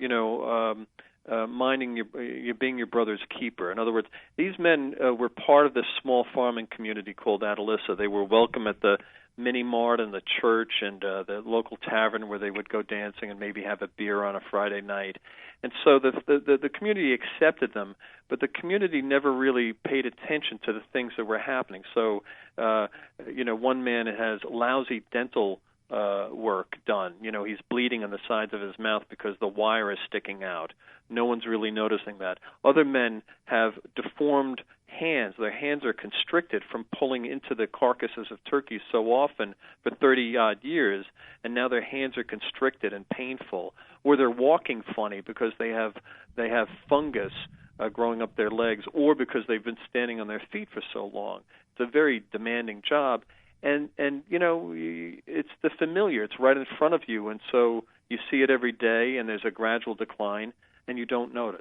minding you being your brother's keeper. In other words, these men were part of this small farming community called Atalissa. They were welcome at the mini mart and the church and the local tavern where they would go dancing and maybe have a beer on a Friday night. And so the community accepted them, but the community never really paid attention to the things that were happening. So, one man has lousy dental work done. He's bleeding on the sides of his mouth because the wire is sticking out. No one's really noticing that. Other men have deformed hands. Their hands are constricted from pulling into the carcasses of turkeys so often for 30-odd years, and now their hands are constricted and painful. Or they're walking funny because they have fungus growing up their legs, or because they've been standing on their feet for so long. It's a very demanding job. And it's the familiar. It's right in front of you, and so you see it every day, and there's a gradual decline, and you don't notice.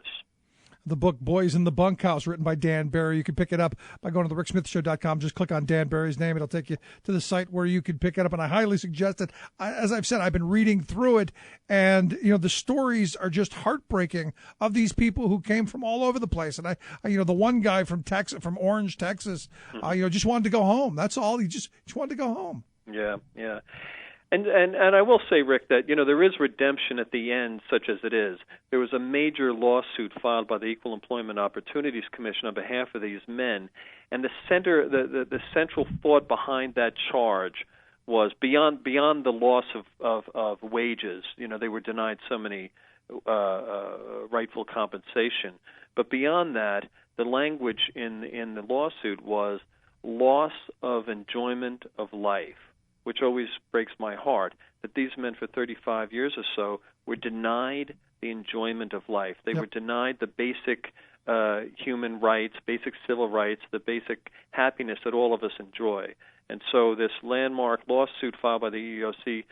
The book Boys in the Bunkhouse, written by Dan Barry. You can pick it up by going to thericksmithshow.com. Just click on Dan Barry's name. It'll take you to the site where you can pick it up, and I highly suggest it. As I've said, I've been reading through it, and the stories are just heartbreaking of these people who came from all over the place. And the one guy from Texas, from Orange, Texas, just wanted to go home. That's all. He just wanted to go home. Yeah. And I will say, Rick, that there is redemption at the end, such as it is. There was a major lawsuit filed by the Equal Employment Opportunities Commission on behalf of these men, and the central thought behind that charge was beyond the loss of wages. They were denied so many rightful compensation, but beyond that, the language in the lawsuit was loss of enjoyment of life, which always breaks my heart, that these men for 35 years or so were denied the enjoyment of life. They were denied the basic human rights, basic civil rights, the basic happiness that all of us enjoy. And so this landmark lawsuit filed by the EEOC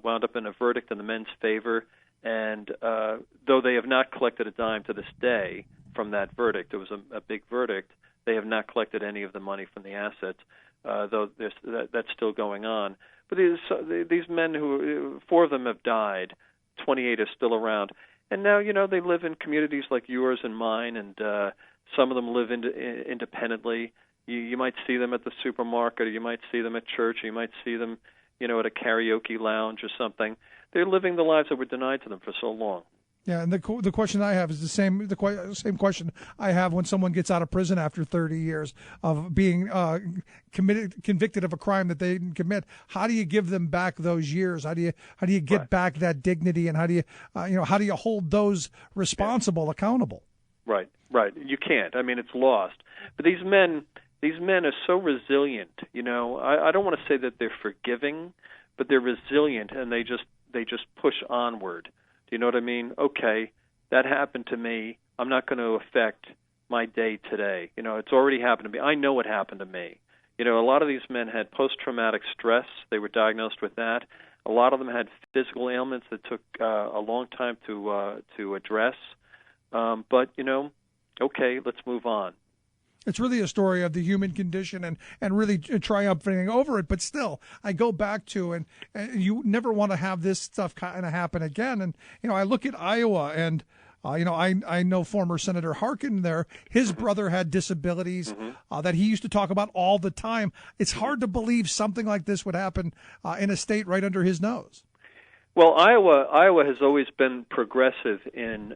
wound up in a verdict in the men's favor. And though they have not collected a dime to this day from that verdict, it was a big verdict, they have not collected any of the money from the assets. Though that's still going on. But these men, 4 of them have died, 28 are still around, And now, they live in communities like yours and mine, and some of them live independently. You might see them at the supermarket, or you might see them at church, or you might see them, at a karaoke lounge or something. They're living the lives that were denied to them for so long. Yeah, and the question I have is the same question I have when someone gets out of prison after 30 years of being convicted of a crime that they didn't commit. How do you give them back those years? How do you get back that dignity, and how do you hold those responsible accountable? Right. You can't. I mean, it's lost. But these men are so resilient. I don't want to say that they're forgiving, but they're resilient, and they just push onward. Do you know what I mean? Okay, that happened to me. I'm not going to affect my day today. It's already happened to me. I know what happened to me. A lot of these men had post-traumatic stress. They were diagnosed with that. A lot of them had physical ailments that took a long time to address. But, okay, let's move on. It's really a story of the human condition and really triumphing over it. But still, I go back to, and you never want to have this stuff kind of happen again. And, I look at Iowa, and, I know former Senator Harkin there. His brother had disabilities that he used to talk about all the time. It's hard to believe something like this would happen in a state right under his nose. Well, Iowa has always been progressive in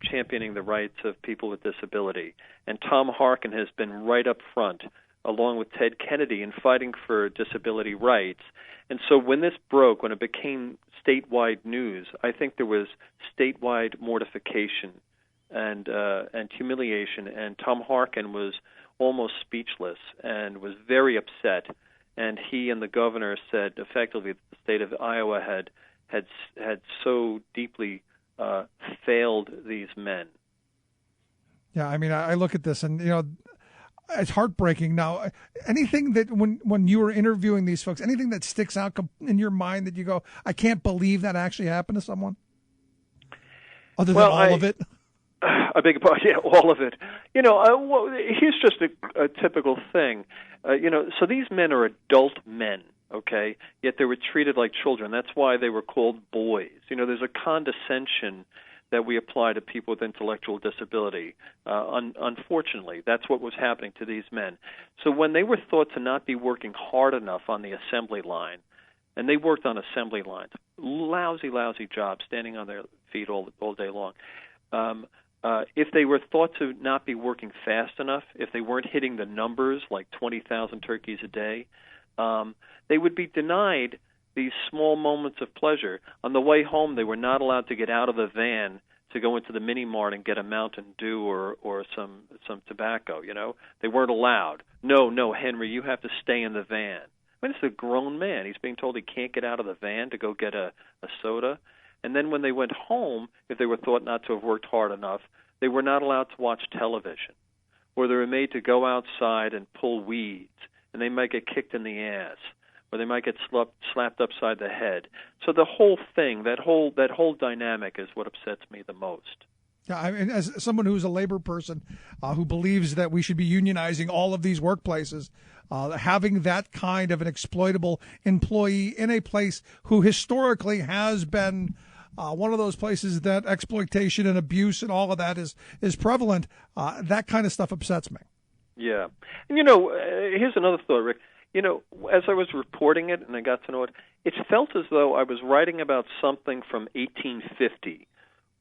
championing the rights of people with disability, and Tom Harkin has been right up front, along with Ted Kennedy, in fighting for disability rights. And so when this broke, when it became statewide news, I think there was statewide mortification and humiliation, and Tom Harkin was almost speechless and was very upset. And he and the governor said effectively that the state of Iowa had so deeply failed these men. Yeah, I mean, I look at this, and it's heartbreaking. Now, anything that when you were interviewing these folks, anything that sticks out in your mind that you go, I can't believe that actually happened to someone, other than all of it? I beg your pardon. Yeah, all of it. Here's just a typical thing. So these men are adult men. Okay, yet they were treated like children. That's why they were called boys. There's a condescension that we apply to people with intellectual disability. Unfortunately, that's what was happening to these men. So when they were thought to not be working hard enough on the assembly line, and they worked on assembly lines, lousy jobs, standing on their feet all day long. If they were thought to not be working fast enough, if they weren't hitting the numbers like 20,000 turkeys a day, they would be denied these small moments of pleasure. On the way home, they were not allowed to get out of the van to go into the mini mart and get a Mountain Dew or some tobacco. They weren't allowed. No, Henry, you have to stay in the van. I mean, it's a grown man. He's being told he can't get out of the van to go get a soda. And then when they went home, if they were thought not to have worked hard enough, they were not allowed to watch television, or they were made to go outside and pull weeds, and they might get kicked in the ass, or they might get slapped upside the head. So the whole thing, that whole dynamic is what upsets me the most. Yeah, I mean, as someone who's a labor person who believes that we should be unionizing all of these workplaces, having that kind of an exploitable employee in a place who historically has been one of those places that exploitation and abuse and all of that is prevalent, that kind of stuff upsets me. Yeah. And, here's another thought, Rick. As I was reporting it and I got to know it, it felt as though I was writing about something from 1850,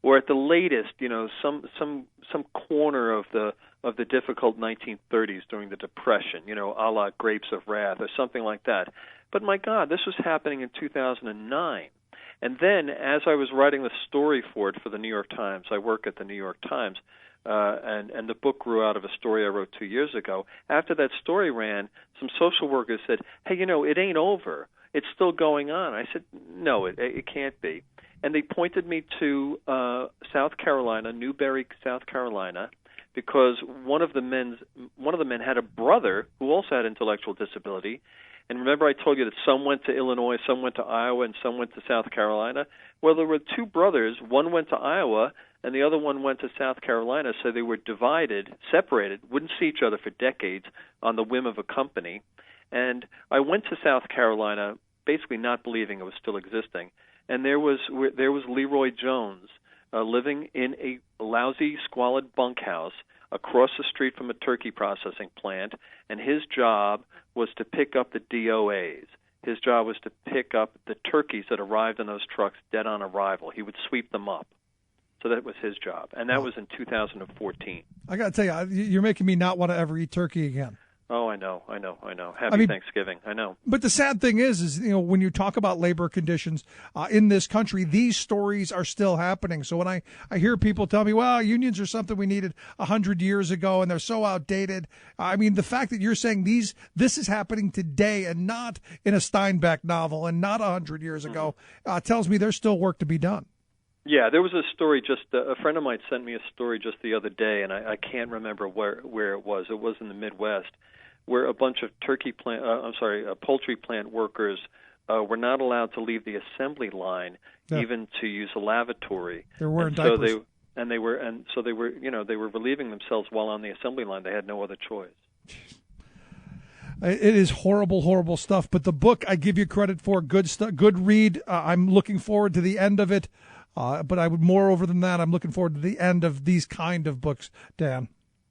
or at the latest, some corner of the difficult 1930s during the Depression, a la Grapes of Wrath or something like that. But my God, this was happening in 2009. And then, as I was writing the story for it for the New York Times, I work at the New York Times, and the book grew out of a story I wrote 2 years ago. After that story ran, some social workers said, hey, it ain't over. It's still going on. I said, no, it can't be. And they pointed me to South Carolina, Newberry, South Carolina, because one of the men had a brother who also had intellectual disability. And remember I told you that some went to Illinois, some went to Iowa, and some went to South Carolina? Well, there were two brothers. One went to Iowa, and the other one went to South Carolina, so they were separated, wouldn't see each other for decades on the whim of a company. And I went to South Carolina basically not believing it was still existing. And there was Leroy Jones, living in a lousy, squalid bunkhouse across the street from a turkey processing plant, and his job was to pick up the DOAs. His job was to pick up the turkeys that arrived in those trucks dead on arrival. He would sweep them up. So that was his job, and that was in 2014. I got to tell you, you're making me not want to ever eat turkey again. Oh, I know. Happy Thanksgiving. I know. But the sad thing is when you talk about labor conditions in this country, these stories are still happening. So when I hear people tell me, well, unions are something we needed 100 years ago and they're so outdated. I mean, the fact that you're saying this is happening today and not in a Steinbeck novel and not 100 years ago tells me there's still work to be done. Yeah, there was a story a friend of mine sent me a story just the other day, and I can't remember where it was. It was in the Midwest, where a bunch of poultry plant workers were not allowed to leave the assembly line, even to use a lavatory. They're wearing diapers. They were relieving themselves while on the assembly line. They had no other choice. It is horrible, horrible stuff. But the book, I give you credit for, good stuff, good read. I'm looking forward to the end of it. But I would, moreover than that, I'm looking forward to the end of these kind of books, Dan.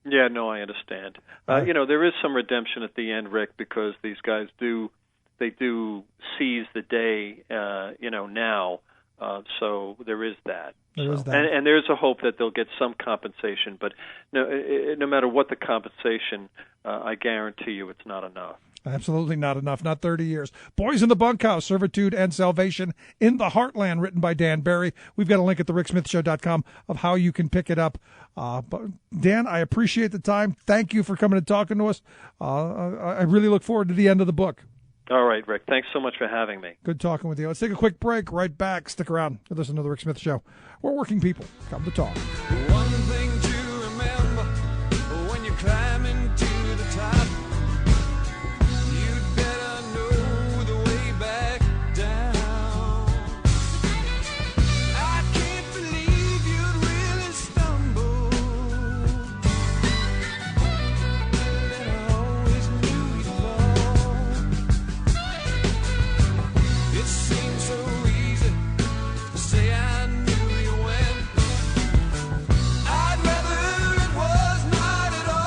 Yeah, no, I understand. There is some redemption at the end, Rick, because these guys do seize the day, now. So there is that. There is that. And there's a hope that they'll get some compensation. But no matter what the compensation, I guarantee you it's not enough. Absolutely not enough. Not 30 years. Boys in the Bunkhouse, Servitude and Salvation in the Heartland, written by Dan Barry. We've got a link at thericksmithshow.com of how you can pick it up. But Dan, I appreciate the time. Thank you for coming and talking to us. I really look forward to the end of the book. All right, Rick. Thanks so much for having me. Good talking with you. Let's take a quick break. Right back. Stick around. Listen to The Rick Smith Show. We're working people. Come to talk. One thing to remember when you're climbing to the top, you'd better know the way back down. I can't believe you'd really stumble, and I always knew you'd fall. It seems so easy to say I knew you when I'd rather it was not at all.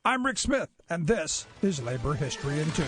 I'm Rick Smith, and this is Labor History in 2.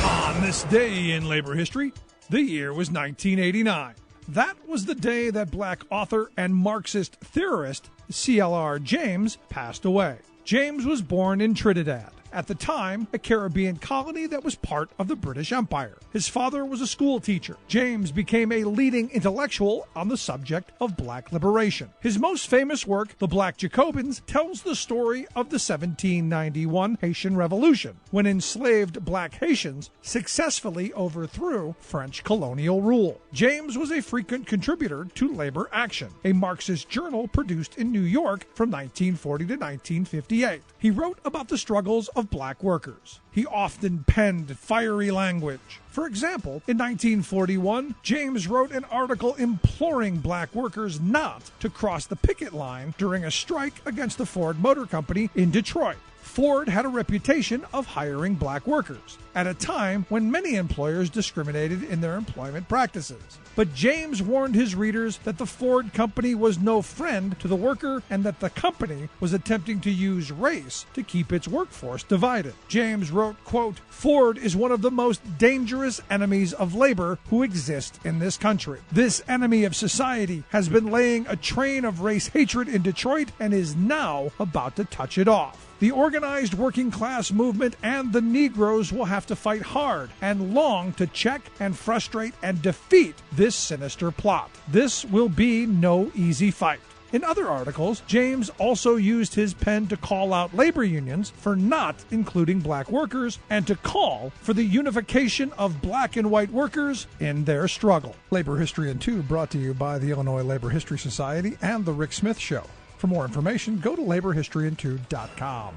On this day in labor history, the year was 1989. That was the day that black author and Marxist theorist C.L.R. James passed away. James was born in Trinidad, at the time a Caribbean colony that was part of the British Empire. His father was a school teacher. James became a leading intellectual on the subject of black liberation. His most famous work, The Black Jacobins, tells the story of the 1791 Haitian Revolution, when enslaved black Haitians successfully overthrew French colonial rule. James was a frequent contributor to Labor Action, a Marxist journal produced in New York from 1940 to 1958. He wrote about the struggles of black workers. He often penned fiery language. For example, in 1941, James wrote an article imploring black workers not to cross the picket line during a strike against the Ford Motor Company in Detroit. Ford had a reputation of hiring black workers at a time when many employers discriminated in their employment practices. But James warned his readers that the Ford Company was no friend to the worker and that the company was attempting to use race to keep its workforce divided. James wrote, quote, "Ford is one of the most dangerous enemies of labor who exist in this country. This enemy of society has been laying a train of race hatred in Detroit and is now about to touch it off. The organized working class movement and the Negroes will have to fight hard and long to check and frustrate and defeat this sinister plot. This will be no easy fight." In other articles, James also used his pen to call out labor unions for not including black workers and to call for the unification of black and white workers in their struggle. Labor History in 2 brought to you by the Illinois Labor History Society and The Rick Smith Show. For more information, go to laborhistoryin2.com.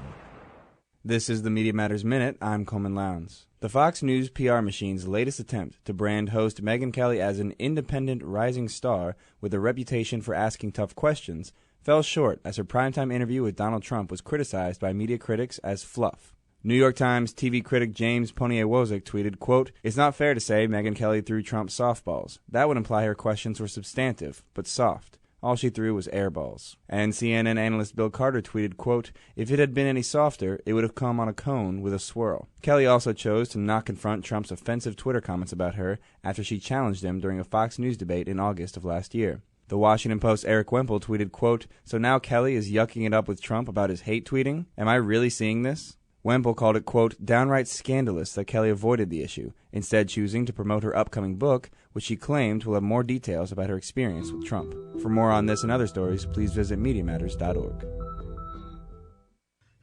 This is the Media Matters Minute. I'm Coleman Lowndes. The Fox News PR machine's latest attempt to brand host Megyn Kelly as an independent rising star with a reputation for asking tough questions fell short as her primetime interview with Donald Trump was criticized by media critics as fluff. New York Times TV critic James Ponier-Wozik tweeted, quote, "It's not fair to say Megyn Kelly threw Trump softballs. That would imply her questions were substantive, but soft. All she threw was air balls." And CNN analyst Bill Carter tweeted, quote, "If it had been any softer, it would have come on a cone with a swirl." Kelly also chose to not confront Trump's offensive Twitter comments about her after she challenged him during a Fox News debate in August of last year. The Washington Post's Eric Wemple tweeted, quote, "So now Kelly is yucking it up with Trump about his hate tweeting? Am I really seeing this?" Wemple called it, quote, "downright scandalous that Kelly avoided the issue, instead choosing to promote her upcoming book, which she claimed will have more details about her experience with Trump. For more on this and other stories, please visit MediaMatters.org.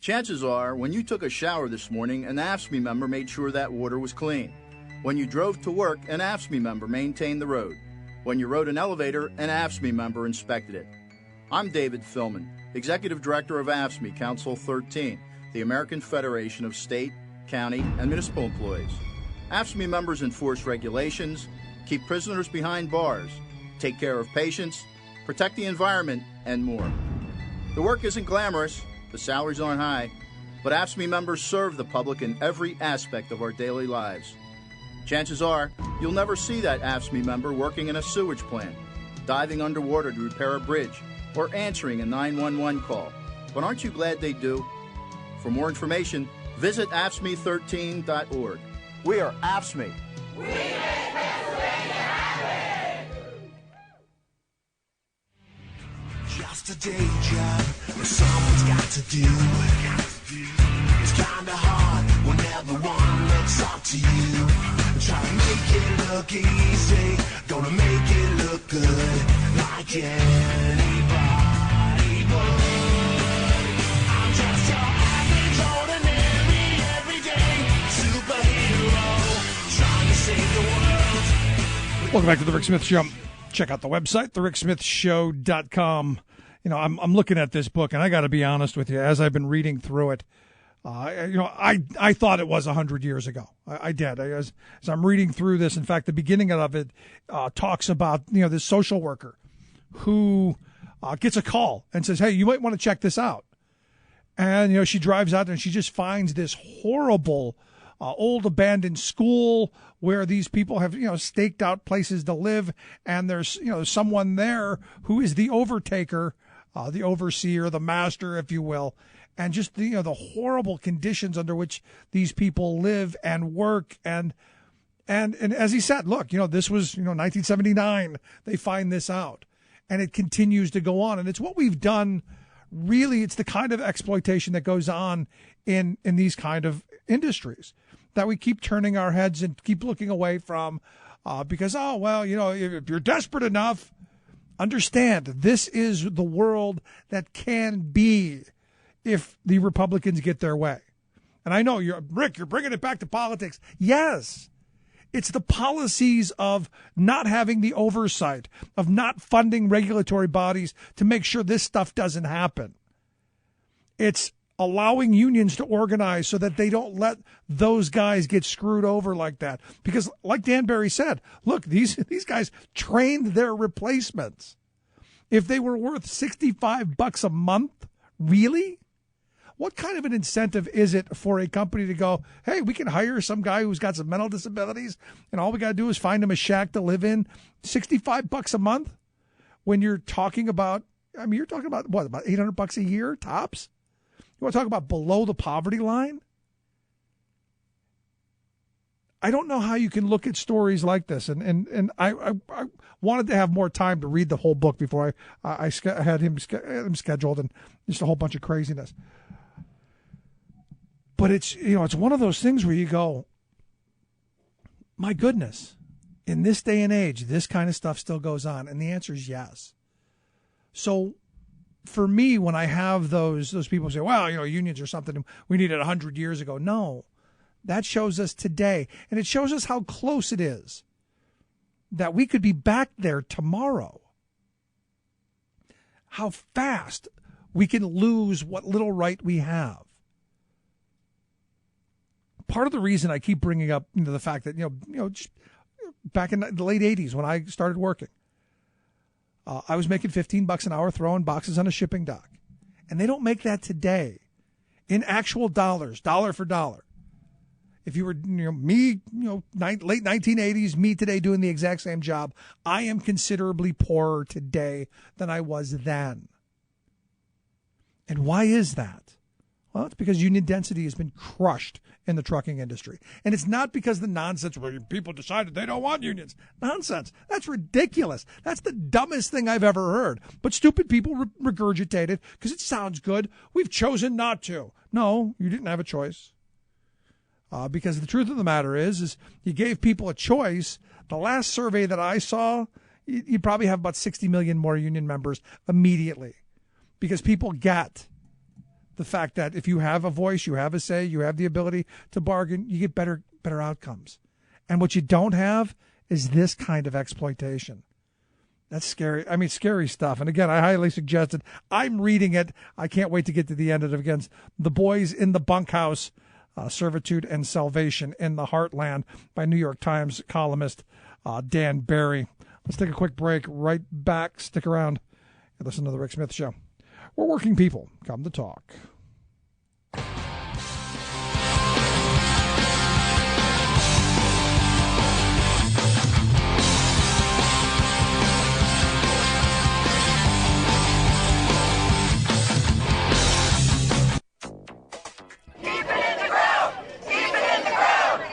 Chances are, when you took a shower this morning, an AFSCME member made sure that water was clean. When you drove to work, an AFSCME member maintained the road. When you rode an elevator, an AFSCME member inspected it. I'm David Philman, Executive Director of AFSCME Council 13, the American Federation of State, County, and Municipal Employees. AFSCME members enforce regulations, keep prisoners behind bars, take care of patients, protect the environment, and more. The work isn't glamorous, the salaries aren't high, but AFSCME members serve the public in every aspect of our daily lives. Chances are, you'll never see that AFSCME member working in a sewage plant, diving underwater to repair a bridge, or answering a 911 call. But aren't you glad they do? For more information, visit AFSCME13.org. We are AFSCME. We make Pennsylvania happy! Just a day job, but someone's got to do. It's kinda hard when everyone looks up to you. Try to make it look easy, gonna make it look good, like anybody would. I'm just your average, ordinary, everyday superhero, trying to save the world. Welcome back to the Rick Smith Show. Check out the website, thericksmithshow.com. You know, I'm looking at this book, and I got to be honest with you, as I've been reading through it, I thought it was 100 years ago. I did. As I'm reading through this, in fact, the beginning of it talks about, this social worker who gets a call and says, hey, you might want to check this out. And, she drives out and she just finds this horrible old abandoned school where these people have, staked out places to live. And there's, someone there who is the overtaker, the overseer, the master, if you will. And just the horrible conditions under which these people live and work. And as he said, look, this was, 1979. They find this out and it continues to go on. And it's what we've done. Really, it's the kind of exploitation that goes on in these kind of industries that we keep turning our heads and keep looking away from because, if you're desperate enough, understand this is the world that can be if the Republicans get their way. And I know you're bringing it back to politics. Yes, it's the policies of not having the oversight, of not funding regulatory bodies to make sure this stuff doesn't happen. It's allowing unions to organize so that they don't let those guys get screwed over like that. Because like Dan Barry said, look, these guys trained their replacements. If they were worth $65 a month, really? What kind of an incentive is it for a company to go, hey, we can hire some guy who's got some mental disabilities and all we got to do is find him a shack to live in, $65 a month? When you're talking about, you're talking about what, about $800 a year tops? You want to talk about below the poverty line? I don't know how you can look at stories like this. And I wanted to have more time to read the whole book before I had him scheduled and just a whole bunch of craziness. But it's, it's one of those things where you go, my goodness, in this day and age, this kind of stuff still goes on. And the answer is yes. So for me, when I have those people say, well, unions are something we needed 100 years ago. No, that shows us today. And it shows us how close it is that we could be back there tomorrow. How fast we can lose what little right we have. Part of the reason I keep bringing up the fact that, just back in the late 80s when I started working, I was making $15 an hour throwing boxes on a shipping dock. And they don't make that today. in actual dollars, dollar for dollar. If you were me, late 1980s, me today doing the exact same job, I am considerably poorer today than I was then. And why is that? Well, it's because union density has been crushed in the trucking industry. And it's not because the nonsense where people decided they don't want unions. Nonsense. That's ridiculous. That's the dumbest thing I've ever heard. But stupid people regurgitate it because it sounds good. We've chosen not to. No, you didn't have a choice. Because the truth of the matter is you gave people a choice. The last survey that I saw, you'd probably have about 60 million more union members immediately. Because people get the fact that if you have a voice, you have a say, you have the ability to bargain, you get better outcomes. And what you don't have is this kind of exploitation. That's scary. I mean, scary stuff. And again, I highly suggest it. I'm reading it. I can't wait to get to the end of it against The Boys in the Bunkhouse, Servitude and Salvation in the Heartland by New York Times columnist Dan Barry. Let's take a quick break. Right back. Stick around and listen to The Rick Smith Show. We're working people. Come to talk.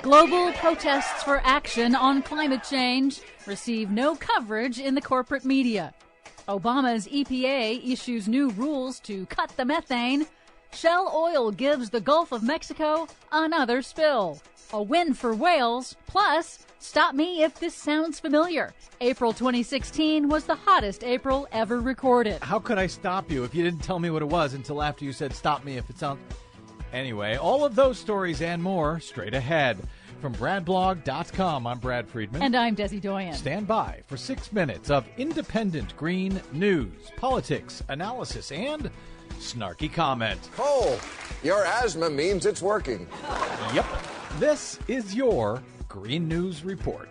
Global protests for action on climate change receive no coverage in the corporate media. Obama's EPA issues new rules to cut the methane. Shell Oil gives the Gulf of Mexico another spill. A win for whales. Plus, stop me if this sounds familiar. April 2016 was the hottest April ever recorded. How could I stop you if you didn't tell me what it was until after you said stop me if it sounds... Anyway, all of those stories and more straight ahead. From BradBlog.com, I'm Brad Friedman. And I'm Desi Doyen. Stand by for 6 minutes of independent green news, politics, analysis, and snarky comment. Oh, your asthma means it's working. Yep. This is your Green News Report.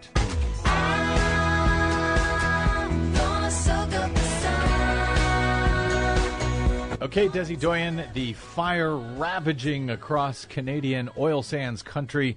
Okay, Desi Doyen, the fire ravaging across Canadian oil sands country,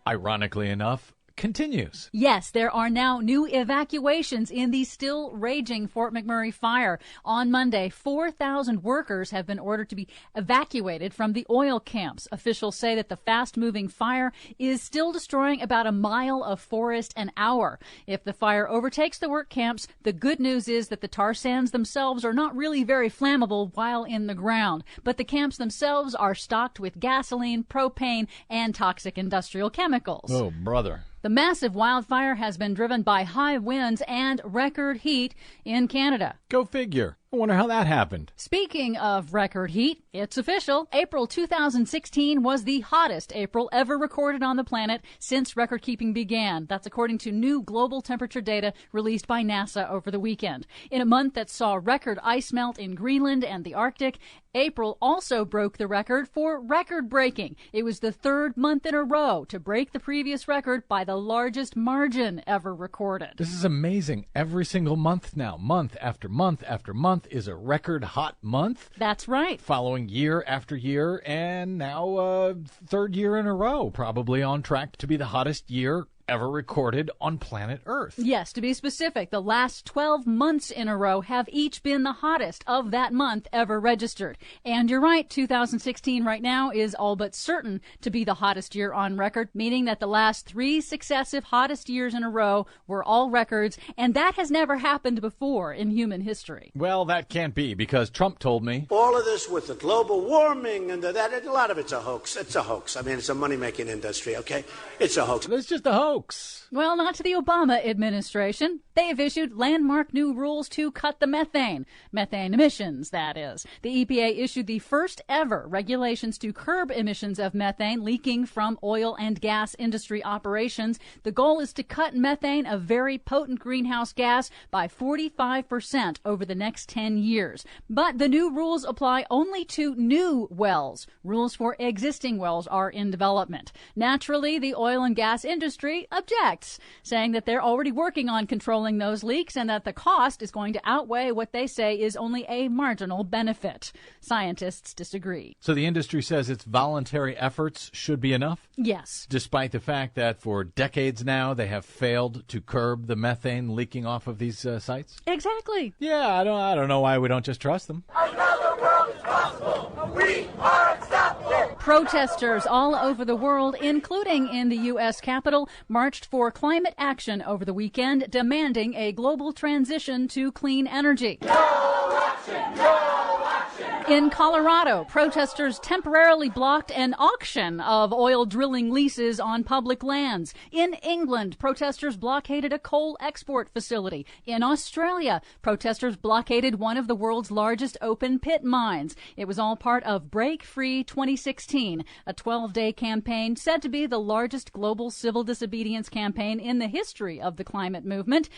ironically enough, continues. Yes, there are now new evacuations in the still raging Fort McMurray fire. On Monday, 4,000 workers have been ordered to be evacuated from the oil camps. Officials say that the fast-moving fire is still destroying about a mile of forest an hour. If the fire overtakes the work camps, the good news is that the tar sands themselves are not really very flammable while in the ground. But the camps themselves are stocked with gasoline, propane, and toxic industrial chemicals. Oh, brother. The massive wildfire has been driven by high winds and record heat in Canada. Go figure. I wonder how that happened. Speaking of record heat, it's official. April 2016 was the hottest April ever recorded on the planet since record-keeping began. That's according to new global temperature data released by NASA over the weekend. In a month that saw record ice melt in Greenland and the Arctic, April also broke the record for record-breaking. It was the third month in a row to break the previous record by the largest margin ever recorded. This is amazing. Every single month now, month after month after month, is a record hot month. That's right. Following year after year, and now third year in a row, probably on track to be the hottest year ever recorded on planet Earth. Yes, to be specific, the last 12 months in a row have each been the hottest of that month ever registered. And you're right, 2016 right now is all but certain to be the hottest year on record, meaning that the last 3 successive hottest years in a row were all records, and that has never happened before in human history. Well, that can't be, because Trump told me. All of this with the global warming and that, a lot of it's a hoax. It's a hoax. I mean, it's a money-making industry, okay? It's a hoax. It's just a hoax. Well, not to the Obama administration. They have issued landmark new rules to cut the methane emissions, that is. The EPA issued the first ever regulations to curb emissions of methane leaking from oil and gas industry operations. The goal is to cut methane, a very potent greenhouse gas, by 45% over the next 10 years. But the new rules apply only to new wells. Rules for existing wells are in development. Naturally, the oil and gas industry actually objects, saying that they're already working on controlling those leaks and that the cost is going to outweigh what they say is only a marginal benefit. Scientists disagree. So the industry says its voluntary efforts should be enough? Yes. Despite the fact that for decades now they have failed to curb the methane leaking off of these sites? Exactly. Yeah, I don't know why we don't just trust them. Another world is possible. We are unstoppable. Protesters all over the world, including in the U.S. Capitol, marched for climate action over the weekend, demanding a global transition to clean energy. No action, no action. In Colorado, protesters temporarily blocked an auction of oil drilling leases on public lands. In England, protesters blockaded a coal export facility. In Australia, protesters blockaded one of the world's largest open pit mines. It was all part of Break Free 2016, a 12-day campaign said to be the largest global civil disobedience campaign in the history of the climate movement.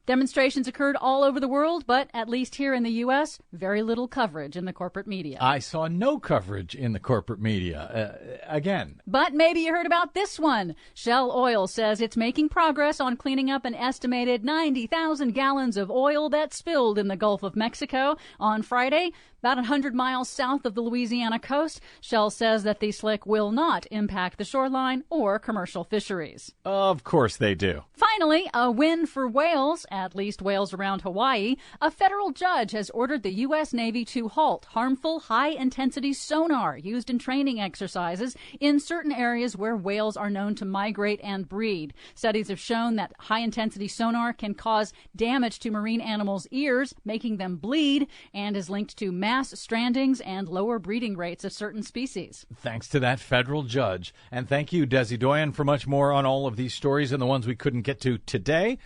Demonstrations occurred all over the world, but at least here in the U.S., very little coverage in the corporate media. I saw no coverage in the corporate media. Again. But maybe you heard about this one. Shell Oil says it's making progress on cleaning up an estimated 90,000 gallons of oil that spilled in the Gulf of Mexico on Friday, about 100 miles south of the Louisiana coast. Shell says that the slick will not impact the shoreline or commercial fisheries. Of course they do. Finally, a win for whales, at least whales around Hawaii. A federal judge has ordered the U.S. Navy to halt harmful high-intensity sonar used in training exercises in certain areas where whales are known to migrate and breed. Studies have shown that high-intensity sonar can cause damage to marine animals' ears, making them bleed, and is linked to mass strandings and lower breeding rates of certain species. Thanks to that federal judge. And thank you, Desi Doyen, for much more on all of these stories and the ones we couldn't get to today.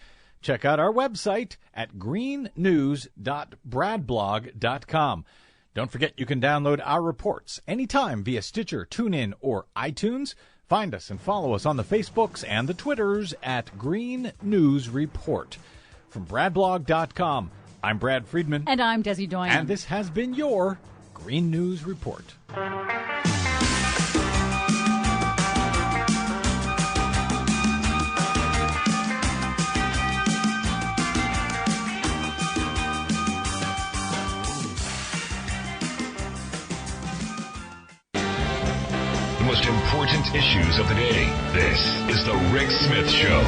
Check out our website at greennews.bradblog.com. Don't forget you can download our reports anytime via Stitcher, TuneIn, or iTunes. Find us and follow us on the Facebooks and the Twitters at Green News Report. From bradblog.com, I'm Brad Friedman. And I'm Desi Doyen. And this has been your Green News Report. The most important issues of the day. This is the Rick Smith Show.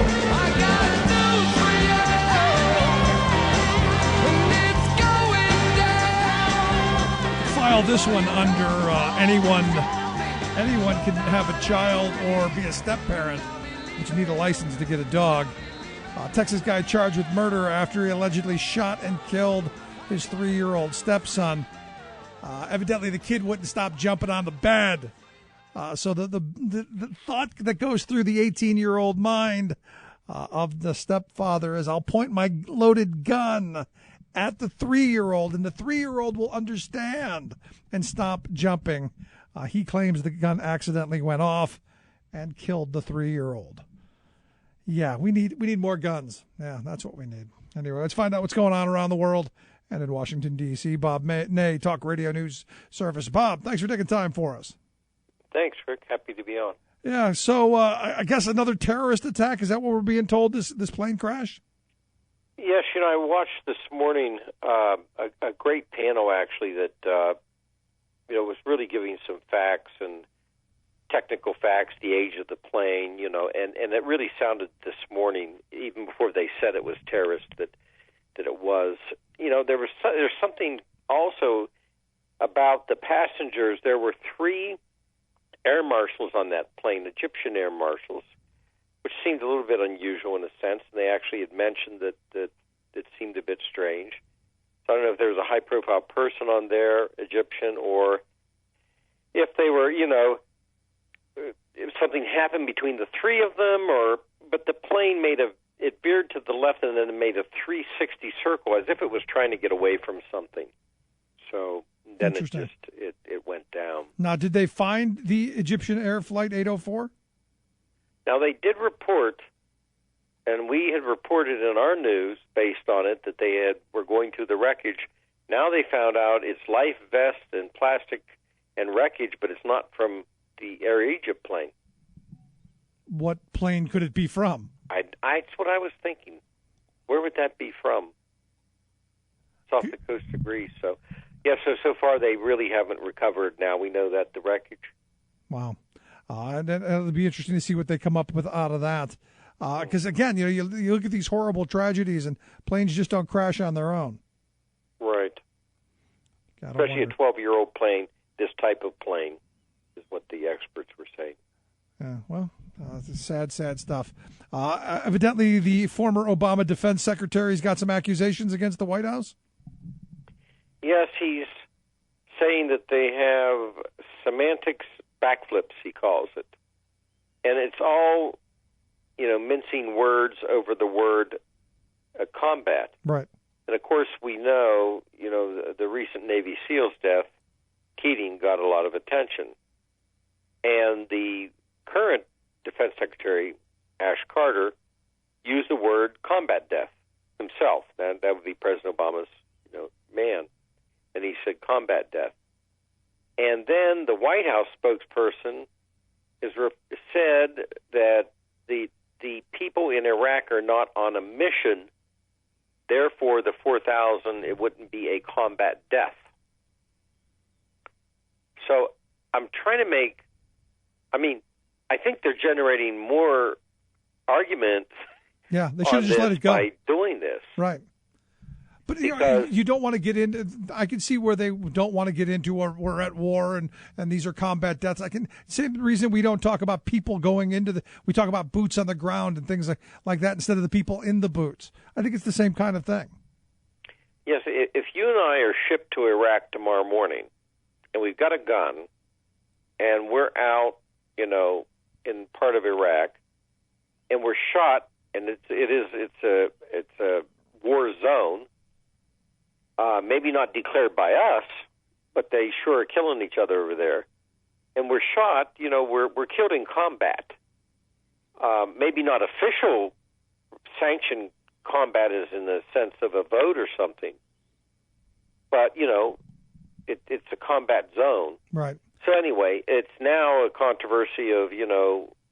File this one under anyone can have a child or be a step-parent, but you need a license to get a dog. Texas guy charged with murder after he allegedly shot and killed his 3-year-old stepson. Evidently, the kid wouldn't stop jumping on the bed. So the thought that goes through the 18-year-old mind of the stepfather is, I'll point my loaded gun at the 3-year-old, and the 3-year-old will understand and stop jumping. He claims the gun accidentally went off and killed the 3-year-old. Yeah, we need more guns. Yeah, that's what we need. Anyway, let's find out what's going on around the world and in Washington, D.C. Bob Ney, Talk Radio News Service. Bob, thanks for taking time for us. Thanks, Rick. Happy to be on. Yeah, so I guess another terrorist attack. Is that what we're being told, this plane crash? Yes, I watched this morning a great panel, actually, that was really giving some facts and technical facts, the age of the plane, and it really sounded this morning, even before they said it was terrorist, that it was. There's something also about the passengers. There were 3 air marshals on that plane, Egyptian air marshals, which seemed a little bit unusual in a sense, and they actually had mentioned that it seemed a bit strange. So I don't know if there was a high-profile person on there, Egyptian, or if they were, if something happened between the 3 of them, but the plane it veered to the left and then it made a 360 circle as if it was trying to get away from something. So then it went down. Now, did they find the Egyptian Air Flight 804? Now, they did report, and we had reported in our news based on it that they were going through the wreckage. Now they found out it's life vest and plastic and wreckage, but it's not from the Air Egypt plane. what plane could it be from? That's what I was thinking. Where would that be from? It's off the coast of Greece. So, yeah, so far they really haven't recovered. Now we know that the wreckage. Wow. And it'll be interesting to see what they come up with out of that. Because, again, you look at these horrible tragedies, and planes just don't crash on their own. Right. Especially a 12-year-old plane, this type of plane, is what the experts were saying. Yeah, well, it's sad, sad stuff. Evidently, the former Obama defense secretary's got some accusations against the White House? Yes, he's saying that they have semantics backflips, he calls it. And it's all, mincing words over the word combat. Right. And, of course, we know, the recent Navy SEALs death, Keating got a lot of attention. And the current Defense Secretary, Ash Carter, used the word combat death himself. That would be President Obama's, man. And he said combat death. And then the White House spokesperson said that the people in Iraq are not on a mission. Therefore, the 4,000, it wouldn't be a combat death. So I'm trying to I think they're generating more arguments. Yeah, they should have just let it go by doing this. Right. But you don't want to get into. I can see where they don't want to get into. We're at war, and these are combat deaths. I can see the reason we don't talk about people going into we talk about boots on the ground and things like that instead of the people in the boots. I think it's the same kind of thing. Yes, if you and I are shipped to Iraq tomorrow morning, and we've got a gun, and we're out, in part of Iraq, and we're shot, and it's a war zone. Maybe not declared by us, but they sure are killing each other over there. And we're shot, we're killed in combat. Maybe not official sanctioned combat as in the sense of a vote or something, but, it's a combat zone. Right. So anyway, it's now a controversy of,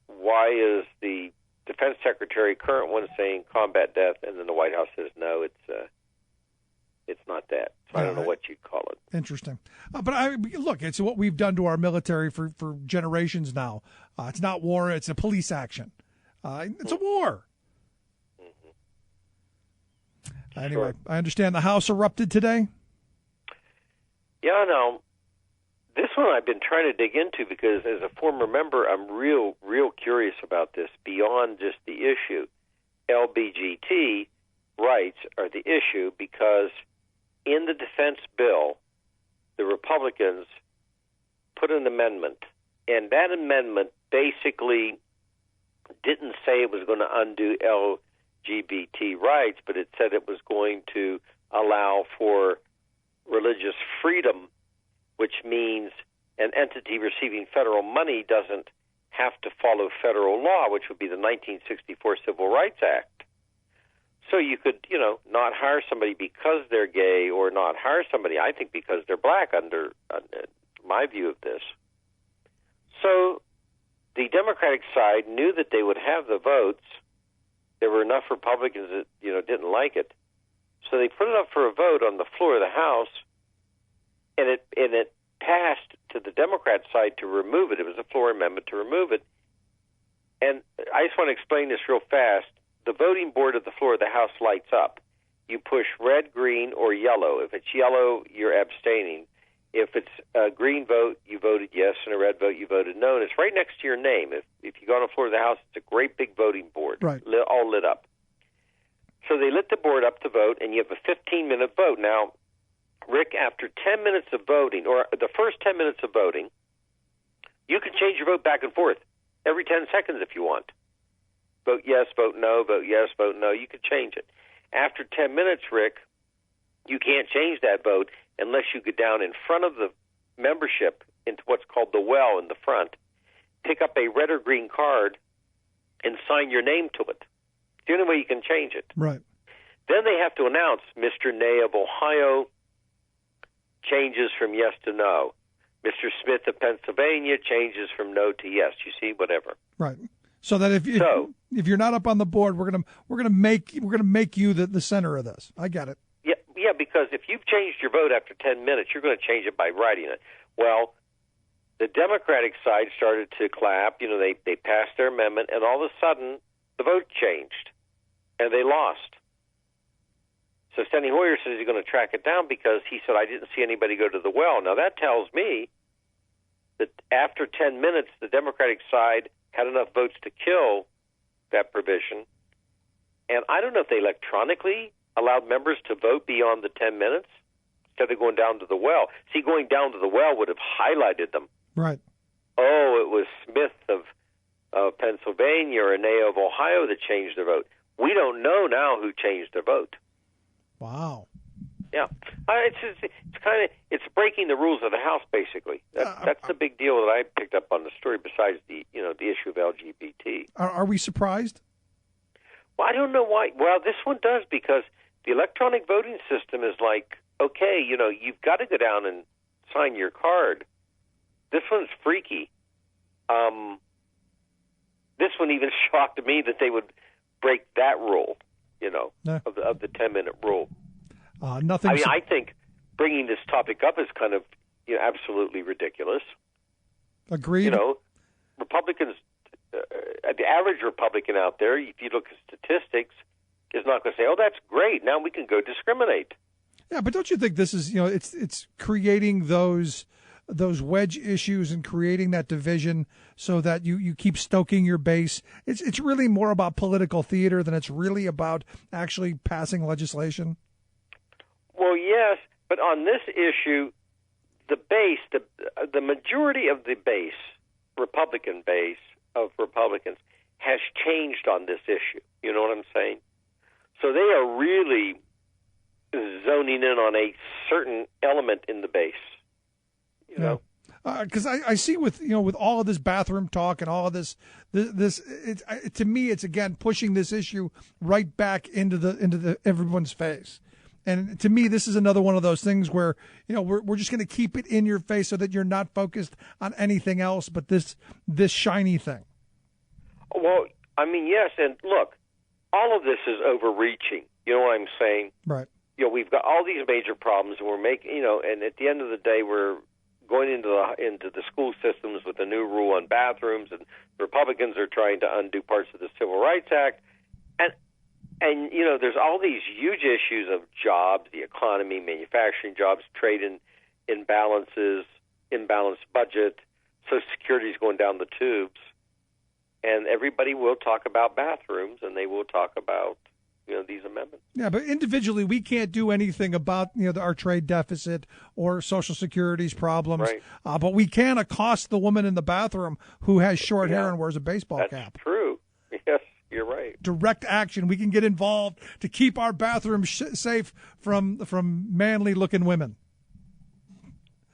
why is the defense secretary, current one, saying combat death, and then the White House says, no, it's not that. So I don't know what you'd call it. Interesting. But look, it's what we've done to our military for generations now. It's not war. It's a police action. It's a war. Mm-hmm. Anyway, sure. I understand the House erupted today. Yeah, no. This one I've been trying to dig into because as a former member, I'm real curious about this beyond just the issue. LBGT rights are the issue because in the defense bill, the Republicans put an amendment, and that amendment basically didn't say it was going to undo LGBT rights, but it said it was going to allow for religious freedom, which means an entity receiving federal money doesn't have to follow federal law, which would be the 1964 Civil Rights Act. So you could, not hire somebody because they're gay or not hire somebody, I think, because they're black under my view of this. So the Democratic side knew that they would have the votes. There were enough Republicans that, didn't like it. So they put it up for a vote on the floor of the House, and it passed to the Democrat side to remove it. It was a floor amendment to remove it. And I just want to explain this real fast. The voting board at the floor of the House lights up. You push red, green, or yellow. If it's yellow, you're abstaining. If it's a green vote, you voted yes, and a red vote, you voted no. And it's right next to your name. If you go on the floor of the House, it's a great big voting board, right, all lit up. So they lit the board up to vote, and you have a 15-minute vote. Now, Rick, after 10 minutes of voting, or the first 10 minutes of voting, you can change your vote back and forth every 10 seconds if you want. Vote yes, vote no, vote yes, vote no. You could change it. After 10 minutes, Rick, you can't change that vote unless you go down in front of the membership into what's called the well in the front, pick up a red or green card, and sign your name to it. It's the only way you can change it. Right. Then they have to announce Mr. Ney of Ohio changes from yes to no. Mr. Smith of Pennsylvania changes from no to yes. You see, whatever. Right. So that if you're not up on the board, we're gonna make you the center of this. I get it. Yeah, because if you've changed your vote after 10 minutes, you're going to change it by writing it. Well, the Democratic side started to clap. You know, they passed their amendment, and all of a sudden, the vote changed, and they lost. So Steny Hoyer says he's going to track it down because he said, I didn't see anybody go to the well. Now, that tells me that after 10 minutes, the Democratic side had enough votes to kill that provision. And I don't know if they electronically allowed members to vote beyond the 10 minutes instead of going down to the well. See, going down to the well would have highlighted them. Right. Oh, it was Smith of Pennsylvania or Aneo of Ohio that changed their vote. We don't know now who changed their vote. Wow. Yeah, it's breaking the rules of the House, basically. That's the big deal that I picked up on the story. Besides the issue of LGBT. Are we surprised? Well, I don't know why. Well, this one does, because the electronic voting system is like, okay, you've got to go down and sign your card. This one's freaky. This one even shocked me that they would break that rule, of the 10-minute rule. Nothing. I mean, I think bringing this topic up is kind of absolutely ridiculous. Agreed. Republicans, the average Republican out there, if you look at statistics, is not going to say, "Oh, that's great. Now we can go discriminate." Yeah, but don't you think this is it's creating those wedge issues and creating that division so that you keep stoking your base? It's really more about political theater than it's really about actually passing legislation. Well, yes, but on this issue, the base, the majority of the base, Republican base of Republicans, has changed on this issue. You know what I'm saying? So they are really zoning in on a certain element in the base. Because I see with all of this bathroom talk and all of this to me it's again pushing this issue right back into the everyone's face. And to me, this is another one of those things where, we're just going to keep it in your face so that you're not focused on anything else but this shiny thing. Well, I mean, yes. And look, all of this is overreaching. You know what I'm saying? Right. We've got all these major problems, and we're making, and at the end of the day, we're going into the school systems with a new rule on bathrooms, and Republicans are trying to undo parts of the Civil Rights Act. And there's all these huge issues of jobs, the economy, manufacturing jobs, trade imbalances, imbalanced budget, Social Security is going down the tubes. And everybody will talk about bathrooms, and they will talk about, these amendments. Yeah, but individually, we can't do anything about, our trade deficit or Social Security's problems. Right. But we can accost the woman in the bathroom who has short hair and wears a baseball cap. That's true. Yes. You're right. Direct action. We can get involved to keep our bathroom safe from manly-looking women.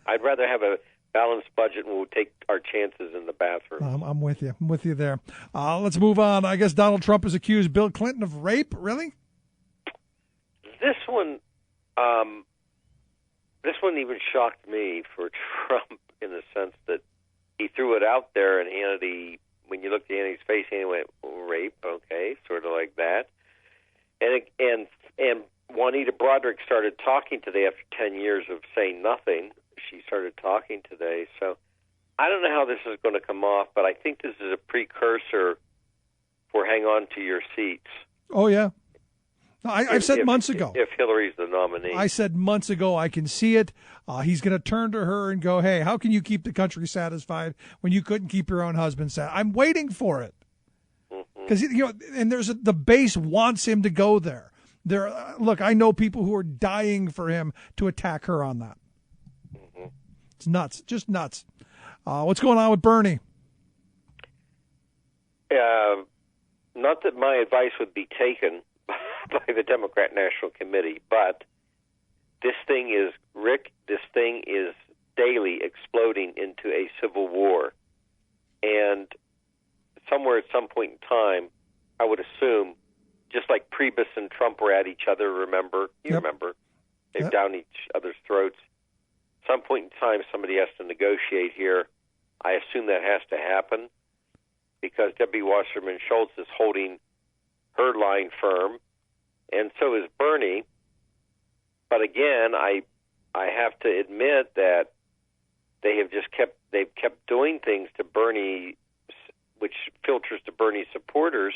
I'd rather have a balanced budget, and we'll take our chances in the bathroom. I'm with you. I'm with you there. Let's move on. I guess Donald Trump has accused Bill Clinton of rape. Really? This one even shocked me for Trump in the sense that he threw it out there, and Hannity, when you looked at Hannity's face, he went, rape, okay, sort of like that. And Juanita Broaddrick started talking today after 10 years of saying nothing. She started talking today. So I don't know how this is going to come off, but I think this is a precursor for hang on to your seats. Oh, yeah. I've said months ago. If Hillary's the nominee. I said months ago, I can see it. He's going to turn to her and go, hey, how can you keep the country satisfied when you couldn't keep your own husband satisfied? I'm waiting for it. Because, and the base wants him to go there. Look, I know people who are dying for him to attack her on that. It's nuts, just nuts. What's going on with Bernie? Not that my advice would be taken by the Democrat National Committee, but this thing is daily exploding into a civil war. And somewhere at some point in time, I would assume, just like Priebus and Trump were at each other, remember? Remember? They're down each other's throats. Some point in time, somebody has to negotiate here. I assume that has to happen. because Debbie Wasserman Schultz is holding her line firm, and so is Bernie. But again, I have to admit that they've kept doing things to Bernie, which filters to Bernie supporters.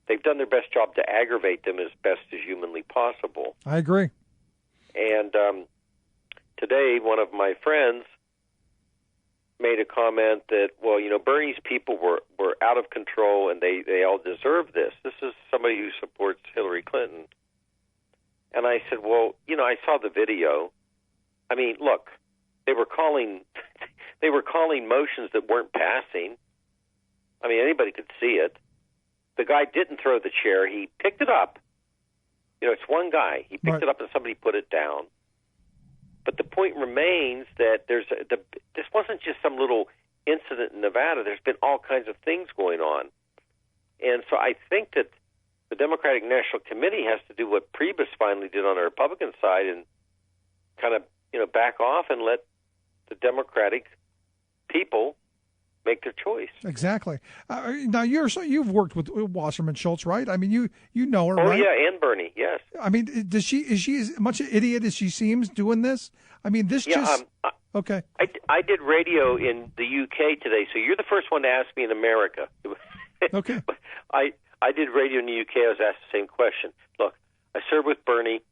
They've done their best job to aggravate them as best as humanly possible. I agree. And today, one of my friends made a comment that, well, Bernie's people were out of control and they all deserve this. This is somebody who supports Hillary Clinton. And I said, well, I saw the video. I mean, look, they were calling motions that weren't passing. I mean, anybody could see it. The guy didn't throw the chair. He picked it up. It's one guy. He picked it up and somebody put it down. But the point remains that this wasn't just some little incident in Nevada. There's been all kinds of things going on. And so I think that the Democratic National Committee has to do what Priebus finally did on the Republican side and kind of, back off and let the Democratic people make their choice. Exactly. Now you've worked with Wasserman Schultz, right? I mean, you know her, right? Oh yeah, and Bernie, yes. I mean, is she as much an idiot as she seems doing this? I mean, this just okay. I did radio in the UK today, so you're the first one to ask me in America. Okay. I did radio in the UK. I was asked the same question. Look, I served with Bernie.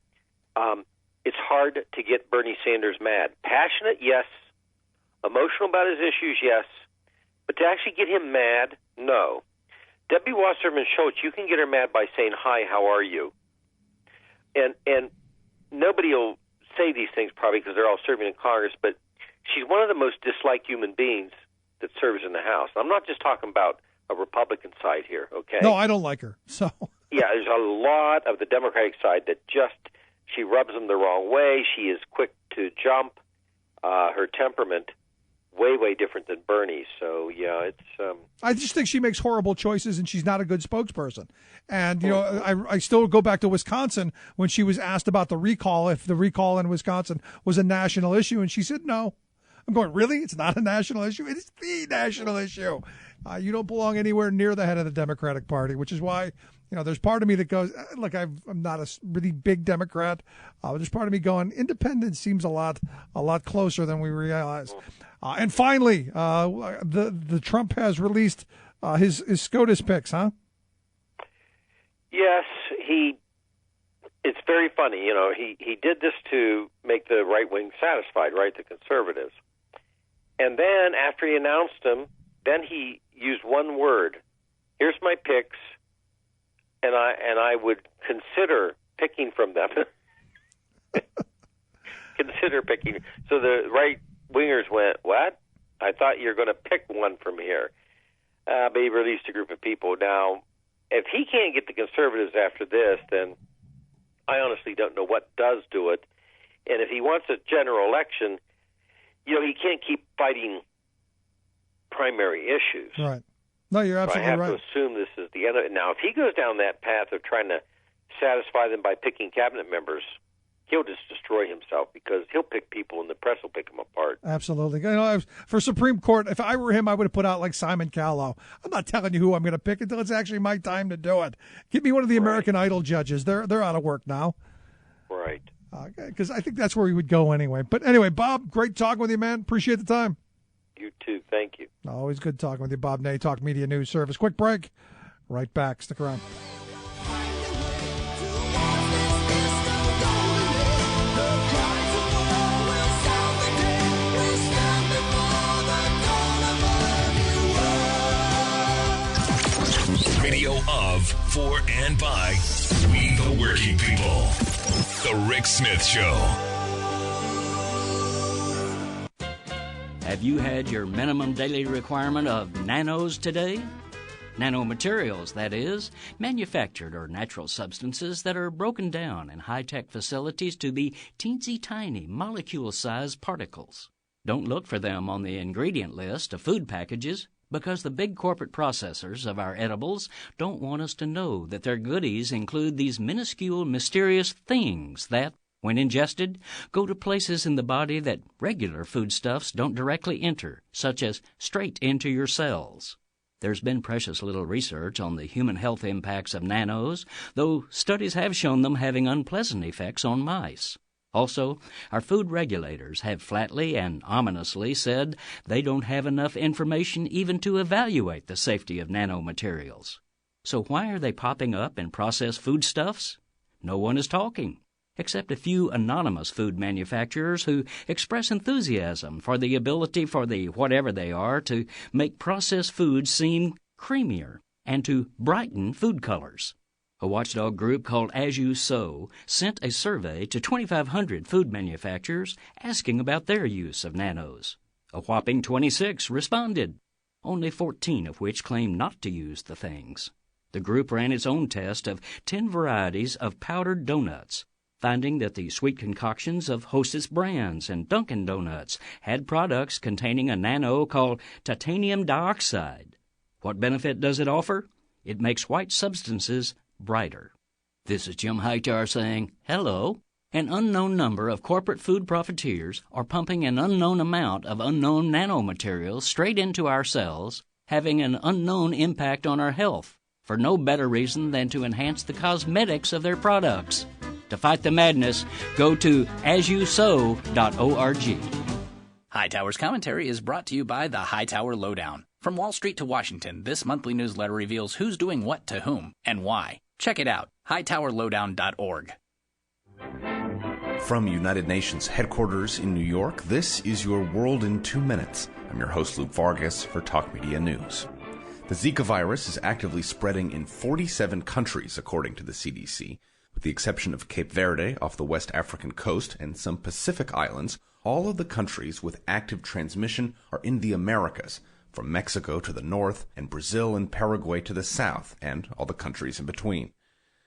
It's hard to get Bernie Sanders mad. Passionate, yes. Emotional about his issues, yes. But to actually get him mad, no. Debbie Wasserman Schultz, you can get her mad by saying, hi, how are you? And nobody will say these things probably because they're all serving in Congress, but she's one of the most disliked human beings that serves in the House. I'm not just talking about a Republican side here, okay? No, I don't like her. So yeah, there's a lot of the Democratic side that she rubs them the wrong way. She is quick to jump. Her temperament way different than Bernie. So yeah, it's. I just think she makes horrible choices, and she's not a good spokesperson. And I still go back to Wisconsin when she was asked about the recall, if the recall in Wisconsin was a national issue, and she said no. I'm going, really? It's not a national issue? It is the national issue. You don't belong anywhere near the head of the Democratic Party, which is why, there's part of me that goes, look, I'm not a really big Democrat. There's part of me going, independence seems a lot closer than we realize. And finally, the Trump has released his SCOTUS picks, huh? Yes, it's very funny. He did this to make the right wing satisfied, right? The conservatives. And then after he announced them, then he used one word. Here's my picks, and I would consider picking from them. Consider picking. So the right wingers went, what? I thought you were going to pick one from here. But he released a group of people. Now, if he can't get the conservatives after this, then I honestly don't know what does do it. And if he wants a general election, he can't keep fighting primary issues. Right. No, you're absolutely right. I have to assume this is the end of it. Now, if he goes down that path of trying to satisfy them by picking cabinet members, he'll just destroy himself because he'll pick people and the press will pick him apart. Absolutely. For Supreme Court, if I were him, I would have put out like Simon Cowell. I'm not telling you who I'm going to pick until it's actually my time to do it. Give me one of the American Idol judges. They're out of work now. Right. Because I think that's where he would go anyway. But anyway, Bob, great talking with you, man. Appreciate the time. You too. Thank you. Always good talking with you, Bob Ney, Talk Media News Service. Quick break. Right back. Stick around. Radio of, for, and by we the working people. The Rick Smith Show. Have you had your minimum daily requirement of nanos today? Nanomaterials, that is, manufactured or natural substances that are broken down in high-tech facilities to be teensy-tiny molecule-sized particles. Don't look for them on the ingredient list of food packages because the big corporate processors of our edibles don't want us to know that their goodies include these minuscule, mysterious things that, when ingested, go to places in the body that regular foodstuffs don't directly enter, such as straight into your cells. There's been precious little research on the human health impacts of nanos, though studies have shown them having unpleasant effects on mice. Also, our food regulators have flatly and ominously said they don't have enough information even to evaluate the safety of nanomaterials. So why are they popping up in processed foodstuffs? No one is talking, except a few anonymous food manufacturers who express enthusiasm for the ability for the whatever they are to make processed foods seem creamier and to brighten food colors. A watchdog group called As You Sow sent a survey to 2,500 food manufacturers asking about their use of nanos. A whopping 26 responded, only 14 of which claimed not to use the things. The group ran its own test of 10 varieties of powdered donuts, finding that the sweet concoctions of Hostess brands and Dunkin' Donuts had products containing a nano called titanium dioxide. What benefit does it offer? It makes white substances brighter. This is Jim Hightower saying, hello. An unknown number of corporate food profiteers are pumping an unknown amount of unknown nanomaterials straight into our cells, having an unknown impact on our health, for no better reason than to enhance the cosmetics of their products. To fight the madness, go to asyousow.org. Hightower's commentary is brought to you by the Hightower Lowdown. From Wall Street to Washington, this monthly newsletter reveals who's doing what to whom and why. Check it out, hightowerlowdown.org. From United Nations headquarters in New York, this is your World in 2 Minutes. I'm your host, Luke Vargas, for Talk Media News. The Zika virus is actively spreading in 47 countries, according to the CDC. With the exception of Cape Verde off the West African coast and some Pacific islands, all of the countries with active transmission are in the Americas, from Mexico to the north and Brazil and Paraguay to the south, and all the countries in between.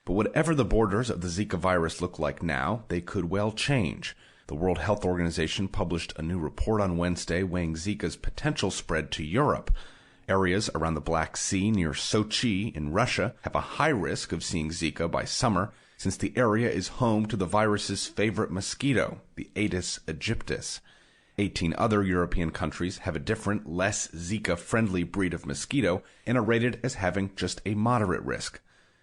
But whatever the borders of the Zika virus look like now, they could well change. The World Health Organization published a new report on Wednesday weighing Zika's potential spread to Europe. Areas around the Black Sea near Sochi in Russia have a high risk of seeing Zika by summer, since the area is home to the virus's favorite mosquito, the Aedes aegyptus. 18 other European countries have a different, less Zika-friendly breed of mosquito and are rated as having just a moderate risk.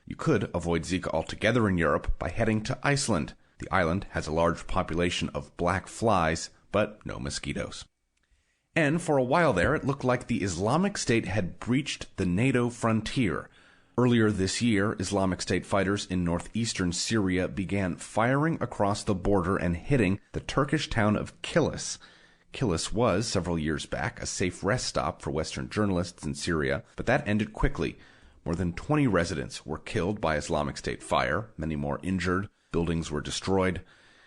You could avoid Zika altogether in Europe by heading to Iceland. The island has a large population of black flies, but no mosquitoes. And for a while there, it looked like the Islamic State had breached the NATO frontier. Earlier this year, Islamic State fighters in northeastern Syria began firing across the border and hitting the Turkish town of Kilis. Kilis was, several years back, a safe rest stop for Western journalists in Syria, but that ended quickly. More than 20 residents were killed by Islamic State fire, many more injured, buildings were destroyed.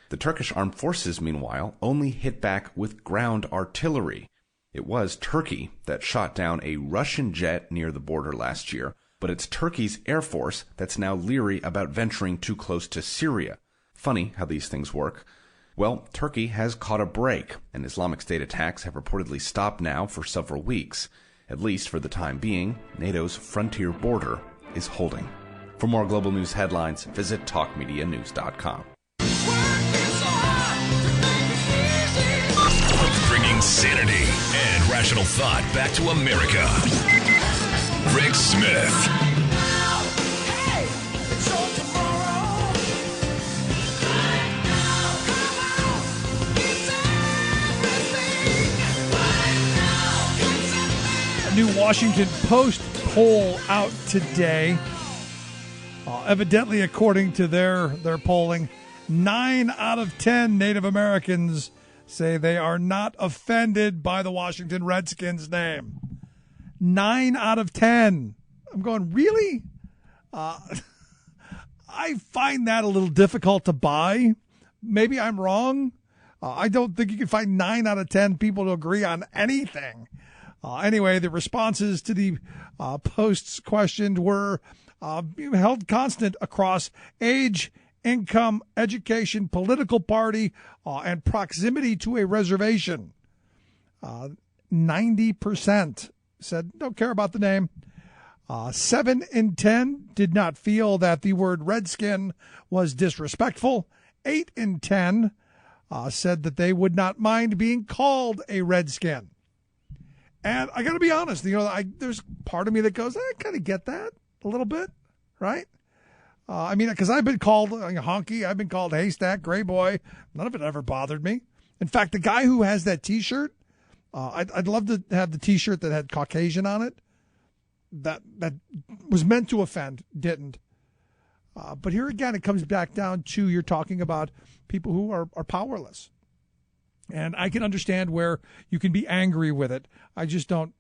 The Turkish armed forces, meanwhile, only hit back with ground artillery. It was Turkey that shot down a Russian jet near the border last year, but it's Turkey's air force that's now leery about venturing too close to Syria. Funny how these things work. Well, Turkey has caught a break, and Islamic State attacks have reportedly stopped now for several weeks. At least for the time being, NATO's frontier border is holding. For more global news headlines, visit talkmedianews.com. Bringing sanity and rational thought back to America. Rick Smith. A new Washington Post poll out today. Evidently, according to their polling, 9 out of 10 Native Americans say they are not offended by the Washington Redskins name. 9 out of 10. I'm going, really? I find that a little difficult to buy. Maybe I'm wrong. I don't think you can find 9 out of 10 people to agree on anything. Anyway, the responses to the Post's questioned were held constant across age, income, education, political party, and proximity to a reservation. 90% said don't care about the name. 7 in 10 did not feel that the word redskin was disrespectful. 8 in 10 said that they would not mind being called a redskin. And I got to be honest, there's part of me that goes, I kind of get that a little bit, right? Because I've been called honky, I've been called haystack, gray boy. None of it ever bothered me. In fact, the guy who has that T-shirt, I'd love to have the T-shirt that had Caucasian on it. That was meant to offend, didn't. But here again, it comes back down to you're talking about people who are powerless. And I can understand where you can be angry with it. I just don't,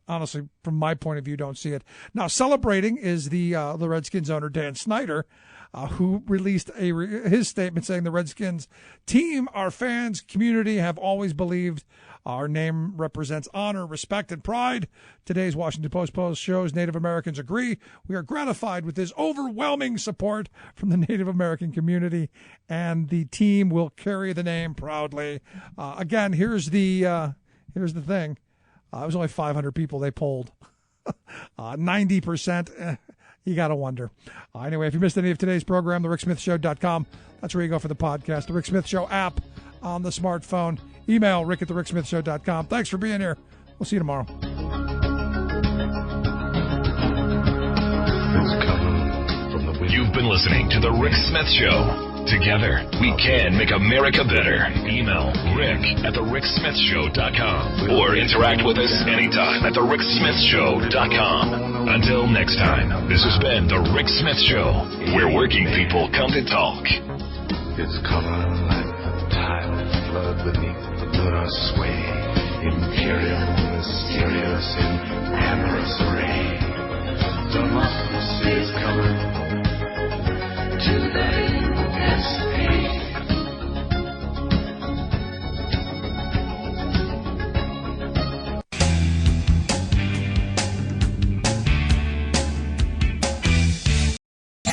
honestly, from my point of view, don't see it. Now, celebrating is the Redskins owner, Dan Snyder, who released his statement saying the Redskins team, our fans, community have always believed our name represents honor, respect, and pride. Today's Washington Post shows Native Americans agree. We are gratified with this overwhelming support from the Native American community, and the team will carry the name proudly. Again, here's the thing. It was only 500 people they polled. 90%. You got to wonder. Anyway, if you missed any of today's program, thericksmithshow.com. That's where you go for the podcast. The Rick Smith Show app on the smartphone. Email rick at thericksmithshow.com. Thanks for being here. We'll see you tomorrow. You've been listening to The Rick Smith Show. Together, we can make America better. Email rick at thericksmithshow.com or interact with us anytime at thericksmithshow.com. Until next time, this has been The Rick Smith Show, where working people come to talk. Its color like the tidal flood beneath the lunar sway, imperial, mysterious,